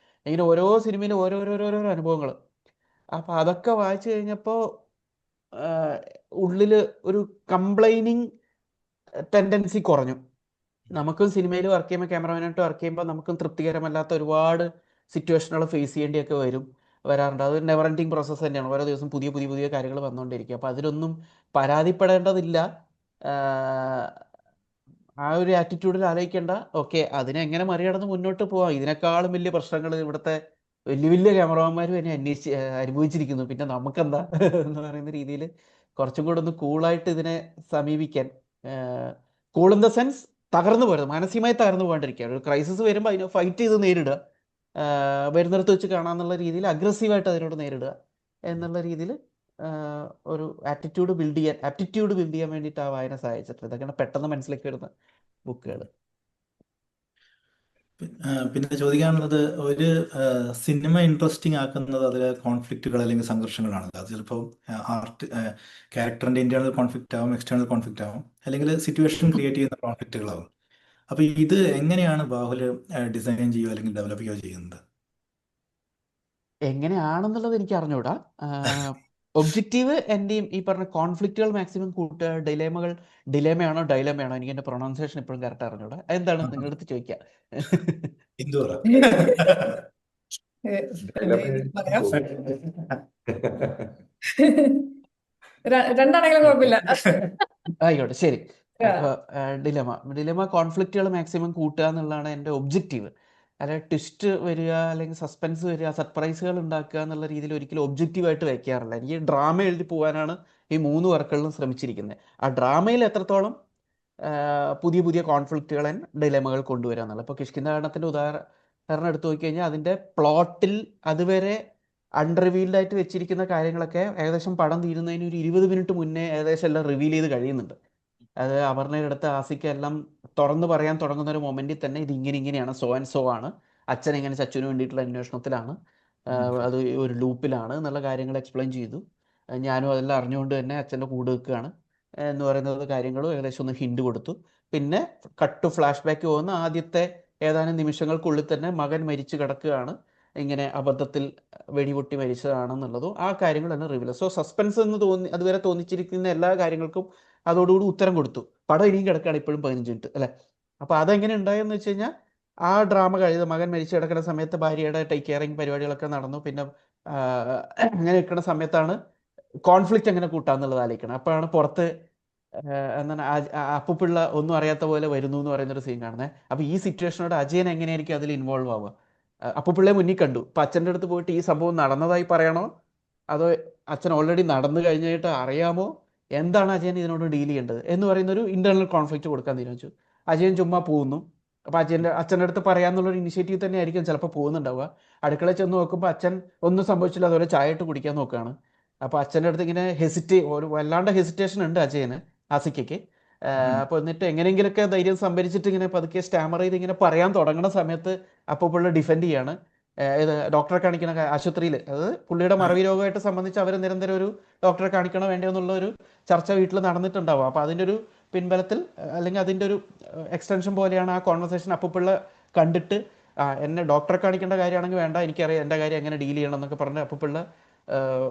A: ഇങ്ങനെ ഓരോ സിനിമയിലും ഓരോരോ അനുഭവങ്ങൾ. അപ്പോൾ അതൊക്കെ വായിച്ചു കഴിഞ്ഞപ്പോൾ ഉള്ളിൽ ഒരു കംപ്ലൈനിങ് ടെൻഡൻസി കുറഞ്ഞു. നമുക്കും സിനിമയിൽ വർക്ക് ചെയ്യുമ്പോൾ, ക്യാമറമാനായിട്ട് വർക്ക് ചെയ്യുമ്പോൾ നമുക്കും തൃപ്തികരമല്ലാത്ത ഒരുപാട് സിറ്റുവേഷനുകൾ ഫേസ് ചെയ്യേണ്ടിയൊക്കെ വരും. വരാറുണ്ട്. അത് നെവർ എൻഡിങ് പ്രോസസ്സ് തന്നെയാണ്. ഓരോ ദിവസം പുതിയ പുതിയ പുതിയ കാര്യങ്ങൾ വന്നുകൊണ്ടിരിക്കും. അപ്പോൾ അതിലൊന്നും പരാതിപ്പെടേണ്ടതില്ല. ആഹ് ആ ഒരു ആറ്റിറ്റ്യൂഡിൽ ആലോചിക്കേണ്ട. ഓക്കെ, അതിനെ എങ്ങനെ മറികടന്ന് മുന്നോട്ട് പോവാം. ഇതിനേക്കാളും വലിയ പ്രശ്നങ്ങൾ ഇവിടുത്തെ വലിയ വലിയ ക്യാമറമാന്മാരും എന്നെ അനുഭവിച്ചിരിക്കുന്നു. പിന്നെ നമുക്കെന്താ എന്ന് പറയുന്ന രീതിയിൽ കുറച്ചും കൂടെ ഒന്ന് കൂളായിട്ട് ഇതിനെ സമീപിക്കാൻ. കൂൾ ഇൻ ദ സെൻസ് തകർന്നു പോരുത്, മാനസികമായി തകർന്നു പോകാണ്ടിരിക്കുക. ഒരു ക്രൈസിസ് വരുമ്പോൾ അതിനെ ഫൈറ്റ് ചെയ്ത് നേരിടുക. വരുന്നിടത്ത് വെച്ച് കാണാമെന്നുള്ള രീതിയിൽ അഗ്രസീവായിട്ട് അതിനോട് നേരിടുക എന്നുള്ള രീതിയിൽ ഒരു ആപ്റ്റിറ്റ്യൂഡ് ബിൽഡ് ചെയ്യാൻ വേണ്ടിയിട്ട് ആ വായന സഹായിച്ചിട്ടുണ്ട്. ഇതൊക്കെയാണ് പെട്ടെന്ന് മനസ്സിലേക്ക് വരുന്ന ബുക്കുകൾ.
B: പിന്നെ ചോദിക്കാനുള്ളത്, ഒരു സിനിമ ഇൻട്രസ്റ്റിംഗ് ആക്കുന്നത് അതിലെ കോൺഫ്ലിക്റ്റുകൾ അല്ലെങ്കിൽ സംഘർഷങ്ങളാണ്. അത് ചിലപ്പോൾ ക്യാരക്ടറിന്റെ ഇന്റേണൽ കോൺഫ്ലിക്റ്റ് ആവും, എക്സ്റ്റേണൽ കോൺഫ്ലിക്റ്റ് ആവും, അല്ലെങ്കിൽ സിറ്റുവേഷൻ ക്രിയേറ്റ് ചെയ്യുന്ന കോൺഫ്ലിക്റ്റുകളാവും. അപ്പൊ ഇത് എങ്ങനെയാണ് ബാഹുല് ഡിസൈൻ ചെയ്യുകയോ അല്ലെങ്കിൽ ഡെവലപ്പ് ചെയ്യുകയോ ചെയ്യുന്നത്?
A: എങ്ങനെയാണെന്നുള്ളത് എനിക്ക് അറിഞ്ഞൂടാ. ഒബ്ജക്റ്റീവ് എൻ്റെയും ഈ പറഞ്ഞ കോൺഫ്ലിക്റ്റുകൾ മാക്സിമം കൂട്ടുക. ഡിലേമയാണോ ഡൈലമയാണോ, എനിക്ക് എൻ്റെ പ്രൊണൗൺസിയേഷൻ ഇപ്പോഴും കറക്റ്റ് അറിഞ്ഞൂടാ. എന്താണ് നിങ്ങളുടെ അടുത്ത് ചോദിക്കുക?
B: ഹിന്ദു പറ.
C: പറയാം. രണ്ടാണെങ്കിലും കുഴപ്പമില്ല.
A: ആയിക്കോട്ടെ, ശരി. അപ്പോൾ ഡിലെമ കോൺഫ്ലിക്റ്റുകൾ മാക്സിമം കൂട്ടുക എന്നുള്ളതാണ് എൻ്റെ ഒബ്ജക്റ്റീവ്. അല്ലാതെ ട്വിസ്റ്റ് വരിക അല്ലെങ്കിൽ സസ്പെൻസ് വരിക, സർപ്രൈസുകൾ ഉണ്ടാക്കുക എന്നുള്ള രീതിയിൽ ഒരിക്കലും ഒബ്ജക്റ്റീവായിട്ട് വയ്ക്കാറില്ല. എനിക്ക് ഡ്രാമ എഴുതി പോകാനാണ് ഈ 3 വർക്കുകളിലും ശ്രമിച്ചിരിക്കുന്നത്. ആ ഡ്രാമയിൽ എത്രത്തോളം പുതിയ പുതിയ കോൺഫ്ലിക്റ്റുകൾ ആൻഡ് ഡിലെമകൾ കൊണ്ടുവരിക എന്നുള്ളത്. ഇപ്പോൾ കിഷ്കിന്ധാടനത്തിൻ്റെ ഉദാഹരണം എടുത്തു നോക്കിക്കഴിഞ്ഞാൽ അതിൻ്റെ പ്ലോട്ടിൽ അതുവരെ അൺറിവീൽഡ് ആയിട്ട് വെച്ചിരിക്കുന്ന കാര്യങ്ങളൊക്കെ ഏകദേശം പടം തീരുന്നതിന് ഒരു 20 മിനിറ്റ് മുന്നേ ഏകദേശം എല്ലാം റിവീൽ ചെയ്ത് കഴിയുന്നുണ്ട്. അത് അപർണയുടെ അടുത്ത് ആസിക്ക് എല്ലാം തുറന്ന് പറയാൻ തുടങ്ങുന്ന ഒരു മൊമെന്റിൽ തന്നെ ഇത് ഇങ്ങനെയാണ്, സോ ആൻഡ് സോ ആണ്, അച്ഛൻ ഇങ്ങനെ ചച്ചുവിന് വേണ്ടിയിട്ടുള്ള അന്വേഷണത്തിലാണ്, അത് ഒരു ലൂപ്പിലാണ് എന്നുള്ള കാര്യങ്ങൾ എക്സ്പ്ലെയിൻ ചെയ്തു. ഞാനും അതെല്ലാം അറിഞ്ഞുകൊണ്ട് തന്നെ അച്ഛൻ്റെ കൂടെ നിൽക്കുകയാണ് എന്ന് പറയുന്നത് കാര്യങ്ങളും ഏകദേശം ഒന്ന് ഹിൻഡ് കൊടുത്തു. പിന്നെ കട്ട് ഫ്ലാഷ് ബാക്ക് പോകുന്ന ആദ്യത്തെ ഏതാനും നിമിഷങ്ങൾക്കുള്ളിൽ തന്നെ മകൻ മരിച്ചു കിടക്കുകയാണ്, ഇങ്ങനെ അബദ്ധത്തിൽ വെടിപൊട്ടി മരിച്ചതാണെന്നുള്ളതും ആ കാര്യങ്ങൾ തന്നെ റിവീൽ. സോ സസ്പെൻസ് എന്ന് അതുവരെ തോന്നിച്ചിരിക്കുന്ന എല്ലാ കാര്യങ്ങൾക്കും അതോടുകൂടി ഉത്തരം കൊടുത്തു. പടം ഇനിയും കിടക്കുകയാണ് ഇപ്പോഴും 15 മിനിറ്റ് അല്ലേ. അപ്പോൾ അതെങ്ങനെ ഉണ്ടായെന്ന് വെച്ച് കഴിഞ്ഞാൽ ആ ഡ്രാമ കഴിയുന്നത് മകൻ മരിച്ചു കിടക്കുന്ന സമയത്ത് ഭാര്യയുടെ ടേക്ക് കെയറിങ് പരിപാടികളൊക്കെ നടന്നു. പിന്നെ അങ്ങനെ നിൽക്കുന്ന സമയത്താണ് കോൺഫ്ലിക്റ്റ് എങ്ങനെ കൂട്ടാന്നുള്ളത് ആലോചിക്കണം. അപ്പോഴാണ് പുറത്ത് എന്താണ് അപ്പുപിള്ള ഒന്നും അറിയാത്ത പോലെ വരുന്നു എന്ന് പറയുന്നൊരു സീൻ കാണുന്നത്. അപ്പോൾ ഈ സിറ്റുവേഷനോട് അജയൻ എങ്ങനെയായിരിക്കും അതിൽ ഇൻവോൾവ് ആവുക? അപ്പുപിള്ളയെ മുന്നിൽ കണ്ടു. അപ്പം അച്ഛൻ്റെ അടുത്ത് പോയിട്ട് ഈ സംഭവം നടന്നതായി പറയണോ, അതോ അച്ഛൻ ഓൾറെഡി നടന്നു കഴിഞ്ഞിട്ട് അറിയാമോ, എന്താണ് അജയൻ ഇതിനോട് ഡീൽ ചെയ്യേണ്ടത് എന്ന് പറയുന്നൊരു ഇന്റേണൽ കോൺഫ്ലിക്റ്റ് കൊടുക്കാൻ തീരുമാനിച്ചു. അജയൻ ചുമ്മാ പോകുന്നു. അപ്പോൾ അച്ഛൻ്റെ അടുത്ത് പറയാമെന്നുള്ളൊരു ഇനിഷ്യേറ്റീവ് തന്നെ ആയിരിക്കും ചിലപ്പോൾ പോകുന്നുണ്ടാവുക. അടുക്കളയിൽ ചെന്ന് നോക്കുമ്പോൾ അച്ഛൻ ഒന്നും സംഭവിച്ചില്ല, അതുപോലെ ചായ ഇട്ട് കുടിക്കാൻ നോക്കുകയാണ്. അപ്പോൾ അച്ഛൻ്റെ അടുത്ത് ഇങ്ങനെ ഒരു വല്ലാണ്ട് ഹെസിറ്റേഷൻ ഉണ്ട് അജയന്, ആസിക്കയ്ക്ക്. അപ്പോൾ എന്നിട്ട് എങ്ങനെയെങ്കിലൊക്കെ ധൈര്യം സംഭരിച്ചിട്ട് ഇങ്ങനെ പതുക്കെ സ്റ്റാമർ ചെയ്ത് ഇങ്ങനെ പറയാൻ തുടങ്ങുന്ന സമയത്ത് അപ്പോൾ പുള്ളി ഡിഫെൻഡ് ചെയ്യാണ്. ഇത് ഡോക്ടറെ കാണിക്കുന്ന ആശുപത്രിയിൽ, അത് പുള്ളിയുടെ മറവി രോഗമായിട്ട് സംബന്ധിച്ച് അവർ നിരന്തരം ഒരു ഡോക്ടറെ കാണിക്കണോ വേണ്ടയോ എന്നുള്ള ഒരു ചർച്ച വീട്ടിൽ നടന്നിട്ടുണ്ടാവും. അപ്പോൾ അതിൻ്റെ ഒരു പിൻബലത്തിൽ അല്ലെങ്കിൽ അതിൻ്റെ ഒരു എക്സ്റ്റൻഷൻ പോലെയാണ് ആ കോൺവെർസേഷൻ. അപ്പുപിള്ള കണ്ടിട്ട് എന്നെ ഡോക്ടറെ കാണിക്കേണ്ട കാര്യമാണെങ്കിൽ വേണ്ട, എനിക്കറിയാം എൻ്റെ കാര്യം എങ്ങനെ ഡീൽ ചെയ്യണം എന്നൊക്കെ പറഞ്ഞ് അപ്പുപിള്ള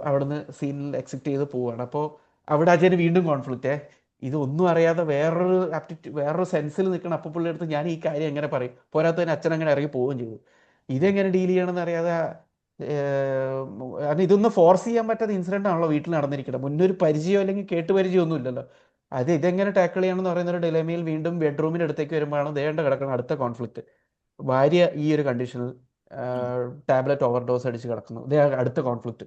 A: അവിടുന്ന് സീനിൽ എക്സിറ്റ് ചെയ്ത് പോവുകയാണ്. അപ്പോൾ അവിടെ അജയന് വീണ്ടും കോൺഫ്ലിക്റ്റ്. ഇതൊന്നും അറിയാതെ വേറൊരു സെൻസിൽ നിൽക്കണം അപ്പുപിള്ളി അടുത്ത് ഞാൻ ഈ കാര്യം എങ്ങനെ പറയും, പോരാത്തതിന് അച്ഛൻ അങ്ങനെ ഇറങ്ങി പോവുകയും ചെയ്തു. ഇതെങ്ങനെ ഡീൽ ചെയ്യണമെന്ന് അറിയാതെ കാരണം ഇതൊന്നും ഫോഴ്സ് ചെയ്യാൻ പറ്റാത്ത ഇൻസിഡൻ്റ് ആണല്ലോ വീട്ടിൽ നടന്നിരിക്കുന്നത്. മുന്നൊരു പരിചയം അല്ലെങ്കിൽ കേട്ടുപരിചയമൊന്നും ഇല്ലല്ലോ. ഇതെങ്ങനെ ടാക്കിൾ ചെയ്യണമെന്ന് പറയുന്ന ഒരു ഡിലേമയിൽ വീണ്ടും ബെഡ്റൂമിൻ്റെ അടുത്തേക്ക് വരുമ്പോഴാണ് ദേണ്ട കിടക്കണം അടുത്ത കോൺഫ്ലിക്റ്റ്. ഭാര്യ ഈ ഒരു കണ്ടീഷനിൽ ടാബ്ലറ്റ് ഓവർഡോസ് അടിച്ച് കിടക്കുന്നു, അടുത്ത കോൺഫ്ലിക്റ്റ്.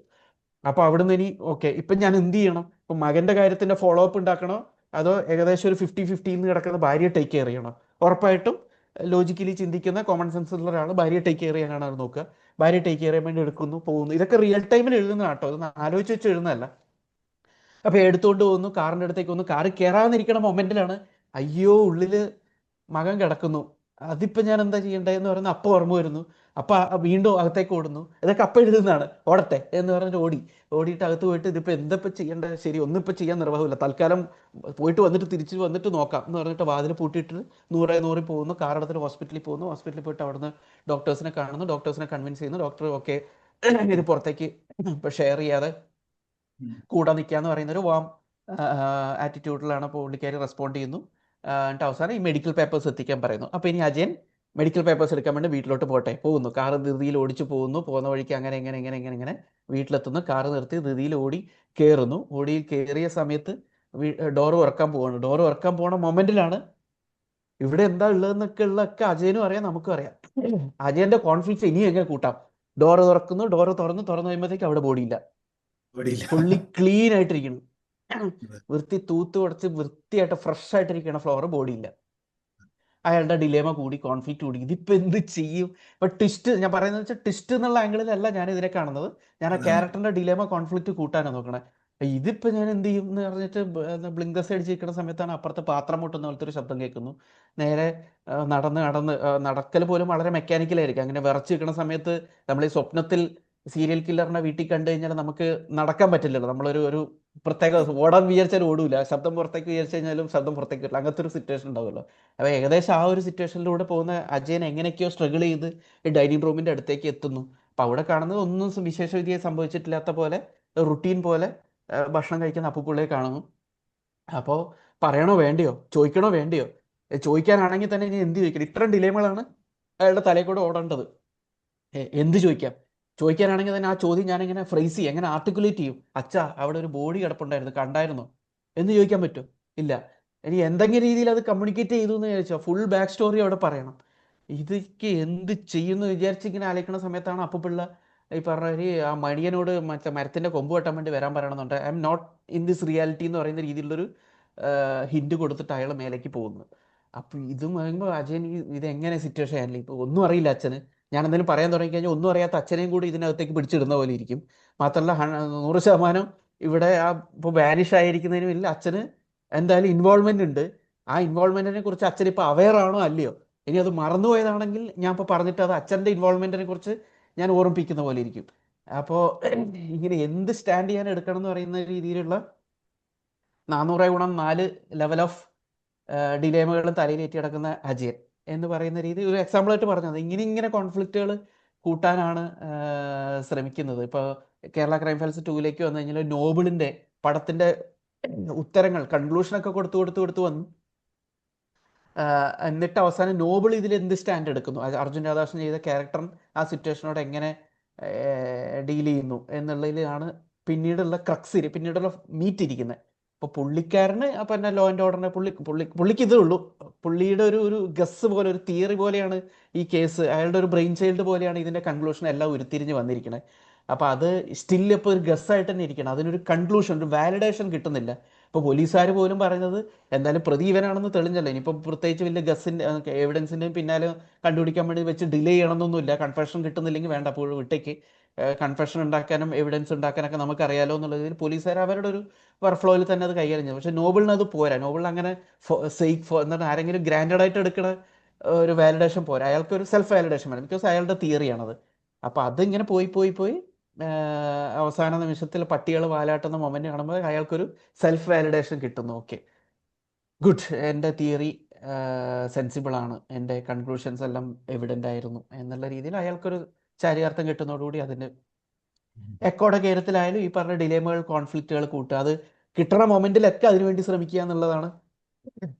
A: അപ്പോൾ അവിടുന്ന് ഇനി ഓക്കെ ഇപ്പം ഞാൻ എന്ത് ചെയ്യണം? ഇപ്പം മകൻ്റെ കാര്യത്തിൻ്റെ ഫോളോ അപ്പ് ഉണ്ടാക്കണോ, അതോ ഏകദേശം ഒരു 50-50 കിടക്കുന്ന ഭാര്യയെ ടേക്ക് കെയർ ചെയ്യണോ? ഉറപ്പായിട്ടും ലോജിക്കലി ചിന്തിക്കുന്ന കോമൺ സെൻസ് ഉള്ള ഒരാൾ ഭാര്യയെ ടേക്ക് കെയർ ചെയ്യാനാണ് അത് നോക്കുക. ഭാര്യയെ ടേക്ക് കെയർ ചെയ്യാൻ വേണ്ടി എടുക്കുന്നു, പോകുന്നു. ഇതൊക്കെ റിയൽ ടൈമിൽ എഴുതുന്ന കേട്ടോ, ഇതൊന്നും ആലോചിച്ച് വെച്ച് എഴുതുന്നതല്ല. അപ്പോൾ എടുത്തുകൊണ്ട് പോകുന്നു, കാറിൻ്റെ അടുത്തേക്ക് വന്നു. കാറ് കയറാതിരിക്കണ മൊമെൻറ്റിലാണ് അയ്യോ ഉള്ളിൽ മകൻ കിടക്കുന്നു, അതിപ്പോൾ ഞാൻ എന്താ ചെയ്യേണ്ടതെന്ന് പറയുന്നത് അപ്പം ഓർമ്മ വരുന്നു. അപ്പം വീണ്ടും അകത്തേക്ക് ഓടുന്നു. ഇതൊക്കെ അപ്പം എഴുതുന്നതാണ്. ഓടട്ടെ എന്ന് പറഞ്ഞിട്ട് ഓടിയിട്ട് അകത്ത് പോയിട്ട് ഇതിപ്പോൾ എന്തപ്പോൾ ചെയ്യേണ്ടത്, ശരി ഒന്നും ഇപ്പോൾ ചെയ്യാൻ നിർവാഹമില്ല, തൽക്കാലം പോയിട്ട് വന്നിട്ട് തിരിച്ച് വന്നിട്ട് നോക്കാം എന്ന് പറഞ്ഞിട്ട് വാതിൽ പൂട്ടിയിട്ട് 100 പോകുന്നു. കാറെടുത്തിട്ട് ഹോസ്പിറ്റലിൽ പോകുന്നു. ഹോസ്പിറ്റലിൽ പോയിട്ട് അവിടുന്ന് ഡോക്ടേഴ്സിനെ കാണുന്നു. ഡോക്ടേഴ്സിനെ കൺവിൻസ് ചെയ്യുന്നു. ഡോക്ടർ ഓക്കെ ഇത് പുറത്തേക്ക് ഇപ്പോൾ ഷെയർ ചെയ്യാതെ കൂടെ നിൽക്കാന്ന് പറയുന്നൊരു വാം ആറ്റിറ്റ്യൂഡിലാണ് പുള്ളിക്കാരി റെസ്പോണ്ട് ചെയ്യുന്നു. എന്നിട്ട് അവസാനം ഈ മെഡിക്കൽ പേപ്പേഴ്സ് എത്തിക്കാൻ പറയുന്നു. അപ്പോൾ ഇനി അജയൻ മെഡിക്കൽ പേപ്പേഴ്സ് എടുക്കാൻ വേണ്ടി വീട്ടിലോട്ട് പോട്ടെ, പോകുന്നു, കാറ് ധൃതിയിൽ ഓടിച്ചു പോകുന്നു, പോകുന്ന വഴിക്ക് അങ്ങനെ ഇങ്ങനെ ഇങ്ങനെ ഇങ്ങനെ ഇങ്ങനെ വീട്ടിലെത്തുന്നു, കാറ് നിർത്തി ധൃതിയിൽ ഓടി കയറുന്നു. ഓടി കയറിയ സമയത്ത് ഡോറ് തുറക്കാൻ പോവാണ്. ഡോറ് തുറക്കാൻ പോണ മൊമെന്റിലാണ് ഇവിടെ എന്താ ഉള്ളതെന്നൊക്കെ ഉള്ളതൊക്കെ അജയനും അറിയാം, നമുക്കും അറിയാം. അജയന്റെ കോൺഫിഡൻസ് ഇനിയും എങ്ങനെ കൂട്ടാം? ഡോറ് തുറക്കുന്നു, ഡോറ് തുറന്നു കഴിയുമ്പോഴത്തേക്ക് അവിടെ ബോഡിയില്ല,
B: ഓടിയില്ല.
A: ഫുള്ളി ക്ലീൻ ആയിട്ടിരിക്കുന്നു,
B: അതെ.
A: വൃത്തി തൂത്ത് തുടച്ച് വൃത്തിയായിട്ട് ഫ്രഷ് ആയിട്ടിരിക്കുന്ന ഫ്ലോർ, ബോഡിയില്ല. അയാളുടെ ഡിലേമ കൂടി, കോൺഫ്ലിക്റ്റ് കൂടി, ഇതിപ്പോ എന്ത് ചെയ്യും? ഇപ്പൊ ട്വിസ്റ്റ് ഞാൻ പറയുന്നത് വെച്ചാൽ ട്വിസ്റ്റ് എന്നുള്ള ആംഗിളിലല്ല ഞാൻ ഇതിനെ കാണുന്നത്, ഞാൻ ആ
B: അതെ.
A: ക്യാരക്ടറിന്റെ ഡിലേമ കോൺഫ്ലിക്റ്റ് കൂട്ടാനാണ് നോക്കണേ. ഇതിപ്പോ ഞാൻ എന്ത് ചെയ്യും എന്ന് പറഞ്ഞിട്ട് ബ്ലിങ്ക് ദസ് അടിച്ചിരിക്കുന്ന സമയത്താണ് അപ്പുറത്ത് പാത്രം മുട്ടുന്ന പോലത്തെ ഒരു ശബ്ദം കേൾക്കുന്നു. നേരെ നടന്ന് നടന്ന് നടക്കൽ പോലും വളരെ മെക്കാനിക്കലായിരിക്കും. അങ്ങനെ വിറച്ച് നിൽക്കുന്ന സമയത്ത് നമ്മൾ ഈ സ്വപ്നത്തിൽ സീരിയൽ കില്ലറിനെ വീട്ടിൽ കണ്ടു കഴിഞ്ഞാൽ നമുക്ക് നടക്കാൻ പറ്റില്ലല്ലോ, നമ്മളൊരു ഒരു പ്രത്യേക ഓടാൻ വിചാരിച്ചാൽ ഓടൂല, ശബ്ദം പുറത്തേക്ക് വിചാരിച്ചു കഴിഞ്ഞാലും ശബ്ദം പുറത്തേക്ക് വരില്ല, അങ്ങനത്തെ ഒരു സിറ്റുവേഷൻ ഉണ്ടാവുമല്ലോ. അപ്പോൾ ഏകദേശം ആ ഒരു സിറ്റുവേഷനിലൂടെ പോകുന്ന അജയൻ എങ്ങനെയൊക്കെയോ സ്ട്രഗിൾ ചെയ്ത് ഈ ഡൈനിങ് റൂമിൻ്റെ അടുത്തേക്ക് എത്തുന്നു. അപ്പോൾ അവിടെ കാണുന്നത് ഒന്നും വിശേഷ വിധിയെ സംഭവിച്ചിട്ടില്ലാത്ത പോലെ, റുട്ടീൻ പോലെ ഭക്ഷണം കഴിക്കുന്ന അപ്പുപിള്ളയെ കാണുന്നു. അപ്പോൾ പറയണോ വേണ്ടയോ, ചോദിക്കണോ വേണ്ടയോ? ചോദിക്കാനാണെങ്കിൽ തന്നെ ഇനി എന്ത് ചോദിക്കണം? ഇത്രയും ഡിലേമകളാണ് അയാളുടെ തലയിൽ കൂടെ ഓടേണ്ടത്. എന്ത് ചോദിക്കാം? ചോദിക്കാനാണെങ്കിൽ തന്നെ ആ ചോദ്യം ഞാനിങ്ങനെ ഫ്രേസ് ചെയ്യും, എങ്ങനെ ആർട്ടിക്കുലേറ്റ് ചെയ്യും? അച്ഛാ, അവിടെ ഒരു ബോഡി കിടപ്പുണ്ടായിരുന്നു, കണ്ടായിരുന്നോ എന്ന് ചോദിക്കാൻ പറ്റുമോ? ഇല്ല. ഇനി എന്തെങ്കിലും രീതിയിൽ അത് കമ്മ്യൂണിക്കേറ്റ് ചെയ്തു എന്ന് ചോദിച്ചാൽ ഫുൾ ബാക്ക് സ്റ്റോറി അവിടെ പറയണം. ഇതൊക്കെ എന്ത് ചെയ്യുമെന്ന് വിചാരിച്ചിങ്ങനെ ആലോചിക്കുന്ന സമയത്താണ് അപ്പുപിള്ള ഈ പറഞ്ഞ ആ മണിയനോട് മറ്റേ മരത്തിൻ്റെ കൊമ്പ് വെട്ടാൻ വേണ്ടി വരാൻ പറയണമെന്നുണ്ട്, I'm not in this reality എന്ന് പറയുന്ന രീതിയിലുള്ളൊരു ഹിൻഡ് കൊടുത്തിട്ട് അയാൾ മേലേക്ക് പോകുന്നത്. അപ്പോൾ ഇതും പറയുമ്പോൾ അജയൻ ഇതെങ്ങനെ സിറ്റുവേഷൻ ഹാൻഡിൽ? ഇപ്പോൾ ഒന്നും അറിയില്ല അച്ഛന്, ഞാൻ എന്തെങ്കിലും പറയാൻ തുടങ്ങിക്കഴിഞ്ഞാൽ ഒന്നും അറിയാത്ത അച്ഛനെയും കൂടി ഇതിനകത്തേക്ക് പിടിച്ചിടുന്ന പോലെ ഇരിക്കും. മാത്രമല്ല 100% ഇവിടെ ആ ഇപ്പോൾ വാനിഷ് ആയിരിക്കുന്നതിനും ഇല്ല, അച്ഛന് എന്തായാലും ഇൻവോൾവ്മെൻ്റ് ഉണ്ട്. ആ ഇൻവോൾവ്മെൻറ്റിനെ കുറിച്ച് അച്ഛൻ ഇപ്പോൾ അവെയർ ആണോ അല്ലയോ? ഇനി അത് മറന്നുപോയതാണെങ്കിൽ ഞാൻ ഇപ്പോൾ പറഞ്ഞിട്ട് അത് അച്ഛൻ്റെ ഇൻവോൾവ്മെൻറ്റിനെ കുറിച്ച് ഞാൻ ഓർമ്മിപ്പിക്കുന്ന പോലെ ഇരിക്കും. അപ്പോൾ ഇങ്ങനെ എന്ത് സ്റ്റാൻഡ് ചെയ്യാൻ എടുക്കണം എന്ന് പറയുന്ന രീതിയിലുള്ള 400x4 ലെവൽ ഓഫ് ഡിലേമകളും തലയിലേറ്റി കിടക്കുന്ന അജയൻ എന്ന് പറയുന്ന രീതി ഒരു എക്സാമ്പിളായിട്ട് പറഞ്ഞത്. ഇങ്ങനെ കോൺഫ്ലിക്റ്റുകൾ കൂട്ടാനാണ് ശ്രമിക്കുന്നത്. ഇപ്പോൾ കേരള ക്രൈം ഫയൽസ് 2ലേക്ക് വന്നു കഴിഞ്ഞാൽ നോബിളിൻ്റെ പടത്തിൻ്റെ ഉത്തരങ്ങൾ കൺക്ലൂഷനൊക്കെ കൊടുത്തു വന്നു. എന്നിട്ട് അവസാനം നോബിൾ ഇതിൽ എന്ത് സ്റ്റാൻഡ് എടുക്കുന്നു, അർജുൻ രാധാകൃഷ്ണൻ ചെയ്ത ക്യാരക്ടർ ആ സിറ്റുവേഷനോട് എങ്ങനെ ഡീൽ ചെയ്യുന്നു എന്നുള്ളതിലാണ് പിന്നീടുള്ള ക്രക്സിൽ, പിന്നീടുള്ള മീറ്റ് ഇരിക്കുന്നത്. അപ്പോൾ പുള്ളിക്കാരന് അപ്പം തന്നെ ലോ ആൻഡ് ഓർഡറിനെ പുള്ളിക്ക് ഇതേ ഉള്ളൂ, പുള്ളിയുടെ ഒരു ഗസ് പോലെ, ഒരു തിയറി പോലെയാണ് ഈ കേസ്, അയാളുടെ ഒരു ബ്രെയിൻ ചൈൽഡ് പോലെയാണ് ഇതിൻ്റെ കൺക്ലൂഷൻ എല്ലാം ഉരുത്തിരിഞ്ഞ് വന്നിരിക്കുന്നത്. അപ്പോൾ അത് സ്റ്റിൽ ഇപ്പോൾ ഒരു ഗസ്സായിട്ട് തന്നെ ഇരിക്കണം, അതിനൊരു കൺക്ലൂഷൻ, ഒരു വാലിഡേഷൻ കിട്ടുന്നില്ല. ഇപ്പോൾ പോലീസുകാർ പോലും പറയുന്നത് എന്തായാലും പ്രതി ഇവനാണെന്ന് തെളിഞ്ഞല്ലോ, ഇനിയിപ്പോൾ പ്രത്യേകിച്ച് വലിയ ഗസ്സിൻ്റെ എവിഡൻസിൻ്റെയും പിന്നാലെ കണ്ടുപിടിക്കാൻ വേണ്ടി വെച്ച് ഡിലേ ചെയ്യണമെന്നൊന്നുമില്ല. കൺഫെഷൻ കിട്ടുന്നില്ലെങ്കിൽ വേണ്ട, അപ്പോൾ വിട്ടേക്ക്, കൺഫെഷൻ ഉണ്ടാക്കാനും എവിഡൻസ് ഉണ്ടാക്കാനൊക്കെ നമുക്കറിയാലോ എന്നുള്ള രീതിയിൽ പോലീസുകാർ അവരുടെ ഒരു വർക്ക് ഫ്ലോയിൽ തന്നെ അത് കൈകാര്യം ചെയ്യും. പക്ഷേ നോബിളിന് അത് പോരാ. നോബിളിന് അങ്ങനെ എന്താണ് ആരെങ്കിലും ഗ്രാൻഡഡ് ആയിട്ട് എടുക്കണ ഒരു വാലിഡേഷൻ പോരാ, അയാൾക്കൊരു സെൽഫ് വാലിഡേഷൻ വേണം, ബിക്കോസ് അയാളുടെ തിയറിയാണത്. അപ്പോൾ അതിങ്ങനെ പോയി അവസാന നിമിഷത്തിൽ പട്ടികൾ വാലാട്ടുന്ന മൊമെന്റ് കാണുമ്പോൾ അയാൾക്കൊരു സെൽഫ് വാലിഡേഷൻ കിട്ടുന്നു. ഓക്കെ, ഗുഡ്, എൻ്റെ തിയറി സെൻസിബിൾ ആണ്, എൻ്റെ കൺക്ലൂഷൻസ് എല്ലാം എവിഡൻ്റ് ആയിരുന്നു എന്നുള്ള രീതിയിൽ അയാൾക്കൊരു ചാരിയാർത്ഥം കിട്ടുന്നതോടുകൂടി അതിന് എക്കോടെ കേരളത്തിലായാലും ഈ പറഞ്ഞ ഡിലേമകൾ, കോൺഫ്ലിക്റ്റുകൾ കൂട്ടുക, അത് കിട്ടണ മൊമെന്റിലൊക്കെ അതിനുവേണ്ടി ശ്രമിക്കുക എന്നുള്ളതാണ്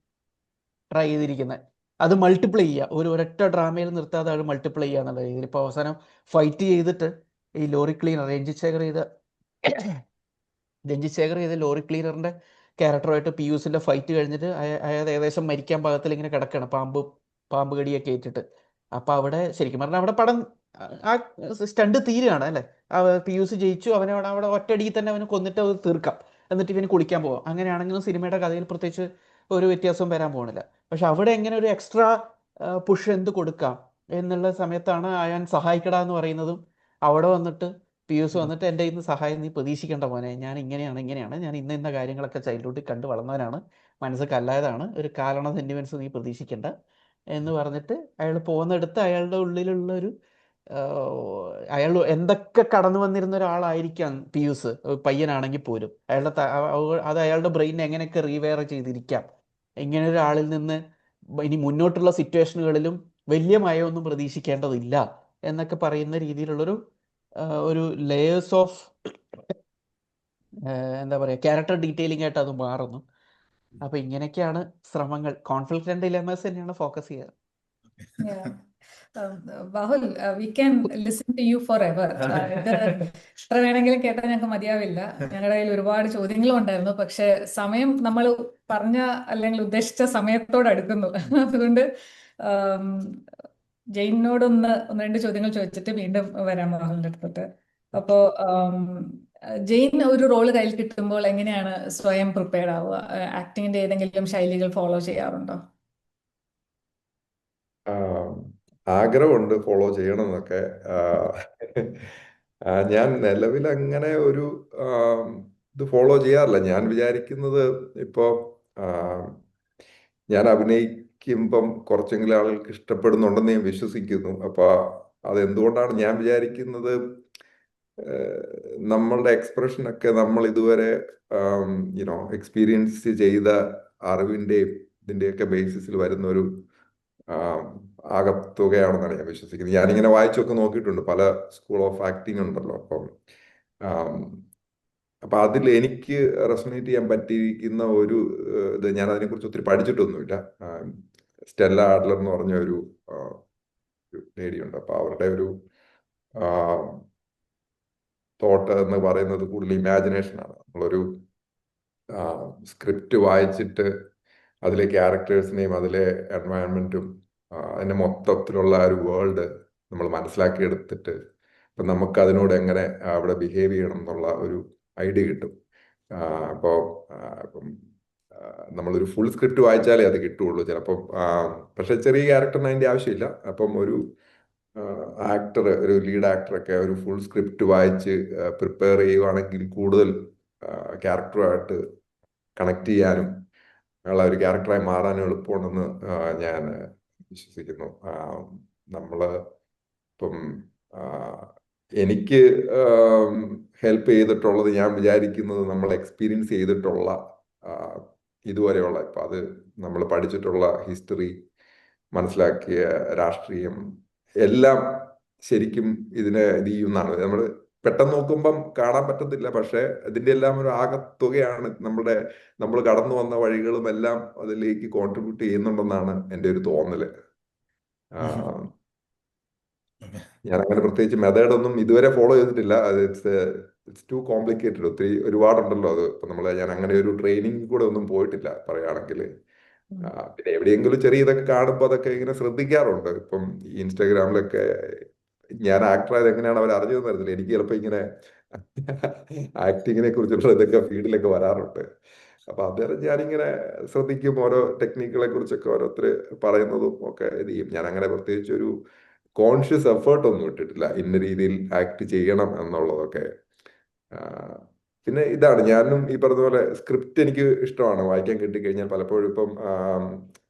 A: ട്രൈ ചെയ്തിരിക്കുന്നത്. അത് മൾട്ടിപ്ലൈ ചെയ്യുക, ഒരൊറ്റ ഡ്രാമയിൽ നിർത്താതെ അത് മൾട്ടിപ്ലൈ ചെയ്യുക എന്നുള്ള രീതിയിൽ. ഇപ്പോൾ അവസാനം ഫൈറ്റ് ചെയ്തിട്ട് ഈ ലോറി ക്ലീനർ രഞ്ജിത് ശേഖർ ചെയ്ത ലോറി ക്ലീനറിൻ്റെ ക്യാരക്ടറുമായിട്ട് പിയൂസിൻ്റെ ഫൈറ്റ് കഴിഞ്ഞിട്ട് അയാൾ ഏകദേശം മരിക്കാൻ പാകത്തിൽ ഇങ്ങനെ കിടക്കുകയാണ്, പാമ്പ് കടിയൊക്കെ ഏറ്റിട്ട്. അപ്പോൾ അവിടെ ശരിക്കും പറഞ്ഞാൽ അവിടെ പടം ആ സ്റ്റണ്ട് തീരുകയാണ് അല്ലേ. പിയൂസ് ജയിച്ചു, അവനെ അവിടെ ഒറ്റയടിക്ക് തന്നെ അവനെ കൊന്നിട്ട് അത് തീർക്കാം, എന്നിട്ട് ഇവന് കുളിക്കാൻ പോവാം. അങ്ങനെയാണെങ്കിലും സിനിമയുടെ കഥയിൽ പ്രത്യേകിച്ച് ഒരു വ്യത്യാസവും വരാൻ പോകുന്നില്ല. പക്ഷെ അവിടെ എങ്ങനെ ഒരു എക്സ്ട്രാ പുഷ് എന്ത് കൊടുക്കാം എന്നുള്ള സമയത്താണ് അയാൻ സഹായിക്കടാ എന്ന് പറയുന്നതും. അവിടെ വന്നിട്ട് പിയൂസ് വന്നിട്ട് എൻ്റെ ഇന്ന് സഹായം നീ പ്രതീക്ഷിക്കേണ്ട മോനെ, ഞാൻ ഇങ്ങനെയാണ്, ഞാൻ ഇന്ന കാര്യങ്ങളൊക്കെ ചൈൽഡ്ഹുഡിൽ കണ്ട് വളർന്നവനാണ്, മനസ്സ് കല്ലായതാണ്, ഒരു കാരണ സെൻറ്റിമെൻറ്റ്സ് നീ പ്രതീക്ഷിക്കേണ്ട എന്ന് പറഞ്ഞിട്ട് അയാൾ പോകുന്നിടത്ത് അയാളുടെ ഉള്ളിലുള്ള ഒരു അയാൾ എന്തൊക്കെ കടന്നു വന്നിരുന്ന ഒരാളായിരിക്കാം പിയൂസ്, പയ്യനാണെങ്കിൽ പോലും അത് അയാളുടെ ബ്രെയിൻ എങ്ങനെയൊക്കെ റീവെയർ ചെയ്തിരിക്കാം, ഇങ്ങനെ ഒരാളിൽ നിന്ന് ഇനി മുന്നോട്ടുള്ള സിറ്റുവേഷനുകളിലും വലിയ മയമൊന്നും പ്രതീക്ഷിക്കേണ്ടതില്ല എന്നൊക്കെ പറയുന്ന രീതിയിലുള്ളൊരു ഒരു ലേയേഴ്സ് ഓഫ് എന്താ പറയുക, ക്യാരക്ടർ ഡീറ്റെയിലിംഗ് ആയിട്ട് അത് മാറുന്നു. അപ്പോൾ ഇങ്ങനെയൊക്കെയാണ് ശ്രമങ്ങൾ. കോൺഫ്ലിക്റ്റ് ആൻഡ് ഡിലേമേഴ്സ് തന്നെയാണ് ഫോക്കസ് ചെയ്യുക.
C: Yeah. Bahul, we can listen to you for ever. ഇത് എത്ര വേണമെങ്കിലും കേട്ടാൽ ഞങ്ങൾക്ക് മതിയാവില്ല. ഞങ്ങളുടെ കയ്യിൽ ഒരുപാട് ചോദ്യങ്ങളും ഉണ്ടായിരുന്നു, പക്ഷെ സമയം നമ്മൾ പറഞ്ഞ അല്ലെങ്കിൽ ഉദ്ദേശിച്ച സമയത്തോട് അടുക്കുന്നു. അതുകൊണ്ട് ആം, ജെയിനോടൊന്ന് ഒന്ന് രണ്ട് ചോദ്യങ്ങൾ ചോദിച്ചിട്ട് വീണ്ടും വരാം ബാഹുലിന്റെ അടുത്തോട്ട്. അപ്പോ ജെയിൻ ഒരു റോള് കയ്യിൽ കിട്ടുമ്പോൾ എങ്ങനെയാണ് സ്വയം പ്രിപ്പയർഡ് ആവുക? ആക്ടിങ്ങിന്റെ ഏതെങ്കിലും ശൈലികൾ ഫോളോ ചെയ്യാറുണ്ടോ?
D: ആഗ്രഹമുണ്ട് ഫോളോ ചെയ്യണം എന്നൊക്കെ. ഞാൻ നിലവിൽ അങ്ങനെ ഒരു ഇത് ഫോളോ ചെയ്യാറില്ല. ഞാൻ വിചാരിക്കുന്നത് ഇപ്പോ ഞാൻ അഭിനയിക്കുമ്പം കുറച്ചെങ്കിലും ആളുകൾക്ക് ഇഷ്ടപ്പെടുന്നുണ്ടെന്ന് ഞാൻ വിശ്വസിക്കുന്നു. അപ്പൊ അതെന്തുകൊണ്ടാണ് ഞാൻ വിചാരിക്കുന്നത്, നമ്മളുടെ എക്സ്പ്രഷനൊക്കെ നമ്മൾ ഇതുവരെ എക്സ്പീരിയൻസ് ചെയ്ത അറിവിന്റെയും ഇതിന്റെയൊക്കെ ബേസിസിൽ വരുന്ന ഒരു ആകത്തുകയാണെന്നാണ് ഞാൻ വിശ്വസിക്കുന്നത്. ഞാനിങ്ങനെ വായിച്ചൊക്കെ നോക്കിയിട്ടുണ്ട്, പല സ്കൂൾ ഓഫ് ആക്ടിങ് ഉണ്ടല്ലോ. അപ്പൊ അതിൽ എനിക്ക് റെസൊനേറ്റ് ചെയ്യാൻ പറ്റിയിരിക്കുന്ന ഒരു ഇത്, ഞാൻ അതിനെക്കുറിച്ച് ഒത്തിരി പഠിച്ചിട്ടൊന്നുമില്ല. സ്റ്റെല്ല ആഡ്ലർ എന്ന് പറഞ്ഞ ഒരു ലേഡിയുണ്ട്. അപ്പൊ അവരുടെ ഒരു തോട്ട് എന്ന് പറയുന്നത് കൂടുതൽ ഇമാജിനേഷനാണ്. നമ്മളൊരു സ്ക്രിപ്റ്റ് വായിച്ചിട്ട് അതിലെ ക്യാരക്ടേഴ്സിനെയും അതിലെ എൻവയൺമെന്റും അതിന്റെ മൊത്തത്തിലുള്ള ഒരു വേൾഡ് നമ്മൾ മനസ്സിലാക്കി എടുത്തിട്ട് ഇപ്പം നമുക്ക് അതിനോട് എങ്ങനെ അവിടെ ബിഹേവ് ചെയ്യണം എന്നുള്ള ഒരു ഐഡിയ കിട്ടും. അപ്പോൾ നമ്മളൊരു ഫുൾ സ്ക്രിപ്റ്റ് വായിച്ചാലേ അത് കിട്ടുള്ളൂ ചിലപ്പം. പക്ഷെ ചെറിയ ക്യാരക്ടറിന് അതിൻ്റെ ആവശ്യമില്ല. അപ്പം ഒരു ആക്ടർ, ഒരു ലീഡ് ആക്ടറൊക്കെ ഒരു ഫുൾ സ്ക്രിപ്റ്റ് വായിച്ച് പ്രിപ്പയർ ചെയ്യുവാണെങ്കിൽ കൂടുതൽ ക്യാരക്ടറുമായിട്ട് കണക്ട് ചെയ്യാനും ഉള്ള ഒരു ക്യാരക്ടറായി മാറാനും എളുപ്പമുണ്ടെന്ന് ഞാൻ വിശ്വസിക്കുന്നു. നമ്മള് ഇപ്പം എനിക്ക് ഹെൽപ്പ് ചെയ്തിട്ടുള്ളത്, ഞാൻ വിചാരിക്കുന്നത് നമ്മൾ എക്സ്പീരിയൻസ് ചെയ്തിട്ടുള്ള ഇതുവരെയുള്ള ഇപ്പം അത് നമ്മൾ പഠിച്ചിട്ടുള്ള ഹിസ്റ്ററി, മനസ്സിലാക്കിയ രാഷ്ട്രീയം എല്ലാം ശരിക്കും ഇതിനെ ഇത് ചെയ്യുന്നതാണ്. നമ്മൾ പെട്ടെന്ന് നോക്കുമ്പം കാണാൻ പറ്റത്തില്ല, പക്ഷെ ഇതിന്റെ എല്ലാം ഒരു ആകത്തുകയാണ്. നമ്മൾ കടന്നു വന്ന വഴികളും എല്ലാം അതിലേക്ക് കോൺട്രിബ്യൂട്ട് ചെയ്യുന്നുണ്ടെന്നാണ് എൻ്റെ ഒരു തോന്നല്. ഞാൻ അങ്ങനെ പ്രത്യേകിച്ച് മെത്തേഡൊന്നും ഇതുവരെ ഫോളോ ചെയ്തിട്ടില്ല. It's to complicated. ഒരുപാടുണ്ടല്ലോ അത്. ഇപ്പൊ ഞാൻ അങ്ങനെ ഒരു ട്രെയിനിങ് കൂടെ ഒന്നും പോയിട്ടില്ല പറയുകയാണെങ്കിൽ. പിന്നെ എവിടെയെങ്കിലും ചെറിയ ഇതൊക്കെ കാണുമ്പോൾ അതൊക്കെ ഇങ്ങനെ ശ്രദ്ധിക്കാറുണ്ട്. ഇപ്പം ഇൻസ്റ്റാഗ്രാമിലൊക്കെ ഞാൻ ആക്ടറായത് എങ്ങനെയാണ് അവർ അറിഞ്ഞതെന്ന് അറിയത്തില്ല. എനിക്ക് ചിലപ്പോൾ ഇങ്ങനെ ആക്ടിങ്ങിനെ കുറിച്ചുള്ള ഇതൊക്കെ ഫീൽഡിലൊക്കെ വരാറുണ്ട്. അപ്പൊ അന്നേരം ഞാനിങ്ങനെ ശ്രദ്ധിക്കും, ഓരോ ടെക്നിക്കുകളെ കുറിച്ചൊക്കെ ഓരോരുത്തർ പറയുന്നതും ഒക്കെ ഇത് ചെയ്യും. ഞാൻ അങ്ങനെ പ്രത്യേകിച്ച് ഒരു കോൺഷ്യസ് എഫേർട്ട് ഒന്നും ഇട്ടിട്ടില്ല ഇന്ന രീതിയിൽ ആക്ട് ചെയ്യണം എന്നുള്ളതൊക്കെ. പിന്നെ ഇതാണ്, ഞാനും ഈ പറഞ്ഞ പോലെ സ്ക്രിപ്റ്റ് എനിക്ക് ഇഷ്ടമാണ്. വായിക്കാൻ കിട്ടിക്കഴിഞ്ഞാൽ പലപ്പോഴും ഇപ്പം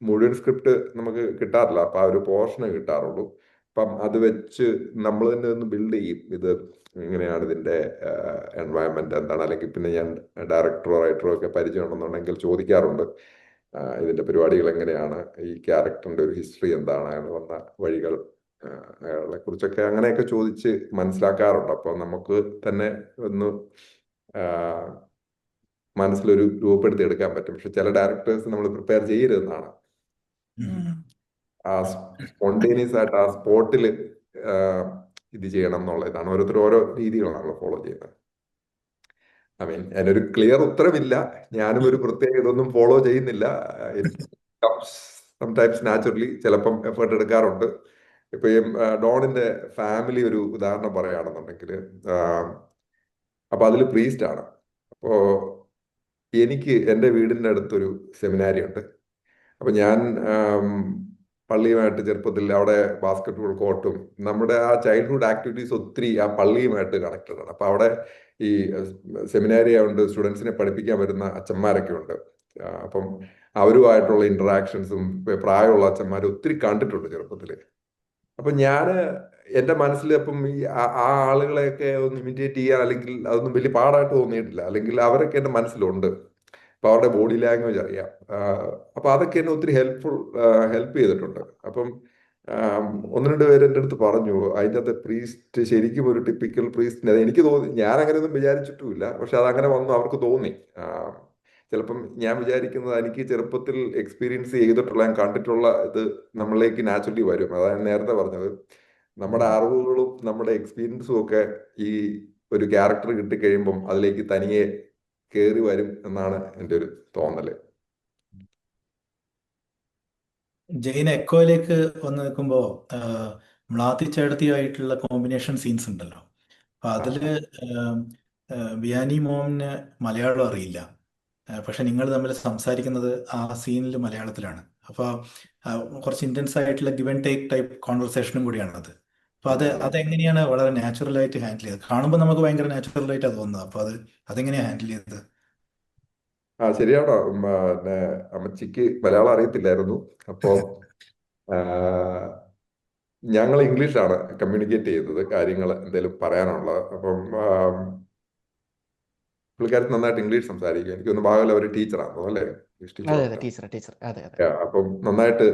D: മുഴുവൻ സ്ക്രിപ്റ്റ് നമുക്ക് കിട്ടാറില്ല. അപ്പൊ ആ ഒരു പോർഷനെ കിട്ടാറുള്ളൂ. അപ്പം അത് വെച്ച് നമ്മൾ തന്നെ ഒന്ന് ബിൽഡ് ചെയ്യും. ഇത് എങ്ങനെയാണ് ഇതിന്റെ എൻവയൺമെന്റ് എന്താണ്, അല്ലെങ്കിൽ പിന്നെ ഞാൻ ഡയറക്ടറോ റൈറ്ററോ ഒക്കെ പരിചയമുണ്ടെന്നുണ്ടെങ്കിൽ ചോദിക്കാറുണ്ട്, ഇതിന്റെ പരിപാടികൾ എങ്ങനെയാണ്, ഈ ക്യാരക്ടറിന്റെ ഒരു ഹിസ്റ്ററി എന്താണ്, അയാൾ വന്ന വഴികൾ, അയാളെ കുറിച്ചൊക്കെ അങ്ങനെയൊക്കെ ചോദിച്ച് മനസ്സിലാക്കാറുണ്ട്. അപ്പൊ നമുക്ക് തന്നെ ഒന്ന് മനസ്സിലൊരു രൂപപ്പെടുത്തി എടുക്കാൻ പറ്റും. പക്ഷെ ചില ഡയറക്ടേഴ്സ് നമ്മൾ പ്രിപ്പയർ ചെയ്യരുതെന്നാണ്. ആ സ്പോണ്ടേനിയസ് ആയിട്ട് ആ സ്പോട്ടിൽ ഇത് ചെയ്യണം എന്നുള്ള ഇതാണ്. ഓരോരുത്തർ ഓരോ രീതികളാണല്ലോ ഫോളോ ചെയ്യുന്നത്. ഐ മീൻ, അതിനൊരു ക്ലിയർ ഉത്തരവില്ല. ഞാനും ഒരു പ്രത്യേക ഇതൊന്നും ഫോളോ ചെയ്യുന്നില്ല. സംടൈംസ് നാച്ചുറലി ചിലപ്പം എഫേർട്ട് എടുക്കാറുണ്ട്. ഇപ്പൊ ഈ ഡോണിന്റെ ഫാമിലി ഒരു ഉദാഹരണം പറയുകയാണെന്നുണ്ടെങ്കിൽ, അപ്പൊ അതിൽ പ്രീസ്റ്റ് ആണ്. അപ്പോ എനിക്ക് എൻ്റെ വീടിൻ്റെ അടുത്തൊരു സെമിനാരി ഉണ്ട്. അപ്പൊ ഞാൻ പള്ളിയുമായിട്ട് ചെറുപ്പത്തിൽ അവിടെ ബാസ്കറ്റ്ബോൾ കോർട്ടും നമ്മുടെ ആ ചൈൽഡ്ഹുഡ് ആക്ടിവിറ്റീസ് ഒത്തിരി ആ പള്ളിയുമായിട്ട് കണക്റ്റഡ് ആണ്. അപ്പൊ അവിടെ ഈ സെമിനാരി ആയതുകൊണ്ട് സ്റ്റുഡൻസിനെ പഠിപ്പിക്കാൻ വരുന്ന അച്ഛന്മാരൊക്കെ ഉണ്ട്. അപ്പം അവരുമായിട്ടുള്ള ഇന്ററാക്ഷൻസും പ്രായമുള്ള അച്ഛന്മാരും ഒത്തിരി കണ്ടിട്ടുണ്ട് ചെറുപ്പത്തില്. അപ്പൊ എൻ്റെ മനസ്സിൽ അപ്പം ആ ആളുകളെയൊക്കെ ഒന്ന് ഇമിറ്റേറ്റ് ചെയ്യാൻ അല്ലെങ്കിൽ അതൊന്നും വലിയ പാടായിട്ട് തോന്നിയിട്ടില്ല. അല്ലെങ്കിൽ അവരൊക്കെ എൻ്റെ മനസ്സിലുണ്ട്. അപ്പൊ അവരുടെ ബോഡി ലാംഗ്വേജ് അറിയാം. അപ്പൊ അതൊക്കെ എന്നെ ഒത്തിരി ഹെൽപ്പ് ചെയ്തിട്ടുണ്ട്. അപ്പം ഒന്ന് രണ്ട് പേര് എൻ്റെ അടുത്ത് പറഞ്ഞു, അതിൻ്റെ അകത്ത് പ്രീസ്റ്റ് ശരിക്കും ഒരു ടിപ്പിക്കൽ പ്രീസ്റ്റിന്, അത് എനിക്ക് തോന്നി, ഞാൻ അങ്ങനെയൊന്നും വിചാരിച്ചിട്ടുമില്ല, പക്ഷെ അതങ്ങനെ വന്നു അവർക്ക് തോന്നി. ചിലപ്പം ഞാൻ വിചാരിക്കുന്നത് എനിക്ക് ചെറുപ്പത്തിൽ എക്സ്പീരിയൻസ് ചെയ്തിട്ടുള്ള, ഞാൻ കണ്ടിട്ടുള്ള ഇത് നമ്മളിലേക്ക് നാച്ചുറലി വരും. അതാണ് നേരത്തെ പറഞ്ഞത്. നമ്മുടെ അറിവുകളും നമ്മുടെ എക്സ്പീരിയൻസും ഒക്കെ ഈ ഒരു ക്യാരക്ടർ കിട്ടിക്കഴിയുമ്പം അതിലേക്ക് തനിയെ കയറി വരും എന്നാണ് എൻ്റെ ഒരു തോന്നല്.
B: ജെയിൻ എക്കോയിലേക്ക് വന്ന് നിൽക്കുമ്പോൾ മ്ലാത്തി ചേട്ടത്തിയായിട്ടുള്ള കോമ്പിനേഷൻ സീൻസ് ഉണ്ടല്ലോ. അപ്പൊ
D: ആ,
B: അതില് ബിയാനി മോമിന് മലയാളം അറിയില്ല. പക്ഷെ നിങ്ങൾ തമ്മിൽ സംസാരിക്കുന്നത് ആ സീനിൽ മലയാളത്തിലാണ്. അപ്പോൾ കുറച്ച് ഇന്റൻസ് ആയിട്ടുള്ള ഗിവ് ആൻഡ് ടേക്ക് ടൈപ്പ് കോൺവെർസേഷനും കൂടിയാണ് അത്. അപ്പൊ അതെങ്ങനെയാണ് വളരെ നാച്ചുറൽ ആയിട്ട് ഹാൻഡിൽ ചെയ്തത്? കാണുമ്പോൾ നമുക്ക് ഭയങ്കര നാച്ചുറൽ ആയിട്ട് തോന്നുന്നത്. അപ്പൊ അതെങ്ങനെയാണ് ഹാൻഡിൽ ചെയ്തത്?
D: ശരിയാണോ? പിന്നെ അമ്മച്ചിക്ക് മലയാളം അറിയത്തില്ലായിരുന്നു. അപ്പോ ഞങ്ങൾ ഇംഗ്ലീഷാണ് കമ്മ്യൂണിക്കേറ്റ് ചെയ്തത്, കാര്യങ്ങൾ എന്തെങ്കിലും പറയാനുള്ളത്. അപ്പം പുള്ളിക്കാരത്തി നന്നായിട്ട് ഇംഗ്ലീഷ് സംസാരിക്കും. എനിക്കൊന്ന് ഭാഗമല്ല, ഒരു ടീച്ചറാണോ അല്ലേ? ഇംഗ്ലീഷ്
A: അതെ അതെ
D: ടീച്ചർ.
A: ടീച്ചർ അതെ അതെ.
D: അപ്പം നന്നായിട്ട്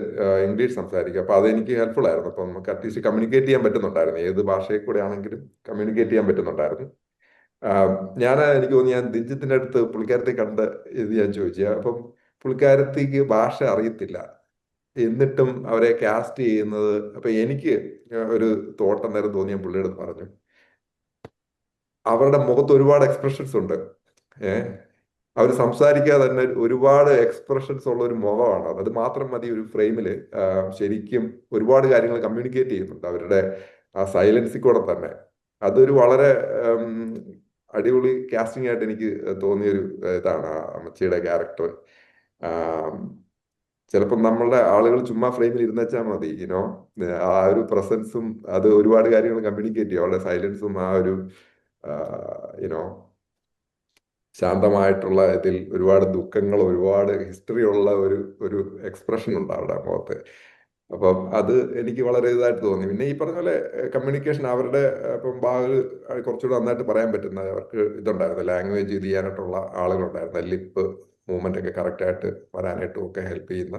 D: ഇംഗ്ലീഷ് സംസാരിക്കും. അപ്പൊ അതെനിക്ക് ഹെൽപ്ഫുൾ ആയിരുന്നു. അപ്പം നമുക്ക് അറ്റ്ലീസ്റ്റ് കമ്മ്യൂണിക്കേറ്റ് ചെയ്യാൻ പറ്റുന്നുണ്ടായിരുന്നു. ഏത് ഭാഷയിൽ കൂടെ ആണെങ്കിലും കമ്മ്യൂണിക്കേറ്റ് ചെയ്യാൻ പറ്റുന്നുണ്ടായിരുന്നു. എനിക്ക് തോന്നി, ഞാൻ ദിഞ്ചത്തിന്റെ അടുത്ത് പുള്ളിക്കാരത്തെ കണ്ട് ഇത് ഞാൻ ചോദിച്ചു. അപ്പം പുള്ളിക്കാരത്തിക്ക് ഭാഷ അറിയത്തില്ല, എന്നിട്ടും അവരെ കാസ്റ്റ് ചെയ്യുന്നത്. അപ്പൊ എനിക്ക് ഒരു തോട്ടം നേരം തോന്നി, ഞാൻ പുള്ളിയുടെ അടുത്ത് പറഞ്ഞു, അവരുടെ മുഖത്ത് ഒരുപാട് എക്സ്പ്രഷൻസ് ഉണ്ട്. അവർ സംസാരിക്കാതെ തന്നെ ഒരുപാട് എക്സ്പ്രഷൻസ് ഉള്ള ഒരു മുഖമാണ്. അത് മാത്രം മതി ഒരു ഫ്രെയിമില് ശരിക്കും ഒരുപാട് കാര്യങ്ങൾ കമ്മ്യൂണിക്കേറ്റ് ചെയ്യുന്നുണ്ട് അവരുടെ ആ സൈലൻസിൽ കൂടെ തന്നെ. അതൊരു വളരെ അടിപൊളി കാസ്റ്റിംഗ് ആയിട്ട് എനിക്ക് തോന്നിയൊരു ഇതാണ് ആ അമ്മച്ചിയുടെ ക്യാരക്ടർ. ചിലപ്പോൾ നമ്മളുടെ ആളുകൾ ചുമ്മാ ഫ്രെയിമിൽ ഇരുന്നുവെച്ചാൽ മതി, ആ ഒരു പ്രസൻസും അത് ഒരുപാട് കാര്യങ്ങൾ കമ്മ്യൂണിക്കേറ്റ് ചെയ്യും. അവരുടെ സൈലൻസും ആ ഒരു യുനോ ശാന്തമായിട്ടുള്ള ഇതിൽ ഒരുപാട് ദുഃഖങ്ങൾ, ഒരുപാട് ഹിസ്റ്ററി ഉള്ള ഒരു ഒരു എക്സ്പ്രഷൻ ഉണ്ട് അവരുടെ മുഖത്ത്. അപ്പം അത് എനിക്ക് വളരെ ഇതായിട്ട് തോന്നി. പിന്നെ ഈ പറഞ്ഞ പോലെ കമ്മ്യൂണിക്കേഷൻ അവരുടെ ഇപ്പം കുറച്ചുകൂടെ നന്നായിട്ട് പറയാൻ പറ്റുന്ന, അവർക്ക് ഇതുണ്ടായിരുന്നു, ലാംഗ്വേജ് ഇത് ചെയ്യാനായിട്ടുള്ള ആളുകളുണ്ടായിരുന്നു. ലിപ്പ് മൂവ്മെന്റ് ഒക്കെ കറക്റ്റായിട്ട് വരാനായിട്ടും ഒക്കെ ഹെൽപ്പ് ചെയ്യുന്ന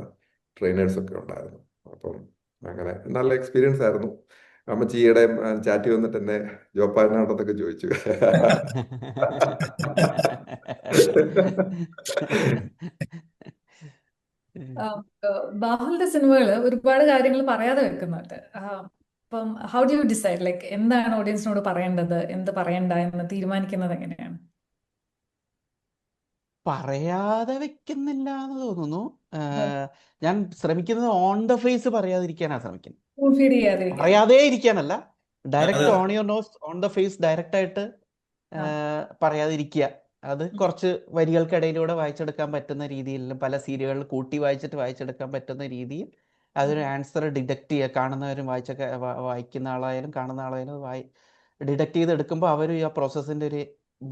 D: ട്രെയിനേഴ്സ് ഒക്കെ ഉണ്ടായിരുന്നു. അപ്പം അങ്ങനെ നല്ല എക്സ്പീരിയൻസ് ആയിരുന്നു. അമ്മച്ചി ഈയിടെ ചാറ്റി വന്നിട്ട് എന്നെ ജോപ്പാനായിട്ടൊക്കെ ചോദിച്ചു.
C: ബാഹുലിന്റെ സിനിമകള് ഒരുപാട് കാര്യങ്ങൾ പറയാതെ വെക്കുന്നുണ്ട്. അപ്പം how do you decide, like എന്താണ് ഓഡിയൻസിനോട് പറയേണ്ടത്, എന്ത് പറയണ്ട എന്ന് തീരുമാനിക്കുന്നത് എങ്ങനെയാണ്?
A: പറയാതെ വെക്കുന്നില്ല എന്ന് തോന്നുന്നു. ഞാൻ ശ്രമിക്കുന്നത് ഓൺ ദ ഫേസ് പറയാതിരിക്കാനാണ് ശ്രമിക്കുന്നത്.
C: ഫുൾ ഫീഡ് ചെയ്യാതിരിക്കാൻ.
A: പറയാതെ ഇരിക്കാനല്ല, ഡയറക്റ്റ്
B: അത്
A: on your nose, on the face direct ആയിട്ട്
C: ആ.
A: പറയാതിരിക്കുക. അത് കുറച്ച് വരികൾക്കിടയിലൂടെ വായിച്ചെടുക്കാൻ പറ്റുന്ന രീതിയിൽ, പല സീരിയലുകളിൽ കൂട്ടി വായിച്ചെടുക്കാൻ പറ്റുന്ന രീതിയിൽ അതൊരു ആൻസർ ഡിറ്റക്ട് ചെയ്യുക. കാണുന്നവരും വായിക്കുന്ന ആളായാലും കാണുന്ന ആളായാലും ഡിറ്റക്ട് ചെയ്തെടുക്കുമ്പോൾ അവർ ആ പ്രോസസ്സിൻ്റെ ഒരു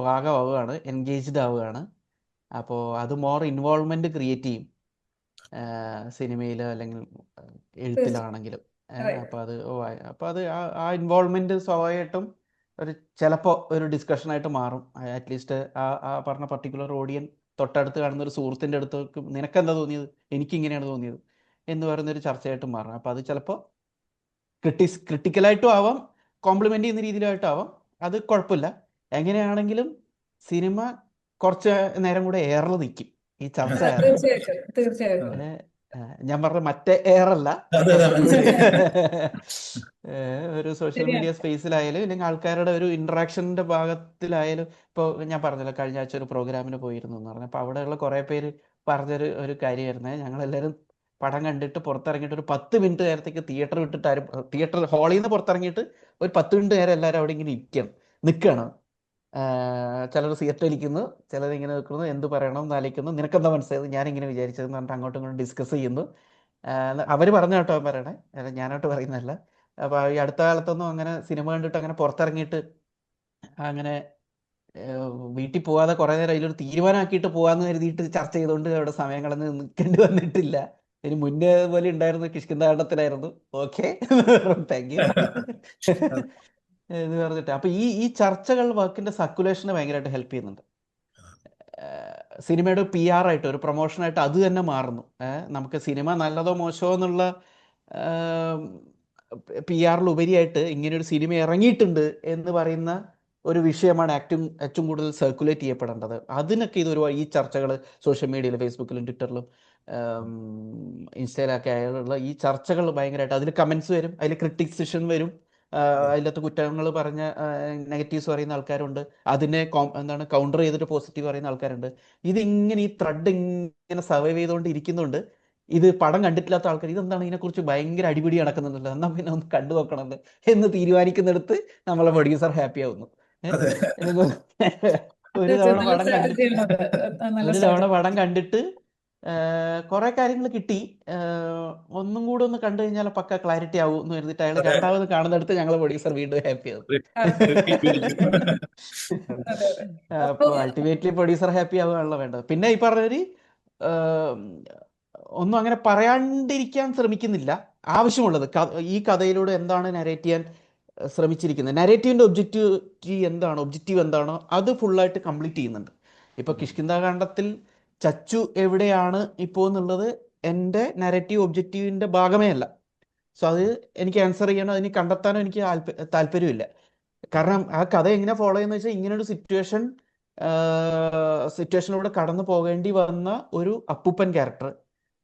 A: ഭാഗമാവുകയാണ്, എൻഗേജ്ഡ് ആവുകയാണ്. അപ്പോൾ അത് മോർ ഇൻവോൾവ്മെന്റ് ക്രിയേറ്റ് ചെയ്യും, സിനിമയിൽ അല്ലെങ്കിൽ എഴുത്തിലാണെങ്കിലും. അപ്പോൾ അത് ആ ഇൻവോൾവ്മെന്റ് സ്വാഭാവികമായിട്ടും ചിലപ്പോൾ ഒരു ഡിസ്കഷനായിട്ട് മാറും. അറ്റ്ലീസ്റ്റ് ആ പറഞ്ഞ പർട്ടിക്കുലർ ഓഡിയൻ തൊട്ടടുത്ത് കാണുന്ന ഒരു സുഹൃത്തിൻ്റെ അടുത്തേക്ക് നിനക്കെന്താ തോന്നിയത്, എനിക്കിങ്ങനെയാണ് തോന്നിയത് എന്ന് പറയുന്നൊരു ചർച്ചയായിട്ട് മാറും. അപ്പോൾ അത് ചിലപ്പോൾ ക്രിട്ടിക്കലായിട്ടും ആവാം, കോംപ്ലിമെൻ്റ് ചെയ്യുന്ന രീതിയിലായിട്ടും ആവാം. അത് കുഴപ്പമില്ല. എങ്ങനെയാണെങ്കിലും സിനിമ കുറച്ച് നേരം കൂടെ എയറിൽ നിൽക്കും ഈ ചർച്ച കാരണം.
C: തീർച്ചയായിട്ടും.
A: ഞാൻ പറഞ്ഞ മറ്റേ എയറല്ല, ഒരു സോഷ്യൽ മീഡിയ സ്പേസിലായാലും ഇല്ലെങ്കിൽ ആൾക്കാരുടെ ഒരു ഇന്ററാക്ഷൻ്റെ ഭാഗത്തിലായാലും. ഇപ്പോൾ ഞാൻ പറഞ്ഞല്ലോ, കഴിഞ്ഞ ആഴ്ച ഒരു പ്രോഗ്രാമിന് പോയിരുന്നു എന്ന് പറഞ്ഞു. അപ്പോൾ അവിടെയുള്ള കുറേ പേര് പറഞ്ഞൊരു കാര്യമായിരുന്നേ, ഞങ്ങളെല്ലാവരും പടം കണ്ടിട്ട് പുറത്തിറങ്ങിയിട്ട് ഒരു 10 മിനിറ്റ് നേരത്തേക്ക് തിയേറ്റർ ഹാളിൽ നിന്ന് പുറത്തിറങ്ങിയിട്ട് ഒരു 10 മിനിറ്റ് നേരം എല്ലാവരും അവിടെ ഇങ്ങനെ നിൽക്കണം. ചിലർ സിഗരറ്റ് വലിക്കുന്നു, ചിലരിങ്ങനെ നിൽക്കുന്നു, എന്ത് പറയണം എന്ന് ആലോചിക്കുന്നു, നിനക്കെന്താ മനസ്സിലായത്, ഞാനിങ്ങനെ വിചാരിച്ചതെന്ന് പറഞ്ഞിട്ട് അങ്ങോട്ടും ഇങ്ങോട്ടും ഡിസ്കസ് ചെയ്യുന്നു. അവർ പറഞ്ഞ കേട്ടോ പറയണേ, ഞാനോട്ട് പറയുന്നതല്ല. അപ്പോൾ ഈ അടുത്ത കാലത്തൊന്നും അങ്ങനെ സിനിമ കണ്ടിട്ട് അങ്ങനെ പുറത്തിറങ്ങിയിട്ട് അങ്ങനെ വീട്ടിൽ പോകാതെ കുറേ നേരം അതിലൊരു തീരുമാനമാക്കിയിട്ട് പോകാമെന്ന് കരുതിയിട്ട് ചർച്ച ചെയ്തുകൊണ്ട് അവിടെ സമയം കളഞ്ഞ് നിൽക്കേണ്ടി വന്നിട്ടില്ല. ഇതിന് മുന്നേ പോലെ ഉണ്ടായിരുന്നു, കിഷ്കിന്ധാടനത്തിലായിരുന്നു. ഓക്കെ, താങ്ക് യു എന്ന് പറഞ്ഞിട്ട്. അപ്പോൾ ഈ ചർച്ചകൾ വർക്കിൻ്റെ സർക്കുലേഷന് ഭയങ്കരമായിട്ട് ഹെൽപ്പ് ചെയ്യുന്നുണ്ട്. സിനിമയുടെ PR ആയിട്ട്, ഒരു പ്രൊമോഷനായിട്ട് അത് തന്നെ മാറുന്നു. നമുക്ക് സിനിമ നല്ലതോ മോശമോ എന്നുള്ള PR ഉപരിയായിട്ട് ഇങ്ങനെയൊരു സിനിമ ഇറങ്ങിയിട്ടുണ്ട് എന്ന് പറയുന്ന ഒരു വിഷയമാണ് ഏറ്റവും കൂടുതൽ സർക്കുലേറ്റ് ചെയ്യപ്പെടേണ്ടത്. അതിനൊക്കെ ഈ ചർച്ചകൾ സോഷ്യൽ മീഡിയയിൽ, ഫേസ്ബുക്കിലും ട്വിറ്ററിലും ഇൻസ്റ്റയിലൊക്കെ ആയുള്ള ഈ ചർച്ചകൾ ഭയങ്കരമായിട്ട് അതിൽ കമൻസ് വരും, അതിൽ ക്രിറ്റിസിഷൻ വരും, അതിലകത്ത് കുറ്റങ്ങൾ പറഞ്ഞ നെഗറ്റീവ്സ് പറയുന്ന ആൾക്കാരുണ്ട്, അതിനെ കൗണ്ടർ ചെയ്തിട്ട് പോസിറ്റീവ് പറയുന്ന ആൾക്കാരുണ്ട്. ഈ ത്രെഡ് ഇങ്ങനെ സർവൈവ് ചെയ്തുകൊണ്ട് ഇരിക്കുന്നുണ്ട്. ഇത് പടം കണ്ടിട്ടില്ലാത്ത ആൾക്കാർ ഇതെന്താണ് ഇതിനെക്കുറിച്ച് ഭയങ്കര അടിപിടി നടക്കുന്നുണ്ടല്ലോ, എന്നാൽ പിന്നെ ഒന്ന് കണ്ടു നോക്കണമല്ലോ എന്ന് തീരുമാനിക്കുന്നിടത്ത് നമ്മളെ പ്രൊഡ്യൂസർ ഹാപ്പി ആവുന്നു.
C: അത്
A: ഒരു തവണ
C: നല്ല
A: പടം
C: സ്ട്രാറ്റജി
A: കണ്ടിട്ട്
C: ആണ് അത്. നല്ല
A: ഒരു തവണ
C: സ്ട്രാറ്റജി.
A: പടം കണ്ടിട്ട് കുറെ കാര്യങ്ങൾ കിട്ടി, ഒന്നും കൂടെ ഒന്ന് കണ്ടു കഴിഞ്ഞാൽ പക്ക ക്ലാരിറ്റി ആവും എന്ന് കരുതിയിട്ട് അയാൾ
B: അതെ
A: രണ്ടാമത് കാണുന്നിടത്ത് ഞങ്ങൾ പ്രൊഡ്യൂസർ വീണ്ടും ഹാപ്പി ആവും.
B: Repeat value.
C: അതെ അതെ. അപ്പൊ
A: അപ്പോൾ അൾട്ടിമേറ്റ്ലി പ്രൊഡ്യൂസർ ഹാപ്പി ആവുകയാണല്ലോ വേണ്ടത്. പിന്നെ ഈ പറഞ്ഞൊരു ഒന്നും അങ്ങനെ പറയാണ്ടിരിക്കാൻ ശ്രമിക്കുന്നില്ല. ആവശ്യമുള്ളത് ഈ കഥയിലൂടെ എന്താണ് നരേറ്റ് ചെയ്യാൻ ശ്രമിച്ചിരിക്കുന്നത്, നരേറ്റീവിൻ്റെ ഒബ്ജക്റ്റീവ് എന്താണോ അത് ഫുള്ളായിട്ട് കംപ്ലീറ്റ് ചെയ്യുന്നുണ്ട്. ഇപ്പോൾ കിഷ്കിന്ധാകാന്ഡത്തിൽ ചച്ചു എവിടെയാണ് ഇപ്പോൾ എന്നുള്ളത് എൻ്റെ നരേറ്റീവ് ഒബ്ജക്റ്റീവിൻ്റെ ഭാഗമേ അല്ല. സോ അത് എനിക്ക് ആൻസർ ചെയ്യണം, അതിന് കണ്ടെത്താനോ എനിക്ക് താല്പര്യമില്ല. കാരണം ആ കഥ എങ്ങനെ ഫോളോ ചെയ്യുന്ന വെച്ചാൽ ഇങ്ങനൊരു സിറ്റുവേഷനിലൂടെ കടന്നു പോകേണ്ടി വന്ന ഒരു അപ്പൂപ്പൻ ക്യാരക്ടർ,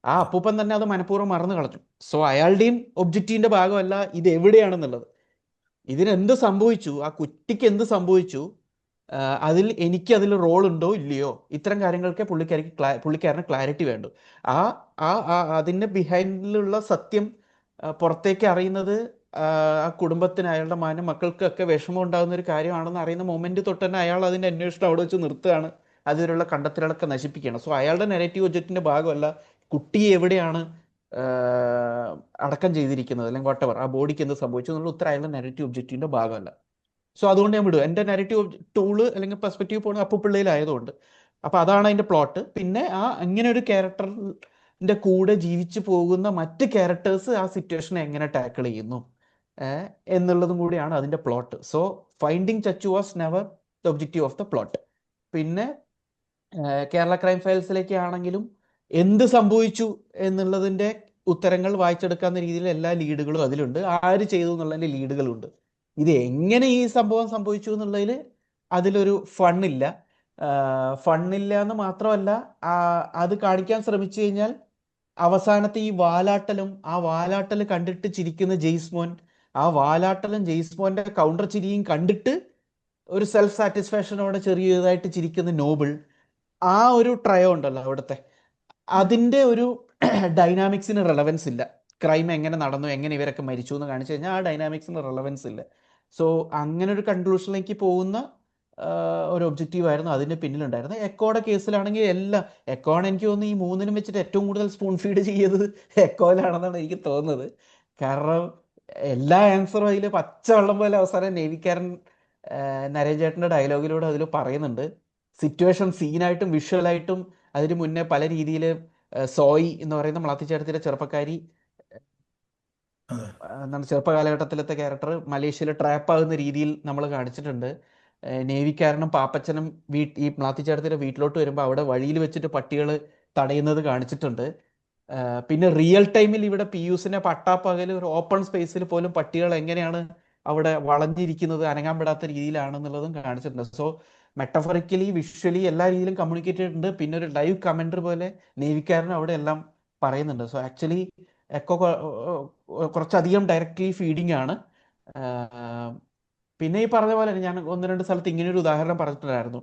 A: ആ അപ്പൂപ്പൻ തന്നെ അത് മനഃപൂർവ്വം മറന്നു കളഞ്ഞു. സോ അയാളുടെയും ഒബ്ജക്റ്റീവിൻ്റെ ഭാഗമല്ല ഇത് എവിടെയാണെന്നുള്ളത്, ഇതിനെന്ത് സംഭവിച്ചു, ആ കുട്ടിക്ക് എന്ത് സംഭവിച്ചു, അതിൽ റോൾ ഉണ്ടോ ഇല്ലയോ, ഇത്തരം കാര്യങ്ങൾക്ക് പുള്ളിക്കാരന് ക്ലാരിറ്റി വേണ്ടു. ആ അതിൻ്റെ ബിഹൈൻഡിലുള്ള സത്യം പുറത്തേക്ക് അറിയുന്നത് ആ കുടുംബത്തിന്, അയാളുടെ മക്കൾക്കൊക്കെ വിഷമം ഉണ്ടാകുന്ന ഒരു കാര്യമാണെന്ന് അറിയുന്ന മൊമെന്റ് തൊട്ട് തന്നെ അയാൾ അതിൻ്റെ അന്വേഷണം അവിടെ വെച്ച് നിർത്തുകയാണ്, അതിലുള്ള കണ്ടെത്തലുകളൊക്കെ നശിപ്പിക്കുകയാണ്. സോ അയാളുടെ നെഗറ്റീവ് ഒബ്ജക്റ്റിന്റെ ഭാഗമല്ല കുട്ടിയെ എവിടെയാണ് അടക്കം ചെയ്തിരിക്കുന്നത്, അല്ലെങ്കിൽ വട്ടവർ ആ ബോഡിക്ക് എന്ത് സംഭവിച്ചു എന്നുള്ള ഉത്തരം അയാളുടെ നെഗറ്റീവ് ഒബ്ജക്റ്റിന്റെ ഭാഗമല്ല. സോ അതുകൊണ്ട് ഞാൻ വിടും. എൻ്റെ നെഗറ്റീവ് ടൂള് അല്ലെങ്കിൽ പെർസ്പെക്റ്റീവ് പോകുന്നത് അപ്പുപിള്ളയിലായതുകൊണ്ട്. അപ്പോൾ അതാണ് അതിൻ്റെ പ്ലോട്ട്. പിന്നെ അങ്ങനെ ഒരു ക്യാരക്ടറിൻ്റെ കൂടെ ജീവിച്ചു പോകുന്ന മറ്റ് ക്യാരക്ടേഴ്സ് ആ സിറ്റുവേഷനെ എങ്ങനെ ടാക്കിൾ ചെയ്യുന്നു എന്നുള്ളതും കൂടിയാണ് അതിൻ്റെ plot. So finding Chachu was never the objective of the plot. പിന്നെ കേരള ക്രൈം ഫയൽസിലേക്ക് ആണെങ്കിലും എന്ത് സംഭവിച്ചു എന്നുള്ളതിൻ്റെ ഉത്തരങ്ങൾ വായിച്ചെടുക്കാവുന്ന രീതിയിൽ എല്ലാ ലീഡുകളും അതിലുണ്ട്, ആര് ചെയ്തു എന്നുള്ളതിൻ്റെ ലീഡുകളുണ്ട്. ഇത് എങ്ങനെ ഈ സംഭവം സംഭവിച്ചു എന്നുള്ളതിൽ അതിലൊരു ഫണ്ണില്ല എന്ന് മാത്രമല്ല, അത് കാണിക്കാൻ ശ്രമിച്ചു കഴിഞ്ഞാൽ അവസാനത്തെ ഈ വാലാട്ടലും, ആ വാലാട്ടൽ കണ്ടിട്ട് ചിരിക്കുന്ന ജെയ്സ്മോൻ, ആ വാലാട്ടലും ജെയ്സ്മോന്റെ കൗണ്ടർ ചിരിയും കണ്ടിട്ട് ഒരു സെൽഫ് സാറ്റിസ്ഫാക്ഷനോടെ ചെറിയതായിട്ട് ചിരിക്കുന്ന നോബിൾ, ആ ഒരു ട്രയോ ഉണ്ടല്ലോ അവിടുത്തെ, അതിൻ്റെ ഒരു ഡൈനാമിക്സിന് റെലവൻസ് ഇല്ല. ക്രൈം എങ്ങനെ നടന്നു, എങ്ങനെ ഇവരൊക്കെ മരിച്ചു എന്ന് കാണിച്ചു കഴിഞ്ഞാൽ ആ ഡൈനാമിക്സിന് റെലവൻസ് ഇല്ല. സോ അങ്ങനെ ഒരു കൺക്ലൂഷനിലേക്ക് പോകുന്ന ഒരു ഒബ്ജക്റ്റീവ് ആയിരുന്നു അതിൻ്റെ പിന്നിലുണ്ടായിരുന്നത്. എക്കോയുടെ കേസിലാണെങ്കിൽ എക്കോയാണ് എനിക്ക് തോന്നുന്നു ഈ മൂന്നിനും വെച്ചിട്ട് ഏറ്റവും കൂടുതൽ സ്പൂൺ ഫീഡ് ചെയ്തത് എക്കോയിലാണെന്നാണ് എനിക്ക് തോന്നുന്നത്. കാരണം എല്ലാ ആൻസറും അതിൽ പച്ചവെള്ളം പോലെ അവസാനം നേവിക്കാരൻ നരേഞ്ചേട്ടൻ്റെ ഡയലോഗിലൂടെ അതിൽ പറയുന്നുണ്ട്. സിറ്റുവേഷൻ സീനായിട്ടും വിഷ്വലായിട്ടും അതിന് മുന്നേ പല രീതിയിൽ സോയി എന്ന് പറയുന്ന മലാത്തിച്ചേട്ടത്തിലെ ചെറുപ്പക്കാരി, എന്താണ് ചെറുപ്പകാലഘട്ടത്തിലത്തെ ക്യാരക്ടർ മലേഷ്യയിൽ ട്രാപ്പ് ആകുന്ന രീതിയിൽ നമ്മൾ കാണിച്ചിട്ടുണ്ട്. നേവിക്കാരനും പാപ്പച്ചനും ഈ മലാത്തിച്ചേട്ടത്തിലെ വീട്ടിലോട്ട് വരുമ്പോൾ അവിടെ വഴിയിൽ വെച്ചിട്ട് പട്ടികൾ തടയുന്നത് കാണിച്ചിട്ടുണ്ട്. പിന്നെ റിയൽ ടൈമിൽ ഇവിടെ പിയൂസിനെ പട്ടാപ്പകൽ ഒരു ഓപ്പൺ സ്പേസിൽ പോലും പട്ടികൾ എങ്ങനെയാണ് അവിടെ വളഞ്ഞിരിക്കുന്നത്, അനങ്ങാൻ പെടാത്ത രീതിയിലാണെന്നുള്ളതും കാണിച്ചിട്ടുണ്ട്. സോ മെറ്റഫറിക്കലി വിഷ്വലി എല്ലാ രീതിയിലും കമ്മ്യൂണിക്കേറ്റ് ചെയ്തിട്ടുണ്ട്. പിന്നെ ഒരു ലൈവ് കമൻറ്ററി പോലെ നേവിക്കാരൻ അവിടെ എല്ലാം പറയുന്നുണ്ട്. സോ ആക്ച്വലി എക്കോ കുറച്ചധികം ഡയറക്റ്റ്ലി ഫീഡിങ് ആണ്. പിന്നെ ഈ പറഞ്ഞ പോലെ ഞാൻ 1-2 സ്ഥലത്ത് ഇങ്ങനെ ഒരു ഉദാഹരണം പറഞ്ഞിട്ടുണ്ടായിരുന്നു.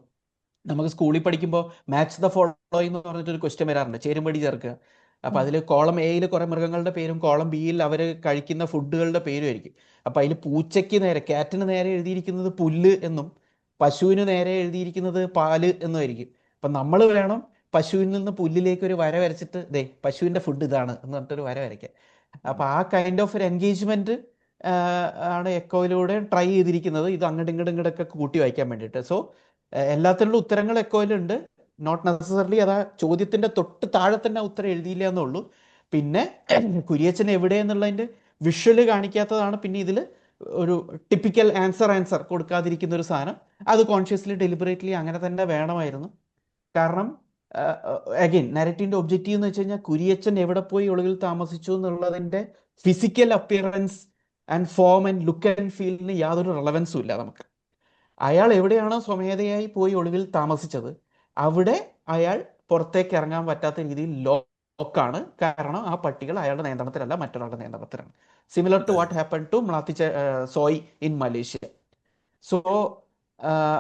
A: നമുക്ക് സ്കൂളിൽ പഠിക്കുമ്പോൾ മാച്ച് ദ ഫോളോയിങ് എന്ന് പറഞ്ഞിട്ടൊരു ക്വസ്റ്റ്യൻ വരാറുണ്ട്, ചേരുംപടി ചേർക്കുക. അപ്പോൾ അതിൽ കോളം എയിൽ കുറേ മൃഗങ്ങളുടെ പേരും കോളം ബിയിൽ അവർ കഴിക്കുന്ന ഫുഡുകളുടെ പേരും ആയിരിക്കും. അപ്പോൾ അതിൽ പൂച്ചയ്ക്ക് നേരെ, ക്യാറ്റിന് നേരെ എഴുതിയിരിക്കുന്നത് പുല്ല് എന്നും പശുവിന് നേരെ എഴുതിയിരിക്കുന്നത് പാല് എന്നും ആയിരിക്കും. അപ്പം നമ്മൾ വേണം പശുവിൽ നിന്ന് പുല്ലിലേക്ക് ഒരു വര വരച്ചിട്ട് പശുവിൻ്റെ ഫുഡ് ഇതാണ് എന്ന് പറഞ്ഞിട്ടൊരു വര വരയ്ക്കാൻ. അപ്പോൾ ആ കൈൻഡ് ഓഫ് ഒരു എൻഗേജ്മെൻറ്റ് ആണ് എക്കോയിലൂടെ ട്രൈ ചെയ്തിരിക്കുന്നത്, ഇത് ഇങ്ങോട്ടൊക്കെ കൂട്ടി വായിക്കാൻ വേണ്ടിയിട്ട്. സോ എല്ലാത്തിനുള്ള ഉത്തരങ്ങൾ എക്കോയിലുണ്ട്. നോട്ട് നെസസറിലി അതാ ചോദ്യത്തിൻ്റെ തൊട്ട് താഴെ തന്നെ ഉത്തരം എഴുതിയില്ല എന്നുള്ളൂ. പിന്നെ കുര്യച്ചൻ എവിടെയെന്നുള്ളതിൻ്റെ വിഷ്വല് കാണിക്കാത്തതാണ്. പിന്നെ ഇതിൽ ഒരു ടിപ്പിക്കൽ ആൻസർ കൊടുക്കാതിരിക്കുന്ന ഒരു സാധനം, അത് കോൺഷ്യസ്ലി ഡെലിബറേറ്റ്ലി അങ്ങനെ തന്നെ വേണമായിരുന്നു. കാരണം അഗൈൻ നരേറ്റീവിൻ്റെ ഒബ്ജക്റ്റീവ് എന്ന് വെച്ച് കഴിഞ്ഞാൽ കുര്യച്ചൻ എവിടെ പോയി ഒളിവിൽ താമസിച്ചു എന്നുള്ളതിൻ്റെ physical appearance and form and look and ഫീലിന് യാതൊരു റെലവൻസും ഇല്ല നമുക്ക്. അയാൾ എവിടെയാണോ സ്വമേധയായി പോയി ഒളിവിൽ താമസിച്ചത് അവിടെ അയാൾ പുറത്തേക്ക് ഇറങ്ങാൻ പറ്റാത്ത രീതിയിൽ ലോക്കാണ്. കാരണം ആ പട്ടികൾ അയാളുടെ നിയന്ത്രണത്തിലല്ല, മറ്റൊരാളുടെ നിയന്ത്രണത്തിലാണ്. Similar to what happen to Zoe in Malaysia. So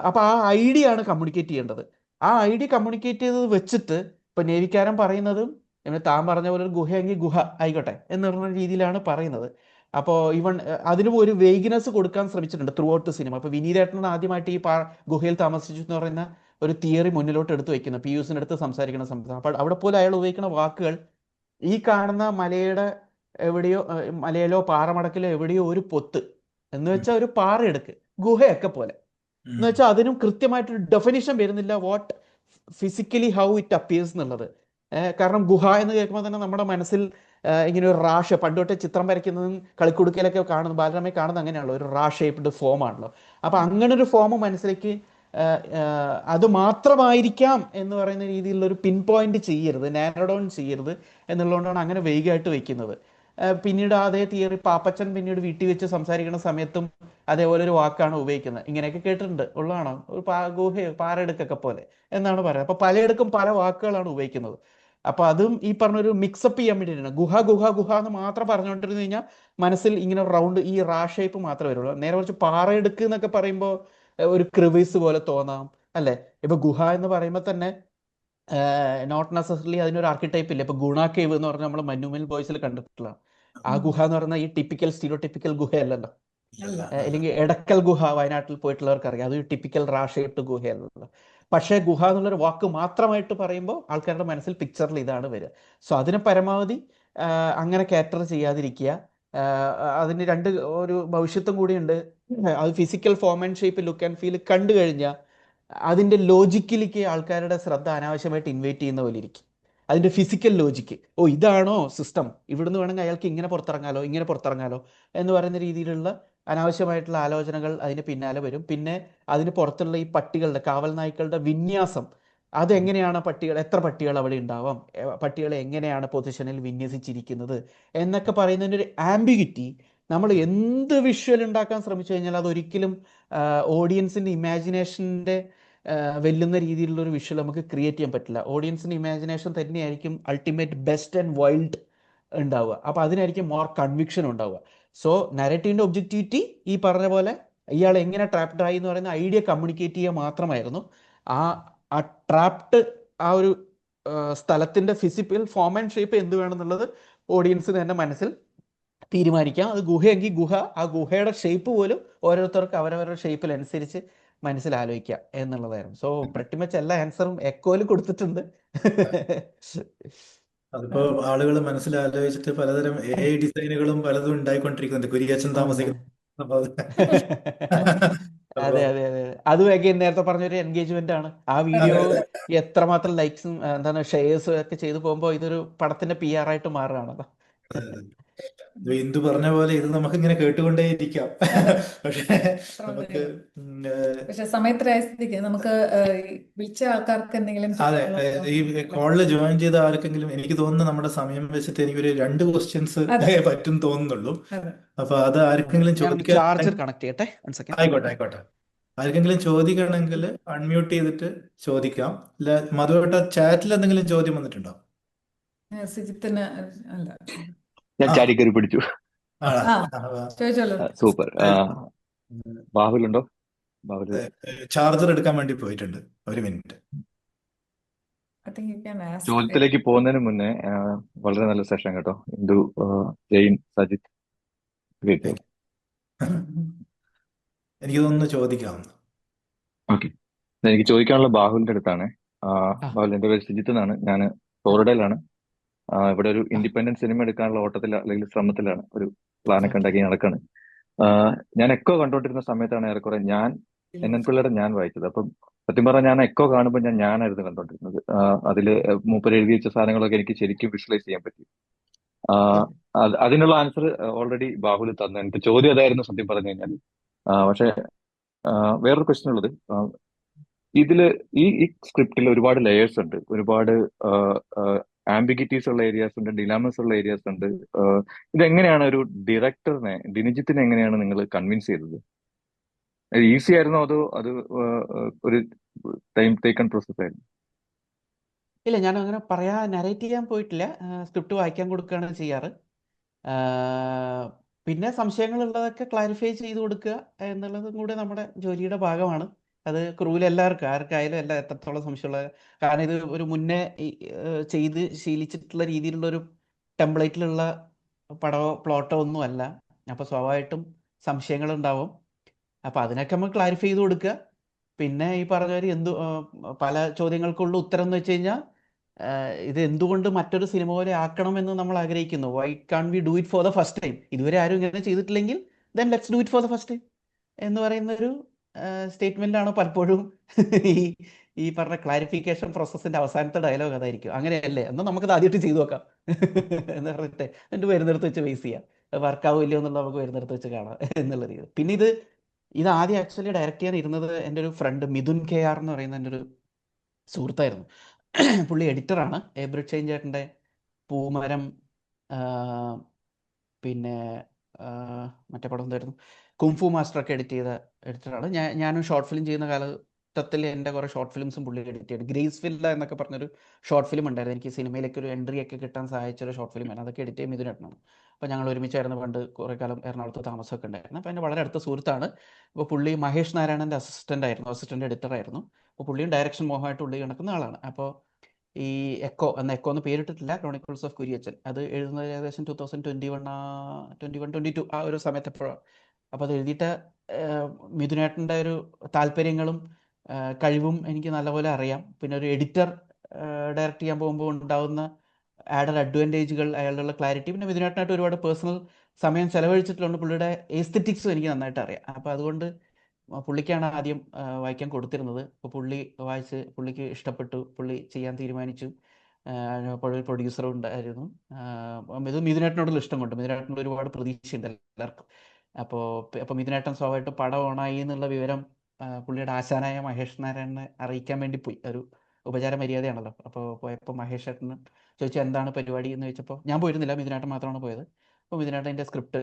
A: അപ്പൊ ആ ഐഡിയ ആണ് കമ്മ്യൂണിക്കേറ്റ് ചെയ്യേണ്ടത്. ആ ഐഡിയ കമ്മ്യൂണിക്കേറ്റ് ചെയ്തത് വെച്ചിട്ട് ഇപ്പൊ നേവിക്കാരൻ പറയുന്നതും താൻ പറഞ്ഞ പോലെ ഒരു ഗുഹയെങ്കിൽ ഗുഹ ആയിക്കോട്ടെ എന്ന് പറഞ്ഞ രീതിയിലാണ് പറയുന്നത്. അപ്പോൾ ഈവൺ അതിനും ഒരു വേഗിനെസ് കൊടുക്കാൻ ശ്രമിച്ചിട്ടുണ്ട് ത്രൂ ഔട്ട് സിനിമ. ഇപ്പൊ വിനീതേട്ടനാണ് ആദ്യമായിട്ട് ഈ ഗുഹയിൽ താമസിച്ചു എന്ന് പറയുന്ന ഒരു തിയറി മുന്നിലോട്ട് എടുത്ത് വെക്കുന്നത് പിയൂസിന്റെ അടുത്ത് സംസാരിക്കുന്ന സമയത്ത്. അപ്പോൾ അവിടെ പോലും അയാൾ ഉപയോഗിക്കുന്ന വാക്കുകൾ ഈ കാണുന്ന മലയുടെ എവിടെയോ മലയിലോ പാറമടക്കിലോ എവിടെയോ ഒരു പൊത്ത് എന്ന് വെച്ചാൽ ഒരു പാറയെടുക്ക് ഗുഹയൊക്കെ പോലെ എന്ന് വെച്ചാൽ അതിനും കൃത്യമായിട്ടൊരു ഡെഫിനിഷൻ വരുന്നില്ല what physically how it appears എന്നുള്ളത്. കാരണം ഗുഹ എന്ന് കേൾക്കുമ്പോൾ തന്നെ നമ്മുടെ മനസ്സിൽ ഇങ്ങനെ ഒരു റാഷ് പണ്ട് തൊട്ടേ ചിത്രം വരയ്ക്കുന്നതും കളിക്കുടുക്കയിലൊക്കെ കാണുന്നു, ബാലരമയിൽ കാണുന്നത് അങ്ങനെയാണല്ലോ, ഒരു റാ ഷേപ്ഡ് ഫോം ആണല്ലോ. അപ്പൊ അങ്ങനെ ഒരു ഫോം മനസ്സിലേക്ക് അത് മാത്രമായിരിക്കാം എന്ന് പറയുന്ന രീതിയിലുള്ള ഒരു പിൻ പോയിന്റ് ചെയ്യരുത്, നാരോ ഡൗൺ ചെയ്യരുത് എന്നുള്ളതുകൊണ്ടാണ് അങ്ങനെ വൈകിയായിട്ട് വെക്കുന്നത്. പിന്നീട് അതേ തിയറി പാപ്പച്ചൻ പിന്നീട് വീട്ടിൽ വെച്ച് സംസാരിക്കുന്ന സമയത്തും അതേപോലെ ഒരു വാക്കാണ് ഉപയോഗിക്കുന്നത്. ഇങ്ങനെയൊക്കെ കേട്ടിട്ടുണ്ട്, ഉള്ളതാണോ, ഒരു ഗുഹ പാറയെടുക്കൊക്കെ പോലെ എന്നാണ് പറയുന്നത്. അപ്പൊ പലയിടക്കും പല വാക്കുകളാണ് ഉപയോഗിക്കുന്നത്. അപ്പൊ അതും ഈ പറഞ്ഞൊരു മിക്സപ്പ് ചെയ്യാൻ വേണ്ടിയിട്ടാണ്. ഗുഹ ഗുഹ ഗുഹ എന്ന് മാത്രം പറഞ്ഞുകൊണ്ടിരുന്നു കഴിഞ്ഞാൽ മനസ്സിൽ ഇങ്ങനെ റൗണ്ട് ഈ റാ ഷേപ്പ് മാത്രമേ വരുള്ളൂ. നേരെ കുറച്ച് പാറയെടുക്ക് എന്നൊക്കെ പറയുമ്പോൾ ഒരു ക്രിവിസ് പോലെ തോന്നാം അല്ലെ. ഇപ്പൊ ഗുഹ എന്ന് പറയുമ്പോൾ തന്നെ നോട്ട് നെസസറിലി അതിനൊരു ആർക്കിടൈപ്പ് ഇല്ല. ഇപ്പൊ ഗുണ കേവ് എന്ന് പറഞ്ഞാൽ നമ്മൾ മഞ്ഞുമൽ ബോയ്സിൽ കണ്ടിട്ടുള്ള ആ ഗുഹ എന്ന് പറയുന്ന ഈ ടിപ്പിക്കൽ സ്റ്റീരിയോടിപ്പിക്കൽ ഗുഹയല്ലല്ലോ. അല്ലെങ്കിൽ എടക്കൽ ഗുഹ വയനാട്ടിൽ പോയിട്ടുള്ളവർക്ക് അറിയാം, അതൊരു ടിപ്പിക്കൽ റാ ഷേപ്ഡ് ഗുഹയല്ലല്ലോ. പക്ഷേ ഗുഹ എന്നുള്ളൊരു വാക്ക് മാത്രമായിട്ട് പറയുമ്പോൾ ആൾക്കാരുടെ മനസ്സിൽ പിക്ചറിൽ ഇതാണ് വരിക. സോ അതിനെ പരമാവധി അങ്ങനെ കാറ്റർ ചെയ്യാതിരിക്കുക. അതിന് രണ്ട് ഒരു ഭവിഷ്യത്തും കൂടിയുണ്ട്. അത് physical form and shape look and feel കണ്ടു കഴിഞ്ഞാൽ അതിന്റെ ലോജിക്കിലേക്ക് ആൾക്കാരുടെ ശ്രദ്ധ അനാവശ്യമായിട്ട് ഇൻവൈറ്റ് ചെയ്യുന്ന പോലെ ഇരിക്കും. അതിന്റെ ഫിസിക്കൽ ലോജിക്ക്, ഓ ഇതാണോ സിസ്റ്റം, ഇവിടുന്ന് വേണമെങ്കിൽ അയാൾക്ക് ഇങ്ങനെ പുറത്തിറങ്ങാലോ ഇങ്ങനെ പുറത്തിറങ്ങാലോ എന്ന് പറയുന്ന രീതിയിലുള്ള അനാവശ്യമായിട്ടുള്ള ആലോചനകൾ അതിന് പിന്നാലെ വരും. പിന്നെ അതിന് പുറത്തുള്ള ഈ പട്ടികളുടെ കാവൽ നായ്ക്കളുടെ വിന്യാസം, അതെങ്ങനെയാണ് പട്ടികൾ, എത്ര പട്ടികൾ അവിടെ ഉണ്ടാവാം, പട്ടികളെ എങ്ങനെയാണ് പൊസിഷനിൽ വിന്യസിച്ചിരിക്കുന്നത് എന്നൊക്കെ പറയുന്നതിൻ്റെ ഒരു ആംബിഗിറ്റി, നമ്മൾ എന്ത് വിഷ്വൽ ഉണ്ടാക്കാൻ ശ്രമിച്ചു കഴിഞ്ഞാൽ അതൊരിക്കലും ഓഡിയൻസിൻ്റെ ഇമാജിനേഷൻ്റെ വെല്ലുന്ന രീതിയിലുള്ള ഒരു വിഷ്വൽ നമുക്ക് ക്രിയേറ്റ് ചെയ്യാൻ പറ്റില്ല. ഓഡിയൻസിൻ്റെ ഇമാജിനേഷൻ തന്നെയായിരിക്കും അൾട്ടിമേറ്റ് ബെസ്റ്റ് ആൻഡ് വൈൽഡ് ഉണ്ടാവുക. അപ്പോൾ അതിനായിരിക്കും മോർ കൺവിക്ഷൻ ഉണ്ടാവുക. സോ നരേറ്റീവിൻ്റെ ഒബ്ജക്റ്റിവിറ്റി ഈ പറഞ്ഞ പോലെ ഇയാൾ എങ്ങനെ ട്രാപ്ഡ് ആയി എന്ന് പറയുന്ന ഐഡിയ കമ്മ്യൂണിക്കേറ്റ് ചെയ്യുക മാത്രമായിരുന്നു. ആ ട്രാപ്ഡ് ആ ഒരു സ്ഥലത്തിൻ്റെ ഫിസിക്കൽ ഫോം ആൻഡ് ഷേപ്പ് എന്ത് വേണമെന്നുള്ളത് ഓഡിയൻസിന് തന്നെ മനസ്സിൽ തീരുമാനിക്കാം. അത് ഗുഹയെങ്കിൽ ഗുഹ, ആ ഗുഹയുടെ ഷേപ്പ് പോലും ഓരോരുത്തർക്ക് അവരവരുടെ ഷേപ്പിൽ അനുസരിച്ച് മനസ്സിലാലോചിക്കാം എന്നുള്ളതായിരുന്നു. സോ പ്രട്ടി മച്ച് എല്ലാ ആൻസറും എക്കോയിൽ കൊടുത്തിട്ടുണ്ട്.
B: അതിപ്പോ ആളുകൾ മനസ്സിലാലോചിച്ചിട്ട് പലതരം AI ഡിസൈനുകളും പലതും ഉണ്ടായിക്കൊണ്ടിരിക്കുന്നുണ്ട്. കുരിയച്ചൻ താമസിക്കുന്ന അപ്പൊ
A: അതെ അതെ അതെ, അതും again നേരത്തെ പറഞ്ഞൊരു എൻഗേജ്മെന്റ് ആണ്. ആ വീഡിയോ എത്രമാത്രം ലൈക്സും എന്താണ് ഷെയർസും ഒക്കെ ചെയ്തു പോകുമ്പോൾ ഇതൊരു പടത്തിന്റെ PR ആയിട്ട് മാറുകയാണല്ലോ.
B: ഇന്ദു പറഞ്ഞ പോലെ ഇത് നമുക്ക് ഇങ്ങനെ കേട്ടുകൊണ്ടേയിരിക്കാം. പക്ഷെ നമുക്ക്
C: പക്ഷെ സമയത്തിനായ സ്ഥിതിക്ക് നമുക്ക് വിളിച്ച ആൾക്കാർക്ക് എന്തെങ്കിലും
B: അതെ, ഈ കോളിൽ ജോയിൻ ചെയ്ത ആർക്കെങ്കിലും, എനിക്ക് തോന്നുന്നു നമ്മുടെ സമയം വെച്ചിട്ട് എനിക്കൊരു 2 ക്വസ്റ്റ്യൻസ് പറ്റും തോന്നുന്നുള്ളൂ. അപ്പൊ അത് ആർക്കെങ്കിലും ചോദിക്കാൻ,
A: ചാർജർ കണക്ട് ചെയ്യട്ടെ.
B: ആയിക്കോട്ടെ ആയിക്കോട്ടെ, ആർക്കെങ്കിലും ചോദിക്കണമെങ്കിൽ അൺമ്യൂട്ട് ചെയ്തിട്ട് ചോദിക്കാം. അല്ല മധുവേട്ട, ചാറ്റിൽ എന്തെങ്കിലും ചോദ്യം വന്നിട്ടുണ്ടോ?
C: സുജിത്തിന് അല്ല,
E: ഞാൻ ചാടിക്കറി പിടിച്ചു.
C: ചോദിച്ചോളൂ.
E: സൂപ്പർ. ബാഹുലുണ്ടോ? ബാഹുൽ
B: ചാർജർ എടുക്കാൻ വേണ്ടി പോയിട്ടുണ്ട്, 1 മിനിറ്റ്.
E: ചോദ്യത്തിലേക്ക് പോകുന്നതിന് മുന്നേ വളരെ നല്ല സെഷൻ കേട്ടോ. ഇന്ദു, ജെയിൻ, സജിത്ത്,
B: എനിക്ക് തോന്നുന്നു ചോദിക്കാം.
E: ഓക്കെ, എനിക്ക് ചോദിക്കാനുള്ള ബാഹുലിന്റെ അടുത്താണ്. ബാഹുൽ, എന്റെ പേര് സുജിത്ത് എന്നാണ്. ഞാൻ ഫ്ലോറിഡയിലാണ്. ഇവിടെ ഒരു ഇൻഡിപെൻഡന്റ് സിനിമ എടുക്കാനുള്ള ഓട്ടത്തിൽ അല്ലെങ്കിൽ ശ്രമത്തിലാണ്, ഒരു പ്ലാനൊക്കെ ഉണ്ടാക്കി നടക്കാണ്. ഞാൻ എക്കോ കണ്ടോണ്ടിരുന്ന സമയത്താണ് ഏറെക്കുറെ ഞാൻ NN പിള്ളയുടെ ഞാൻ വായിച്ചത്. അപ്പം സത്യം പറഞ്ഞാൽ ഞാൻ എക്കോ കാണുമ്പോൾ ഞാനായിരുന്നു കണ്ടോണ്ടിരുന്നത്. അതില് മൂപ്പര് എഴുതി വെച്ച സാധനങ്ങളൊക്കെ എനിക്ക് ശരിക്കും വിഷ്വലൈസ് ചെയ്യാൻ പറ്റി. അതിനുള്ള ആൻസർ ഓൾറെഡി ബാഹുൽ തന്നു. എനിക്ക് ചോദ്യം അതായിരുന്നു സത്യം പറഞ്ഞു കഴിഞ്ഞാൽ. പക്ഷെ വേറൊരു ക്വസ്റ്റ്യൻ ഉള്ളത്, ഇതില് ഈ സ്ക്രിപ്റ്റിൽ ഒരുപാട് ലെയേഴ്സ് ഉണ്ട്, ഒരുപാട് ആംബിഗിറ്റീസ് ഉള്ള ഏരിയാസ് ഉണ്ട്, ഡിലാമസ് ഉള്ള ഏരിയാസ് ഉണ്ട്. ഇതെങ്ങനെയാണ് ഒരു ഡിനിജിത്തിനെ എങ്ങനെയാണ് നിങ്ങൾ കൺവിൻസ് ചെയ്തത്? ഈസി ആയിരുന്നോ അതോ അത് ഒരു ടൈം ടേക്കൺ പ്രോസസ് ആയിരുന്നു?
A: ഇല്ല, ഞാൻ അങ്ങനെ നരേറ്റ് ചെയ്യാൻ പോയിട്ടില്ല. സ്ക്രിപ്റ്റ് വായിക്കാൻ കൊടുക്കുകയാണ് ചെയ്യാറ്. ആഹ് പിന്നെ സംശയങ്ങളുള്ളതൊക്കെ ക്ലാരിഫൈ ചെയ്ത് കൊടുക്കുക എന്നുള്ളതും കൂടെ നമ്മുടെ ജോലിയുടെ ഭാഗമാണ്. അത് ക്രൂവിൽ എല്ലാവർക്കും ആർക്കായാലും എല്ലാം എത്രത്തോളം സംശയമുള്ള, കാരണം ഇത് ഒരു മുന്നേ ചെയ്ത് ശീലിച്ചിട്ടുള്ള രീതിയിലുള്ള ഒരു ടെംപ്ലേറ്റിലുള്ള പടമോ പ്ലോട്ടോ ഒന്നും അല്ല. അപ്പോൾ സ്വാഭാവികമായിട്ടും സംശയങ്ങളുണ്ടാവും. അപ്പോൾ അതിനൊക്കെ നമ്മൾ ക്ലാരിഫൈ ചെയ്ത് കൊടുക്കുക. പിന്നെ ഈ പറഞ്ഞ മാതിരി പല ചോദ്യങ്ങൾക്കുള്ള ഉത്തരം എന്ന് വെച്ച് കഴിഞ്ഞാൽ, ഇത് എന്തുകൊണ്ട് മറ്റൊരു സിനിമ പോലെ ആക്കണമെന്ന് നമ്മൾ ആഗ്രഹിക്കുന്നു. Why can we do it for the first time? ഇതുവരെ ആരും ഇങ്ങനെ ചെയ്തിട്ടില്ലെങ്കിൽ then let's do it for the first time എന്ന് പറയുന്നൊരു സ്റ്റേറ്റ്മെൻ്റാണ് പലപ്പോഴും ഈ ഈ പറഞ്ഞ ക്ലാരിഫിക്കേഷൻ പ്രോസസ്സിൻ്റെ അവസാനത്തെ ഡയലോഗ് അതായിരിക്കും. അങ്ങനെയല്ലേ, എന്നാൽ നമുക്കത് ആദ്യമായിട്ട് ചെയ്തു നോക്കാം എന്ന് പറഞ്ഞിട്ട് എന്നിട്ട് വരുന്നിടത്ത് വെച്ച് ഫേസ് ചെയ്യാം. വർക്കാവില്ലയോ എന്നുള്ളത് നമുക്ക് വരുന്നിടത്ത് വെച്ച് കാണാം എന്നുള്ള രീതി. പിന്നെ ഇത് ആദ്യം ആക്ച്വലി ഡയറക്റ്റ് ചെയ്യാൻ ഇരുന്നത് എൻ്റെ ഒരു ഫ്രണ്ട് മിഥുൻ KR എന്ന് പറയുന്ന എൻ്റെ ഒരു സുഹൃത്തായിരുന്നു. പുള്ളി എഡിറ്ററാണ്. എബ്രിഡ് ഷൈൻ ചേട്ടൻ്റെ പൂമരം, പിന്നെ മറ്റേ പടം എന്തായിരുന്നു, കുംഫു മാസ്റ്ററൊക്കെ എഡിറ്റ് ചെയ്ത എഡിറ്ററാണ്. ഞാനും ഷോർട്ട് ഫിലിം ചെയ്യുന്ന കാലഘട്ടത്തിൽ എൻ്റെ കുറേ ഷോർട്ട് ഫിലിംസും പുള്ളി എഡിറ്റ് ചെയ്തു. ഗ്രേസ് വില്ല എന്നൊക്കെ പറഞ്ഞൊരു ഷോർട്ട് ഫിലിം ഉണ്ടായിരുന്നു. എനിക്ക് സിനിമയിലേക്ക് ഒരു എൻട്രി ഒക്കെ കിട്ടാൻ സഹായിച്ചൊരു ഷോർട്ട് ഫിലിമാണ്. അതൊക്കെ എഡിറ്റ് ചെയ്ത് മിഥുനേട്ടനാണ്. അപ്പോൾ ഞങ്ങൾ ഒരുമിച്ചായിരുന്നു പണ്ട് കുറേ കാലം എറണാകുളത്ത് താമസമൊക്കെ ഉണ്ടായിരുന്നു. അപ്പോൾ എൻ്റെ വളരെ അടുത്ത സുഹൃത്താണ്. അപ്പോൾ പുള്ളി മഹേഷ് നാരായണൻ്റെ അസിസ്റ്റൻ്റ് എഡിറ്ററായിരുന്നു. അപ്പോൾ പുള്ളിയും ഡയറക്ഷൻ മോഹമായിട്ട് ഉള്ളി കിടക്കുന്ന ആളാണ്. അപ്പോൾ ഈ എക്കോ എന്ന് പേരിട്ടിട്ടില്ല, ക്രോണിക്കിൾസ് ഓഫ് കുര്യച്ചൻ, അത് എഴുതുന്നത് ഏകദേശം 2021-22 ആ ഒരു സമയത്ത് എപ്പോഴാണ്. അപ്പോൾ അത് എഴുതിയിട്ട് മിഥുനേട്ടൻ്റെ ഒരു താല്പര്യങ്ങളും കഴിവും എനിക്ക് നല്ലപോലെ അറിയാം. പിന്നെ ഒരു എഡിറ്റർ ഡയറക്റ്റ് ചെയ്യാൻ പോകുമ്പോൾ ഉണ്ടാകുന്ന ആഡഡ് അഡ്വാൻറ്റേജുകൾ, അയാളുടെ ക്ലാരിറ്റി, പിന്നെ മിഥുനേട്ടനായിട്ട് ഒരുപാട് പേഴ്സണൽ സമയം ചെലവഴിച്ചിട്ടുണ്ട്. പുള്ളിയുടെ എസ്തെറ്റിക്സും എനിക്ക് നന്നായിട്ട് അറിയാം. അപ്പോൾ അതുകൊണ്ട് പുള്ളിക്കാണ് ആദ്യം വായിക്കാൻ കൊടുത്തിരുന്നത്. അപ്പോൾ പുള്ളി വായിച്ച് പുള്ളിക്ക് ഇഷ്ടപ്പെട്ടു, പുള്ളി ചെയ്യാൻ തീരുമാനിച്ചു. അപ്പോൾ ഒരു പ്രൊഡ്യൂസറും ഉണ്ടായിരുന്നു. ഇത് മിഥുനേട്ടനോടുള്ള ഇഷ്ടം കൊണ്ട്, മിഥുനേട്ടനോട് ഒരുപാട് പ്രതീക്ഷയുണ്ട് എല്ലാവർക്കും. അപ്പോൾ മിഥുനേട്ടൻ സ്വാഭാവികമായിട്ട് പടം ഓണായി എന്നുള്ള വിവരം പുള്ളിയുടെ ആശാനായ മഹേഷ് നാരായണനെ അറിയിക്കാൻ വേണ്ടി പോയി. ഒരു ഉപചാര മര്യാദയാണല്ലോ. അപ്പോൾ പോയപ്പോൾ മഹേഷ് ഏട്ടന് ചോദിച്ചു എന്താണ് പരിപാടി എന്ന് ചോദിച്ചപ്പോൾ ഞാൻ പോയിരുന്നില്ല, മിഥുനേട്ടൻ മാത്രമാണ് പോയത്. അപ്പോൾ മിഥുനേട്ടൻ്റെ സ്ക്രിപ്റ്റ്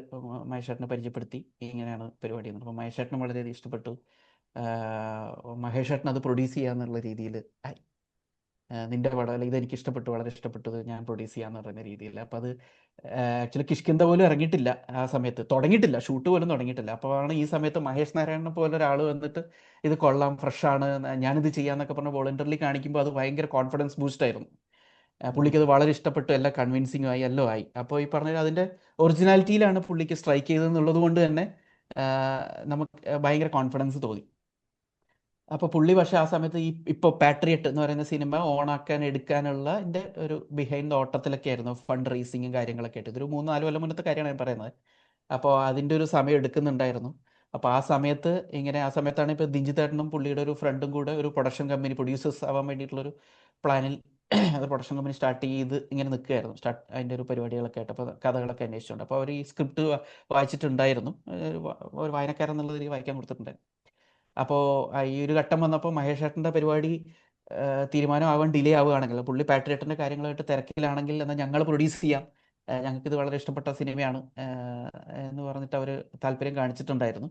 A: മഹേഷേട്ടനെ പരിചയപ്പെടുത്തി, ഇങ്ങനെയാണ് പരിപാടി എന്ന്. അപ്പോൾ മഹേഷേട്ടനും വളരെയധികം ഇഷ്ടപ്പെട്ടു. മഹേഷേട്ടൻ അത് പ്രൊഡ്യൂസ് ചെയ്യാന്നുള്ള രീതിയിൽ ആയി. നിന്റെ പടം അല്ലെങ്കിൽ ഇതെനിക്ക് ഇഷ്ടപ്പെട്ടു, വളരെ ഇഷ്ടപ്പെട്ടത്, ഞാൻ പ്രൊഡ്യൂസ് ചെയ്യാന്ന് പറയുന്ന രീതിയിൽ. അപ്പോൾ അത് ആക്ച്വലി കിഷ്കിന്ധ പോലും ഇറങ്ങിയിട്ടില്ല ആ സമയത്ത്, തുടങ്ങിയിട്ടില്ല, ഷൂട്ട് പോലും തുടങ്ങിയിട്ടില്ല. അപ്പോഴാണ് ഈ സമയത്ത് മഹേഷ് നാരായണനെ പോലെ ഒരാൾ വന്നിട്ട് ഇത് കൊള്ളാം, ഫ്രഷാണ്, ഞാനിത് ചെയ്യാന്നൊക്കെ പറഞ്ഞ് വോളണ്ടറിലി കാണിക്കുമ്പോൾ അത് ഭയങ്കര കോൺഫിഡൻസ് ബൂസ്റ്റ് ആയിരുന്നു. പുള്ളിക്ക് അത് വളരെ ഇഷ്ടപ്പെട്ടു, എല്ലാം കൺവിൻസിങ് ആയി, എല്ലാം ആയി. അപ്പോൾ ഈ പറഞ്ഞ അതിൻ്റെ ഒറിജിനാലിറ്റിയിലാണ് പുള്ളിക്ക് സ്ട്രൈക്ക് ചെയ്തതെന്നുള്ളത് കൊണ്ട് തന്നെ നമുക്ക് ഭയങ്കര കോൺഫിഡൻസ് തോന്നി. അപ്പോൾ പുള്ളി പക്ഷേ ആ സമയത്ത് ഇപ്പോൾ പാട്രിയറ്റ് എന്ന് പറയുന്ന സിനിമ എടുക്കാനുള്ള എൻ്റെ ഒരു ബിഹൈൻഡ് ഓട്ടത്തിലൊക്കെ ആയിരുന്നു, ഫണ്ട് റേസിങ്ങും കാര്യങ്ങളൊക്കെ ആയിട്ട്. ഇതൊരു 3-4 കൊല്ലം മുന്നത്തെ കാര്യമാണ് ഞാൻ പറയുന്നത്. അപ്പോൾ അതിൻ്റെ ഒരു സമയം എടുക്കുന്നുണ്ടായിരുന്നു. അപ്പോൾ ആ സമയത്താണ് ഇപ്പോൾ ദിഞ്ചിത്തേട്ടനും പുള്ളിയുടെ ഒരു ഫ്രണ്ടും കൂടെ ഒരു പ്രൊഡക്ഷൻ കമ്പനി, പ്രൊഡ്യൂസേഴ്സ് ആവാൻ വേണ്ടിയിട്ടുള്ളൊരു പ്ലാനിൽ ഒരു പ്രൊഡക്ഷൻ കമ്പനി സ്റ്റാർട്ട് ചെയ്ത് ഇങ്ങനെ നിൽക്കുകയായിരുന്നു. അതിൻ്റെ ഒരു പരിപാടികളൊക്കെ ആയിട്ട്, അപ്പോൾ കഥകളൊക്കെ അന്വേഷിച്ചുകൊണ്ട്. അപ്പോൾ അവർ ഈ സ്ക്രിപ്റ്റ് വായിച്ചിട്ടുണ്ടായിരുന്നു, ഒരു വായനക്കാരൻ എന്നുള്ള രീതിയിൽ വായിക്കാൻ കൊടുത്തിട്ടുണ്ടായിരുന്നു. അപ്പോൾ ഈ ഒരു ഘട്ടം വന്നപ്പോൾ മഹേഷേട്ടൻ്റെ പരിപാടി തീരുമാനമാവാൻ ഡിലേ ആവുകയാണെങ്കിൽ, പുള്ളി പാട്രിയറ്റിൻ്റെ കാര്യങ്ങളായിട്ട് തിരക്കിലാണെങ്കിൽ, എന്നാൽ ഞങ്ങൾ പ്രൊഡ്യൂസ് ചെയ്യാം, ഞങ്ങൾക്കിത് വളരെ ഇഷ്ടപ്പെട്ട സിനിമയാണ് എന്ന് പറഞ്ഞിട്ട് അവർ താല്പര്യം കാണിച്ചിട്ടുണ്ടായിരുന്നു.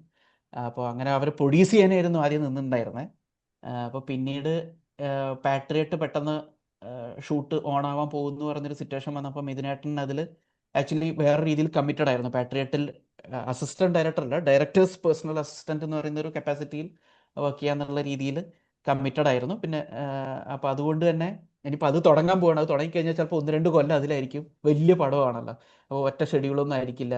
A: അപ്പോൾ അങ്ങനെ അവർ പ്രൊഡ്യൂസ് ചെയ്യാനായിരുന്നു ആദ്യം നിന്നിട്ടുണ്ടായിരുന്നത്. അപ്പോൾ പിന്നീട് പാട്രിയറ്റ് പെട്ടെന്ന് ഷൂട്ട് ഓണാവാൻ പോകുന്നു പറഞ്ഞൊരു സിറ്റുവേഷൻ വന്നപ്പോൾ മിഥുനേട്ടൻ അതിൽ ആക്ച്വലി വേറെ രീതിയിൽ കമ്മിറ്റഡ് ആയിരുന്നു. പാട്രിയറ്റിൽ അസിസ്റ്റന്റ് ഡയറക്ടർ അല്ല, ഡയറക്ടേഴ്സ് പേഴ്സണൽ അസിസ്റ്റന്റ് എന്ന് പറയുന്ന ഒരു കപ്പാസിറ്റിയിൽ വർക്ക് ചെയ്യാന്നുള്ള രീതിയിൽ കമ്മിറ്റഡ് ആയിരുന്നു. പിന്നെ അപ്പോൾ അതുകൊണ്ട് തന്നെ ഇനിയിപ്പോൾ അത് തുടങ്ങാൻ പോകണം. അത് തുടങ്ങിക്കഴിഞ്ഞാൽ ചിലപ്പോൾ 1-2 കൊല്ലം അതിലായിരിക്കും. വലിയ പടമാണല്ലോ, അപ്പോൾ ഒറ്റ ഷെഡ്യൂളൊന്നും ആയിരിക്കില്ല.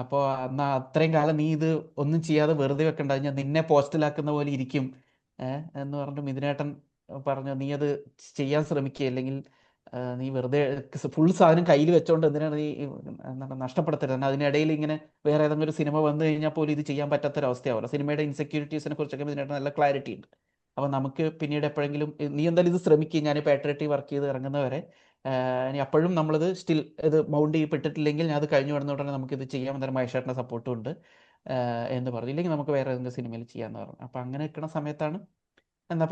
A: അപ്പോൾ എന്നാൽ അത്രയും കാലം നീ ഇത് ഒന്നും ചെയ്യാതെ വെറുതെ വെക്കണ്ട, ഞാൻ നിന്നെ പോസ്റ്റിലാക്കുന്ന പോലെ ഇരിക്കും എന്ന് പറഞ്ഞിട്ട് മിഥുനേട്ടൻ പറഞ്ഞു, നീ അത് ചെയ്യാൻ ശ്രമിക്കുക, അല്ലെങ്കിൽ നീ വെറുതെ ഫുൾ സാധനം കയ്യിൽ വെച്ചോണ്ട് എന്തിനാണ് നീ നഷ്ടപ്പെടുത്തരുത്. എന്നാൽ അതിനിടയിൽ ഇങ്ങനെ വേറെ ഏതെങ്കിലും ഒരു സിനിമ വന്നു കഴിഞ്ഞാൽ പോലും ഇത് ചെയ്യാൻ പറ്റാത്തൊരവസ്ഥയാവില്ല. സിനിമയുടെ ഇൻസെക്യൂരിറ്റീസിനെ കുറിച്ചൊക്കെ ഇതിനായിട്ട് നല്ല ക്ലാരിറ്റി ഉണ്ട്. അപ്പോൾ നമുക്ക് പിന്നീട് എപ്പോഴെങ്കിലും നീ എന്തായാലും ഇത് ശ്രമിക്കുക, ഞാൻ പാട്രിയറ്റി വർക്ക് ചെയ്ത് ഇറങ്ങുന്നവരെ ഇനി അപ്പോഴും നമ്മളിത് സ്റ്റിൽ ഇത് മൗണ്ട് ചെയ്യപ്പെട്ടിട്ടില്ലെങ്കിൽ ഞാൻ അത് കഴിഞ്ഞു വരുന്ന ഉടനെ നമുക്കിത് ചെയ്യാം, എന്തായാലും മഹേഷേട്ടൻ്റെ സപ്പോർട്ടും ഉണ്ട് എന്ന് പറഞ്ഞു. ഇല്ലെങ്കിൽ നമുക്ക് വേറെ ഏതെങ്കിലും സിനിമയിൽ ചെയ്യാമെന്ന് പറഞ്ഞു. അപ്പോൾ അങ്ങനെ നിൽക്കുന്ന സമയത്താണ് എന്നാൽ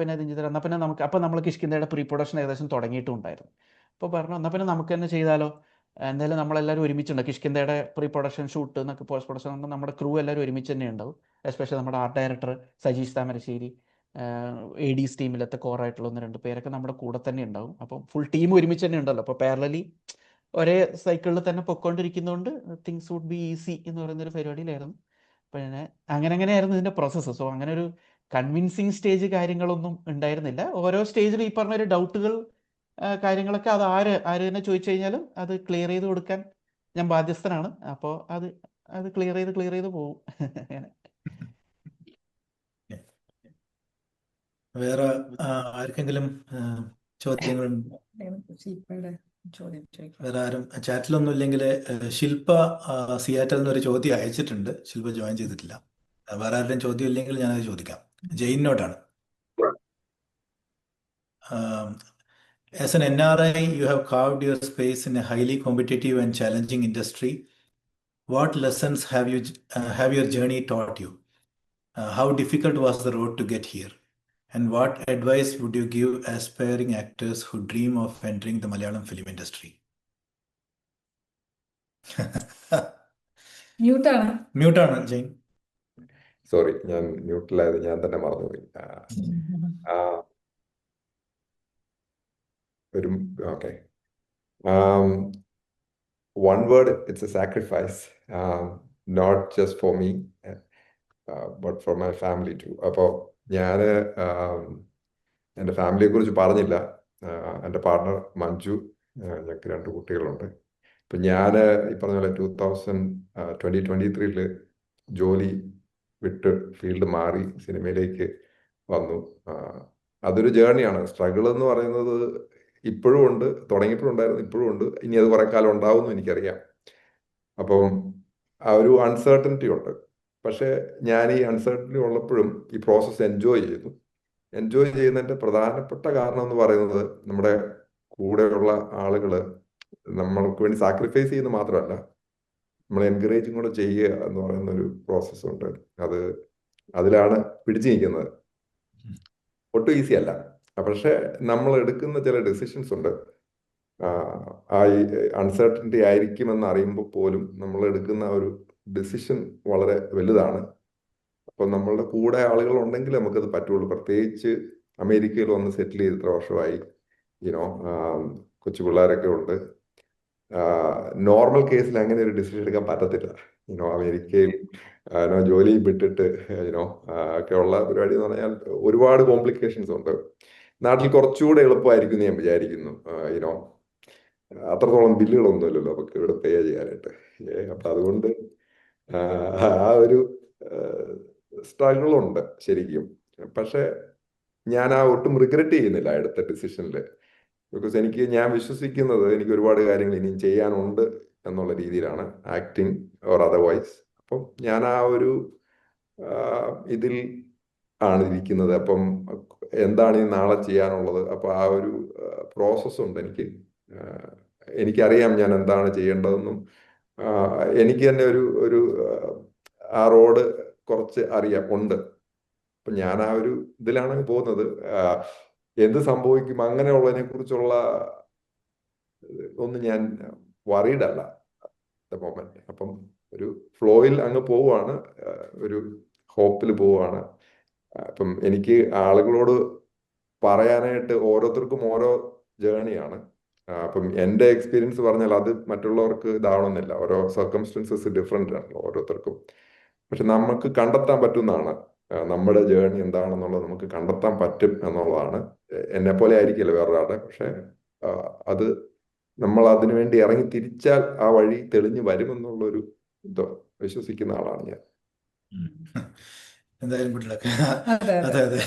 A: പിന്നെ നമ്മൾ കിഷ്കിന്ധയുടെ പ്രീ പ്രൊഡക്ഷൻ ഏകദേശം തുടങ്ങിയിട്ടുണ്ടായിരുന്നു. അപ്പോൾ പറഞ്ഞു എന്നാൽ പിന്നെ നമുക്ക് തന്നെ ചെയ്താലോ എന്തായാലും നമ്മളെല്ലാവരും ഒരുമിച്ചുണ്ടാവും. കിഷ്കിന്ധയുടെ പ്രീ പ്രൊഡക്ഷൻ ഷൂട്ട് എന്നൊക്കെ പോസ്റ്റ് പ്രൊഡക്ഷൻ നമ്മുടെ ക്രൂ എല്ലാവരും ഒരുമിച്ച് തന്നെ ഉണ്ടാവും. എസ്പെഷ്യലി നമ്മുടെ art director Sajeesh Thamarassery, ADs ടീമിലത്തെ കോറായിട്ടുള്ള 1-2 പേരൊക്കെ നമ്മുടെ കൂടെ തന്നെ ഉണ്ടാവും. അപ്പം ഫുൾ ടീം ഒരുമിച്ച് തന്നെ ഉണ്ടല്ലോ. അപ്പോൾ പാരലലി ഒരേ സൈക്കിളിൽ തന്നെ പൊയ്ക്കൊണ്ടിരിക്കുന്നതുകൊണ്ട് തിങ്സ് വുഡ് ബി ഈസി എന്ന് പറയുന്നൊരു പരിപാടിയിലായിരുന്നു. പിന്നെ അങ്ങനെയായിരുന്നു ഇതിൻ്റെ പ്രോസസ്സ്. സോ അങ്ങനെ ഒരു കൺവിൻസിങ് സ്റ്റേജ് കാര്യങ്ങളൊന്നും ഉണ്ടായിരുന്നില്ല. ഓരോ സ്റ്റേജിലും ഈ പറഞ്ഞ ഒരു ഡൗട്ടുകൾ കാര്യങ്ങളൊക്കെ അത് ആര് തന്നെ ചോദിച്ചു കഴിഞ്ഞാലും അത് ക്ലിയർ ചെയ്ത് കൊടുക്കാൻ ഞാൻ ബാധ്യസ്ഥനാണ്. അപ്പോൾ അത് ക്ലിയർ ചെയ്ത് പോകും. അങ്ങനെ.
B: വേറെ ആർക്കെങ്കിലും ചോദ്യങ്ങളുണ്ടോ?
C: ശില്പയുടെ ചോദ്യം ചോദിക്കാം.
B: വേറെ ആരും ചാറ്റിലൊന്നും ഇല്ലെങ്കിൽ ശില്പ സിയാറ്റൽ എന്നൊരു ചോദ്യം അയച്ചിട്ടുണ്ട്. ശില്പ ജോയിൻ ചെയ്തിട്ടില്ല. വേറെ ആരുടെയും ചോദ്യം ഇല്ലെങ്കിൽ ഞാനത് ചോദിക്കാം. ജെയിനോടാണ്. As an NRI, you have carved your space in a highly competitive and challenging industry. What lessons have your journey taught you? How difficult was the road to get here? And what advice would you give aspiring actors who dream of entering the Malayalam film industry?
C: മ്യൂട്ടാണ്.
B: മ്യൂട്ടാണ് Jain.
D: Sorry, ഞാൻ മ്യൂട്ടിലായത് ഞാൻ തന്നെ മറന്നുപോയി. Okay, one word, it's a sacrifice, not just for me, but for my family too. അപ്പോൾ ഞാൻ എൻ്റെ ഫാമിലിയെ കുറിച്ച് പറഞ്ഞില്ല. എൻ്റെ പാർട്ണർ മഞ്ജു, ഞങ്ങൾക്ക് 2 കുട്ടികളുണ്ട്. ഇപ്പം ഞാൻ ഈ പറഞ്ഞ പോലെ 2023 ജോലി വിട്ട് ഫീൽഡ് മാറി സിനിമയിലേക്ക് വന്നു. അതൊരു ജേർണിയാണ്. സ്ട്രഗിൾ എന്ന് പറയുന്നത് ഇപ്പോഴും ഉണ്ട്, തുടങ്ങിയിട്ടുണ്ടായിരുന്നു, ഇപ്പോഴും ഉണ്ട്, ഇനി അത് കുറെ കാലം ഉണ്ടാവുമെന്ന് എനിക്കറിയാം. അപ്പം ആ ഒരു അൺസർട്ടനിറ്റി ഉണ്ട്. പക്ഷെ ഞാൻ ഈ അൺസർട്ടനിറ്റി ഉള്ളപ്പോഴും ഈ പ്രോസസ്സ് എൻജോയ് ചെയ്യുന്നതിൻ്റെ പ്രധാനപ്പെട്ട കാരണം എന്ന് പറയുന്നത് നമ്മുടെ കൂടെയുള്ള ആളുകൾ നമ്മൾക്ക് വേണ്ടി സാക്രിഫൈസ് ചെയ്യുന്നത് മാത്രമല്ല, നമ്മൾ എൻകറേജും കൂടെ ചെയ്യുക എന്ന് പറയുന്ന ഒരു പ്രോസസ്സ് ഉണ്ട്. അതിലാണ് പിടിച്ചു നിൽക്കുന്നത്. ഒട്ടും ഈസി അല്ല. പക്ഷെ നമ്മൾ എടുക്കുന്ന ചില ഡിസിഷൻസ് ഉണ്ട്. ആ അൺസർട്ടനിറ്റി ആയിരിക്കുമെന്ന് അറിയുമ്പോൾ പോലും നമ്മൾ എടുക്കുന്ന ഒരു ഡിസിഷൻ വളരെ വലുതാണ്. അപ്പം നമ്മളുടെ കൂടെ ആളുകൾ ഉണ്ടെങ്കിൽ നമുക്കത് പറ്റുള്ളൂ. പ്രത്യേകിച്ച് അമേരിക്കയിൽ വന്ന് സെറ്റിൽ ചെയ്ത് ഇത്ര വർഷമായി, കൊച്ചു പിള്ളേരൊക്കെ ഉണ്ട്. നോർമൽ കേസിൽ അങ്ങനെ ഒരു ഡിസിഷൻ എടുക്കാൻ പറ്റത്തില്ല. അമേരിക്കയിൽ ജോലി വിട്ടിട്ട് ഒക്കെ ഉള്ള പരിപാടി എന്ന് പറഞ്ഞാൽ ഒരുപാട് കോംപ്ലിക്കേഷൻസ് ഉണ്ട്. നാട്ടിൽ കുറച്ചുകൂടെ എളുപ്പമായിരിക്കും ഞാൻ വിചാരിക്കുന്നു. അത്രത്തോളം ബില്ലുകളൊന്നുമില്ലല്ലോ നമുക്ക് ഇവിടെ പേ ചെയ്യാനായിട്ട്. അപ്പം അതുകൊണ്ട് ആ ഒരു സ്ട്രഗിളുണ്ട് ശരിക്കും. പക്ഷെ ഞാൻ ഒട്ടും റിഗ്രറ്റ് ചെയ്യുന്നില്ല എടുത്ത ഡിസിഷനിൽ. ബിക്കോസ് ഞാൻ വിശ്വസിക്കുന്നത് എനിക്ക് ഒരുപാട് കാര്യങ്ങൾ ഇനിയും ചെയ്യാനുണ്ട് എന്നുള്ള രീതിയിലാണ്, ആക്ടിങ് ഓർ അതർവൈസ്. അപ്പം ഞാൻ ആ ഒരു ഇതിൽ ആണ് ഇരിക്കുന്നത്. അപ്പം എന്താണ് ഈ നാളെ ചെയ്യാനുള്ളത്, അപ്പം ആ ഒരു പ്രോസസ്സുണ്ട് എനിക്കറിയാം ഞാൻ എന്താണ് ചെയ്യേണ്ടതെന്നും. എനിക്ക് തന്നെ ഒരു ആ റോഡ് കുറച്ച് ഉണ്ട്. അപ്പം ഞാൻ ആ ഒരു ഇതിലാണ് പോകുന്നത്. എന്ത് സംഭവിക്കും അങ്ങനെയുള്ളതിനെ കുറിച്ചുള്ള ഒന്നും ഞാൻ വറീഡ് അല്ല ദ മൊമെന്റ്. അപ്പം ഒരു ഫ്ലോയിൽ അങ്ങ് പോവുകയാണ്, ഒരു ഹോപ്പിൽ പോവുകയാണ്. അപ്പം എനിക്ക് ആളുകളോട് പറയാനായിട്ട് ഓരോരുത്തർക്കും ഓരോ ജേണിയാണ്. അപ്പം എൻ്റെ എക്സ്പീരിയൻസ് പറഞ്ഞാൽ അത് മറ്റുള്ളവർക്ക് ഇതാവണമെന്നില്ല. ഓരോ സർക്കംസ്റ്റൻസസ് ഡിഫറെൻ്റ് ആണല്ലോ ഓരോരുത്തർക്കും. പക്ഷെ നമുക്ക് കണ്ടെത്താൻ പറ്റുന്നതാണ് നമ്മുടെ ജേർണി എന്താണെന്നുള്ളത് നമുക്ക് കണ്ടെത്താൻ പറ്റും എന്നുള്ളതാണ്. എന്നെ പോലെ ആയിരിക്കില്ല വേറൊരാളുടെ. പക്ഷെ അത് നമ്മൾ അതിനു വേണ്ടി ഇറങ്ങി തിരിച്ചാൽ ആ വഴി തെളിഞ്ഞു വരുമെന്നുള്ളൊരു വിശ്വസിക്കുന്ന ആളാണ് ഞാൻ.
B: എന്തായാലും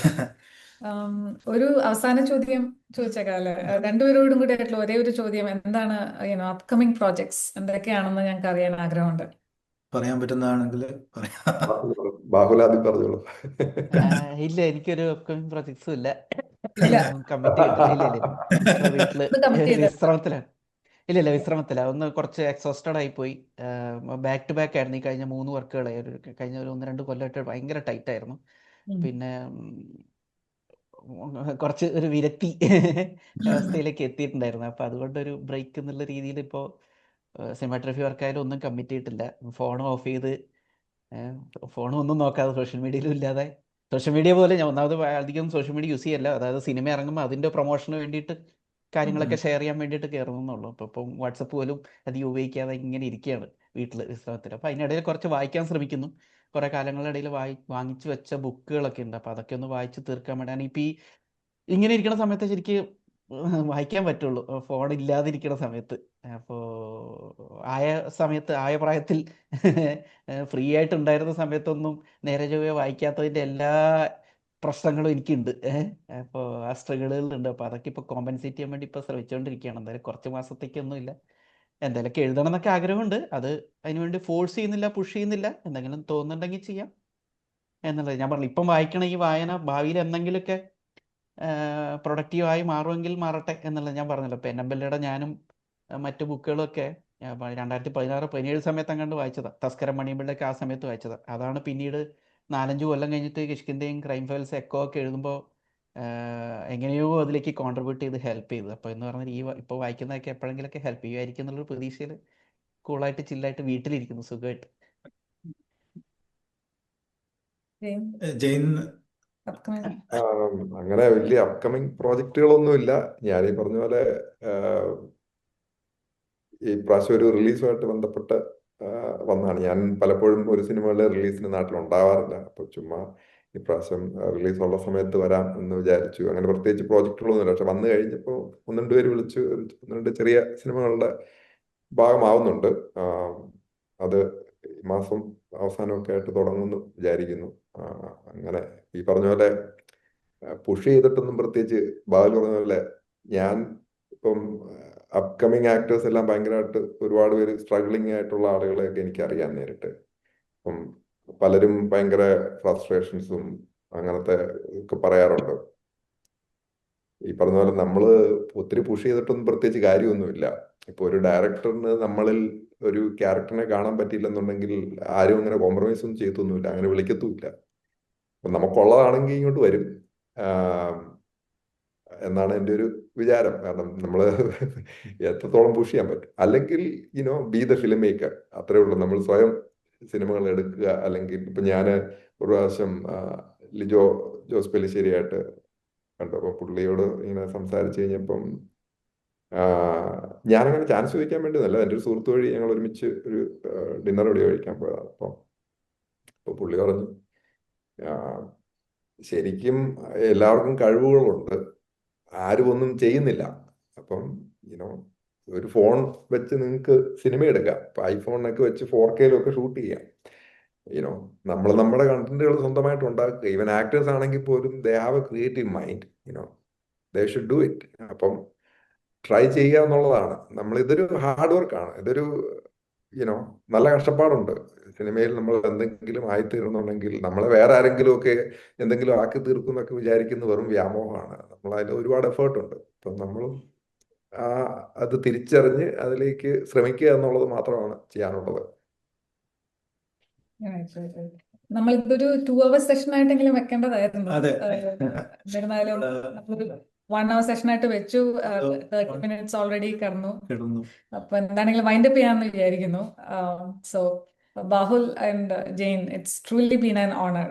C: ഒരു അവസാന ചോദ്യം ചോദിച്ചേക്കാല്ലേ? രണ്ടുപേരോടും കൂടി ആയിട്ടുള്ള ഒരേ ഒരു ചോദ്യം, എന്താണ് അപ്കമിങ് പ്രോജക്ട്സ് എന്തൊക്കെയാണെന്ന് ഞങ്ങൾക്ക് അറിയാൻ ആഗ്രഹമുണ്ട്.
B: പറയാൻ പറ്റുന്നതാണെങ്കിൽ
D: ബാഹുലാദി പറഞ്ഞോളൂ.
A: ഇല്ല, എനിക്കൊരു അപ്കമിങ് പ്രൊജക്ട്സും ഇല്ല. കമ്മിറ്റ് ചെയ്തിട്ടില്ല. വീട്ടില് വിശ്രമത്തിലാണ്. ഇല്ല, വിശ്രമത്തില. ഒന്ന് കുറച്ച് എക്സോസ്റ്റഡ് ആയിപ്പോയി. ബാക്ക് ടു ബാക്ക് ആയിരുന്നു ഈ കഴിഞ്ഞ 3 വർക്കുകൾ. കഴിഞ്ഞ ഒരു 1-2 കൊല്ലമായിട്ട് ഭയങ്കര ടൈറ്റ് ആയിരുന്നു. പിന്നെ കുറച്ച് ഒരു വിരക്തി അവസ്ഥയിലേക്ക് എത്തിയിട്ടുണ്ടായിരുന്നു. അപ്പം അതുകൊണ്ടൊരു ബ്രേക്ക് എന്നുള്ള രീതിയിൽ ഇപ്പോൾ സിനിമാറ്റോഗ്രഫി വർക്കായാലും ഒന്നും കമ്മിറ്റ് ചെയ്തിട്ടില്ല. ഫോൺ ഓഫ് ചെയ്ത് ഫോണും ഒന്നും നോക്കാതെ സോഷ്യൽ മീഡിയയിലും ഇല്ലാതെ, സോഷ്യൽ മീഡിയ പോലെ ഞാൻ ഒന്നാമത് അധികം സോഷ്യൽ മീഡിയ യൂസ് ചെയ്യല്ല. അതായത് സിനിമ ഇറങ്ങുമ്പോൾ അതിൻ്റെ പ്രൊമോഷന് വേണ്ടിയിട്ട് കാര്യങ്ങളൊക്കെ ഷെയർ ചെയ്യാൻ വേണ്ടിയിട്ട് കയറുന്നുള്ളൂ. അപ്പോൾ ഇപ്പം വാട്സപ്പ് പോലും അധികം ഉപയോഗിക്കാതെ ഇങ്ങനെ ഇരിക്കുകയാണ് വീട്ടിൽ വിശ്രമത്തിൽ. അപ്പോൾ അതിനിടയിൽ കുറച്ച് വായിക്കാൻ ശ്രമിക്കുന്നു. കുറേ കാലങ്ങളുടെ ഇടയിൽ വാങ്ങിച്ചു വെച്ച ബുക്കുകളൊക്കെ ഉണ്ട്. അപ്പോൾ അതൊക്കെ ഒന്ന് വായിച്ച് തീർക്കാൻ വേണ്ടിയാണ് ഇപ്പോൾ ഈ ഇങ്ങനെ ഇരിക്കുന്ന സമയത്ത് ശരിക്കും വായിക്കാൻ പറ്റുള്ളൂ, ഫോൺ ഇല്ലാതിരിക്കുന്ന സമയത്ത്. അപ്പോൾ ആയ സമയത്ത് ആയ പ്രായത്തിൽ ഫ്രീ ആയിട്ടുണ്ടായിരുന്ന സമയത്തൊന്നും നേരെ ചൊവ്വേ വായിക്കാത്തതിൻ്റെ എല്ലാ പ്രശ്നങ്ങളും എനിക്കുണ്ട്. അപ്പോൾ ആ സ്ട്രഗിളുകളുണ്ട്. അപ്പോൾ അതൊക്കെ ഇപ്പോൾ കോമ്പൻസേറ്റ് ചെയ്യാൻ വേണ്ടി ഇപ്പോൾ ശ്രമിച്ചുകൊണ്ടിരിക്കുകയാണ്. എന്തായാലും കുറച്ച് മാസത്തേക്കൊന്നും ഇല്ല, എന്തായാലൊക്കെ എഴുതണം എന്നൊക്കെ ആഗ്രഹമുണ്ട്. അത് അതിനുവേണ്ടി ഫോഴ്സ് ചെയ്യുന്നില്ല, പുഷ് ചെയ്യുന്നില്ല. എന്തെങ്കിലും തോന്നുന്നുണ്ടെങ്കിൽ ചെയ്യാം എന്നുള്ളത് ഞാൻ പറഞ്ഞു. ഇപ്പം വായിക്കണ ഈ വായന ഭാവിയിൽ എന്തെങ്കിലുമൊക്കെ പ്രൊഡക്റ്റീവായി മാറുമെങ്കിൽ മാറട്ടെ എന്നുള്ളത് ഞാൻ പറഞ്ഞല്ലോ. ഇപ്പോൾ എന്നമ്പല്ലയുടെ ഞാനും മറ്റു ബുക്കുകളൊക്കെ 2016-17 സമയത്ത് അങ്ങാണ്ട് വായിച്ചതാണ്. തസ്കരം മണിയമ്പിള്ളയൊക്കെ ആ സമയത്ത് വായിച്ചതാണ്. അതാണ് പിന്നീട് 4-5 കൊല്ലം കഴിഞ്ഞിട്ട് കിഷ്കിന്ധയും ക്രൈം ഫയൽസ് എക്കോ ഒക്കെ എഴുതുമ്പോൾ എങ്ങനെയോ അതിലേക്ക് കോൺട്രിബ്യൂട്ട് ചെയ്ത് ഹെൽപ്പ് ചെയ്തു. അപ്പോൾ എന്ന് പറഞ്ഞാൽ ഇപ്പോൾ വായിക്കുന്നതൊക്കെ എപ്പോഴെങ്കിലൊക്കെ ഹെൽപ്പ് ചെയ്യുമായിരിക്കും എന്നുള്ളൊരു പ്രതീക്ഷയിൽ കൂളായിട്ട് ചില്ലായിട്ട് വീട്ടിലിരിക്കുന്നു സുഖമായിട്ട്.
B: ജെയിൻ
C: upcoming.
D: അങ്ങനെ വലിയ അപ്കമിങ് പ്രോജക്റ്റുകളൊന്നുമില്ല. ഞാൻ ഈ പറഞ്ഞ പോലെ ഈ പ്രാവശ്യം ഒരു റിലീസുമായിട്ട് ബന്ധപ്പെട്ട് വന്നതാണ്. ഞാൻ പലപ്പോഴും ഒരു സിനിമകളുടെ റിലീസിന് നാട്ടിലുണ്ടാവാറില്ല. അപ്പോൾ ചുമ്മാ ഈ പ്രാവശ്യം റിലീസുള്ള സമയത്ത് വരാം എന്ന് വിചാരിച്ചു. അങ്ങനെ പ്രത്യേകിച്ച് പ്രോജക്റ്റുകളൊന്നുമില്ല. പക്ഷെ വന്നു കഴിഞ്ഞപ്പോൾ 1-2 പേര് വിളിച്ച് 1-2 ചെറിയ സിനിമകളുടെ ഭാഗമാവുന്നുണ്ട്. അത് ഈ മാസം അവസാനമൊക്കെ ആയിട്ട് തുടങ്ങുമെന്ന് വിചാരിക്കുന്നു. അങ്ങനെ ഈ പറഞ്ഞ പോലെ പുഷ് ചെയ്തിട്ടൊന്നും പ്രത്യേകിച്ച് ബാലു പറഞ്ഞ പോലെ ഞാൻ ഇപ്പം അപ്കമിങ് ആക്ടേഴ്സ് എല്ലാം ഭയങ്കരമായിട്ട് ഒരുപാട് പേര് സ്ട്രഗ്ലിംഗ് ആയിട്ടുള്ള ആളുകളെയൊക്കെ എനിക്കറിയാൻ നേരിട്ട്. അപ്പം പലരും ഭയങ്കര ഫ്രസ്ട്രേഷൻസും അങ്ങനത്തെ ഒക്കെ പറയാറുണ്ട്. ഈ പറഞ്ഞ പോലെ നമ്മൾ ഒത്തിരി പുഷ് ചെയ്തിട്ടൊന്നും പ്രത്യേകിച്ച് കാര്യമൊന്നുമില്ല. ഇപ്പൊ ഒരു ഡയറക്ടറിന് നമ്മളിൽ ഒരു ക്യാരക്ടറിനെ കാണാൻ പറ്റിയില്ലെന്നുണ്ടെങ്കിൽ ആരും അങ്ങനെ കോംപ്രമൈസ് ഒന്നും ചെയ്തൊന്നുമില്ല, അങ്ങനെ വിളിക്കത്തുമില്ല. അപ്പൊ നമുക്കുള്ളതാണെങ്കിൽ ഇങ്ങോട്ട് വരും എന്നാണ് എൻ്റെ ഒരു വിചാരം. കാരണം നമ്മൾ എത്രത്തോളം പുഷ് ചെയ്യാൻ പറ്റും. അല്ലെങ്കിൽ ബി ദ ഫിലിം മേക്കർ, അത്രേ ഉള്ളൂ. നമ്മൾ സ്വയം സിനിമകൾ എടുക്കുക. അല്ലെങ്കിൽ ഇപ്പൊ ഞാൻ ഒരു പ്രാവശ്യം ലിജോ ജോസ് പെല്ലിശ്ശേരിയായിട്ട് കണ്ടു. അപ്പൊ പുള്ളിയോട് ഇങ്ങനെ സംസാരിച്ചു കഴിഞ്ഞപ്പം ഞാനങ്ങനെ ചാൻസ് ചോദിക്കാൻ വേണ്ടിയതല്ല, എൻ്റെ ഒരു സുഹൃത്ത് വഴി ഞങ്ങൾ ഒരുമിച്ച് ഒരു ഡിന്നർ ഇവിടെ കഴിക്കാൻ പോയതാണ്. അപ്പോൾ പുള്ളി പറഞ്ഞു ശരിക്കും എല്ലാവർക്കും കഴിവുകളുണ്ട്, ആരും ഒന്നും ചെയ്യുന്നില്ല. അപ്പം ഒരു ഫോൺ വെച്ച് നിങ്ങൾക്ക് സിനിമ എടുക്കാം. ഇപ്പൊ ഐഫോണിനൊക്കെ വെച്ച് 4K ഷൂട്ട് ചെയ്യാം. നമ്മൾ നമ്മുടെ കണ്ടന്റുകൾ സ്വന്തമായിട്ട് ഉണ്ടാക്കുക. ഈവൻ ആക്ടേഴ്സ് ആണെങ്കിൽ പോലും they have A creative mind, they should do it. അപ്പം ട്രൈ ചെയ്യുക എന്നുള്ളതാണ്. ഇതൊരു ഹാർഡ് വർക്കാണ്. ഇതൊരു നല്ല കഷ്ടപ്പാടുണ്ട്. സിനിമയിൽ നമ്മൾ എന്തെങ്കിലും ആയിത്തീരുന്നുണ്ടെങ്കിൽ നമ്മളെ വേറെ ആരെങ്കിലും ഒക്കെ എന്തെങ്കിലും ആക്കി തീർക്കും എന്നൊക്കെ വിചാരിക്കുന്ന വെറും വ്യാമോഹമാണ്. നമ്മൾ അതിൽ ഒരുപാട് എഫേർട്ട് ഉണ്ട്. അപ്പം നമ്മളും അത് തിരിച്ചറിഞ്ഞ് അതിലേക്ക് ശ്രമിക്കുക എന്നുള്ളത് മാത്രമാണ് ചെയ്യാനുള്ളത്.
C: നമ്മളിതൊരു 2 hour സെഷൻ ആയിട്ടെങ്കിലും വെക്കേണ്ടതായിരുന്നു.
B: അതെ.
C: എന്നിരുന്നാലും നമ്മളൊരു 1 hour സെഷൻ ആയിട്ട് വെച്ചു. 30 minutes ഓൾറെഡി കടന്നു. അപ്പൊ എന്താണെങ്കിലും വൈൻഡ് അപ്പ് ചെയ്യാന്ന് വിചാരിക്കുന്നു. So Bahul and Jane, it's truly been an honor.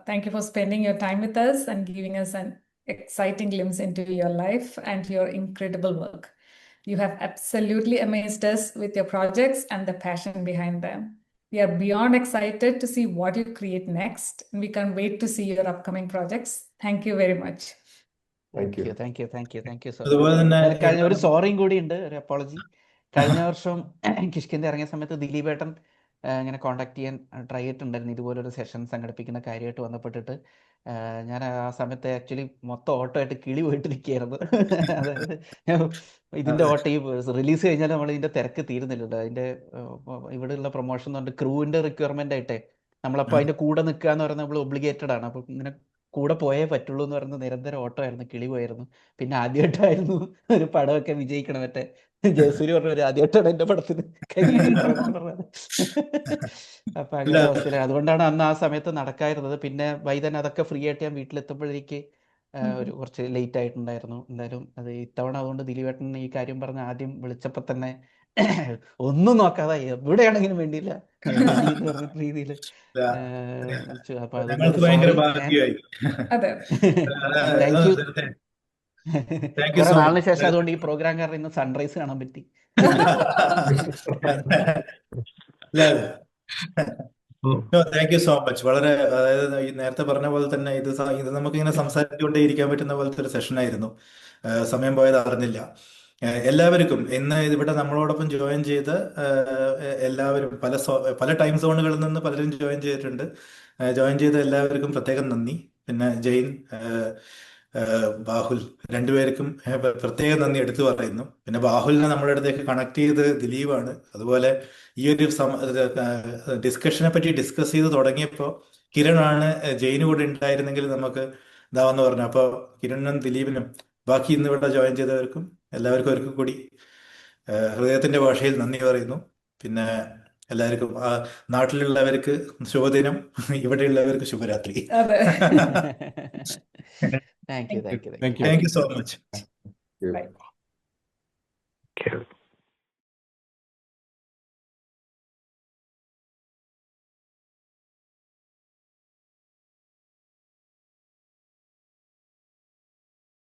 C: Thank you for spending your time with us and giving us an exciting glimpse into your life and your incredible work. You have absolutely amazed us with your projects and the passion behind them. We are beyond excited to see what you create next, and we can't wait to see your upcoming projects. Thank you very much.
A: Thank you so
B: അതുപോലെ തന്നെ
A: much. കഴിഞ്ഞ ഒരു സോറിയും കൂടി ഉണ്ട്, ഒരു apology. കഴിഞ്ഞ വർഷം കിഷ്കിന്ധ ഇറങ്ങിയ സമയത്ത് ദിലീപേട്ടൻ ഇങ്ങനെ കോൺടാക്ട് ചെയ്യാൻ ട്രൈ ചെയ്തിട്ടുണ്ടായിരുന്നു, ഇതുപോലൊരു സെഷൻ സംഘടിപ്പിക്കുന്ന കാര്യമായിട്ട് ബന്ധപ്പെട്ടിട്ട്. ഞാൻ ആ സമയത്ത് ആക്ച്വലി മൊത്തം ഓട്ടോ ആയിട്ട് കിളി പോയിട്ട് നിൽക്കുകയായിരുന്നു. അതായത് ഇതിൻ്റെ ഓട്ടോ ഈ റിലീസ് കഴിഞ്ഞാൽ നമ്മൾ ഇതിൻ്റെ തിരക്ക് തീരുന്നില്ലല്ലോ. അതിൻ്റെ ഇവിടെയുള്ള പ്രൊമോഷൻ എന്ന് പറഞ്ഞിട്ട് ക്രൂവിൻ്റെ റിക്വയർമെൻ്റ് ആയിട്ടേ നമ്മളപ്പോൾ അതിൻ്റെ കൂടെ നിൽക്കുക എന്ന് പറയുന്നത് നമ്മൾ ഒബ്ലിഗേറ്റഡ് ആണ്. അപ്പോൾ ഇങ്ങനെ കൂടെ പോയേ പറ്റുള്ളൂ എന്ന് പറയുന്നത് നിരന്തരം ഓട്ടോ ആയിരുന്നു, കിളി പോയായിരുന്നു. പിന്നെ ആദ്യമായിട്ടായിരുന്നു ഒരു പടമൊക്കെ വിജയിക്കണം. മറ്റേ ജയസൂര്യ പറഞ്ഞ ഒരു ആദ്യമായിട്ടാണ് എൻ്റെ പടത്തിന് പറഞ്ഞത്. അപ്പൊ അങ്ങനെ അവസ്ഥയിലാണ്. അതുകൊണ്ടാണ് അന്ന് ആ സമയത്ത് നടക്കായിരുന്നത്. പിന്നെ വൈകുന്നേരം അതൊക്കെ ഫ്രീ ആയിട്ട് ഞാൻ വീട്ടിലെത്തുമ്പോഴേക്ക് ഒരു കുറച്ച് ലേറ്റ് ആയിട്ടുണ്ടായിരുന്നു. എന്തായാലും അത് ഇത്തവണ അതുകൊണ്ട് ദിലീപേട്ടൻ ഈ കാര്യം പറഞ്ഞ് ആദ്യം വിളിച്ചപ്പോൾ തന്നെ ഒന്നും നോക്കാതെ എവിടെയാണെങ്കിലും വേണ്ടിയില്ല റെഡി എന്ന് പറഞ്ഞ രീതിയിൽ അപ്പൊ അതുകൊണ്ട്
B: ഞങ്ങൾക്ക് ഭയങ്കര
A: സോറി.
B: ഭാഗ്യമായി.
C: അതെ
A: താങ്ക് യു.
B: താങ്ക് യു
A: കുറെ
B: സോ
A: നാളിന്
B: മച്ച്.
A: ശേഷം അതുകൊണ്ട് ഈ പ്രോഗ്രാം കാരണം ഇന്ന് സൺറൈസ് കാണാൻ പറ്റി.
B: Thank you so much. വളരെ, അതായത് ഈ നേരത്തെ പറഞ്ഞ പോലെ തന്നെ ഇത് നമുക്കിങ്ങനെ സംസാരിച്ചുകൊണ്ടേ ഇരിക്കാൻ പറ്റുന്ന പോലത്തെ ഒരു സെഷനായിരുന്നു. സമയം പോയത് അറിഞ്ഞില്ല. എല്ലാവർക്കും ഇന്ന് ഇവിടെ നമ്മളോടൊപ്പം ജോയിൻ ചെയ്ത് എല്ലാവരും പല ടൈം സോണുകളിൽ നിന്ന് പലരും ജോയിൻ ചെയ്തിട്ടുണ്ട്. ജോയിൻ ചെയ്ത എല്ലാവർക്കും പ്രത്യേകം നന്ദി. പിന്നെ ജെയിൻ, ബാഹുൽ രണ്ടുപേർക്കും പ്രത്യേകം നന്ദി എടുത്തു പറയുന്നു. പിന്നെ ബാഹുലിനെ നമ്മുടെ അടുത്തേക്ക് കണക്ട് ചെയ്ത് ദിലീപാണ്. അതുപോലെ ഈ ഒരു ഡിസ്കഷനെ പറ്റി ഡിസ്കസ് ചെയ്ത് തുടങ്ങിയപ്പോൾ കിരണാണ് ജെയിന് കൂടെ ഉണ്ടായിരുന്നെങ്കിൽ നമുക്ക് ഇതാവെന്ന് പറഞ്ഞു. അപ്പോൾ കിരണിനും ദിലീപിനും ബാക്കി ഇന്ന് ഇവിടെ ജോയിൻ ചെയ്തവർക്കും എല്ലാവർക്കും ഒരിക്കൽ കൂടി ഹൃദയത്തിന്റെ ഭാഷയിൽ നന്ദി പറയുന്നു. പിന്നെ എല്ലാവർക്കും നാട്ടിലുള്ളവർക്ക് ശുഭദിനം, ഇവിടെയുള്ളവർക്ക് ശുഭരാത്രി.
C: അതെ
A: thank you.
B: Thank you so much.
C: Bye.
E: Okay.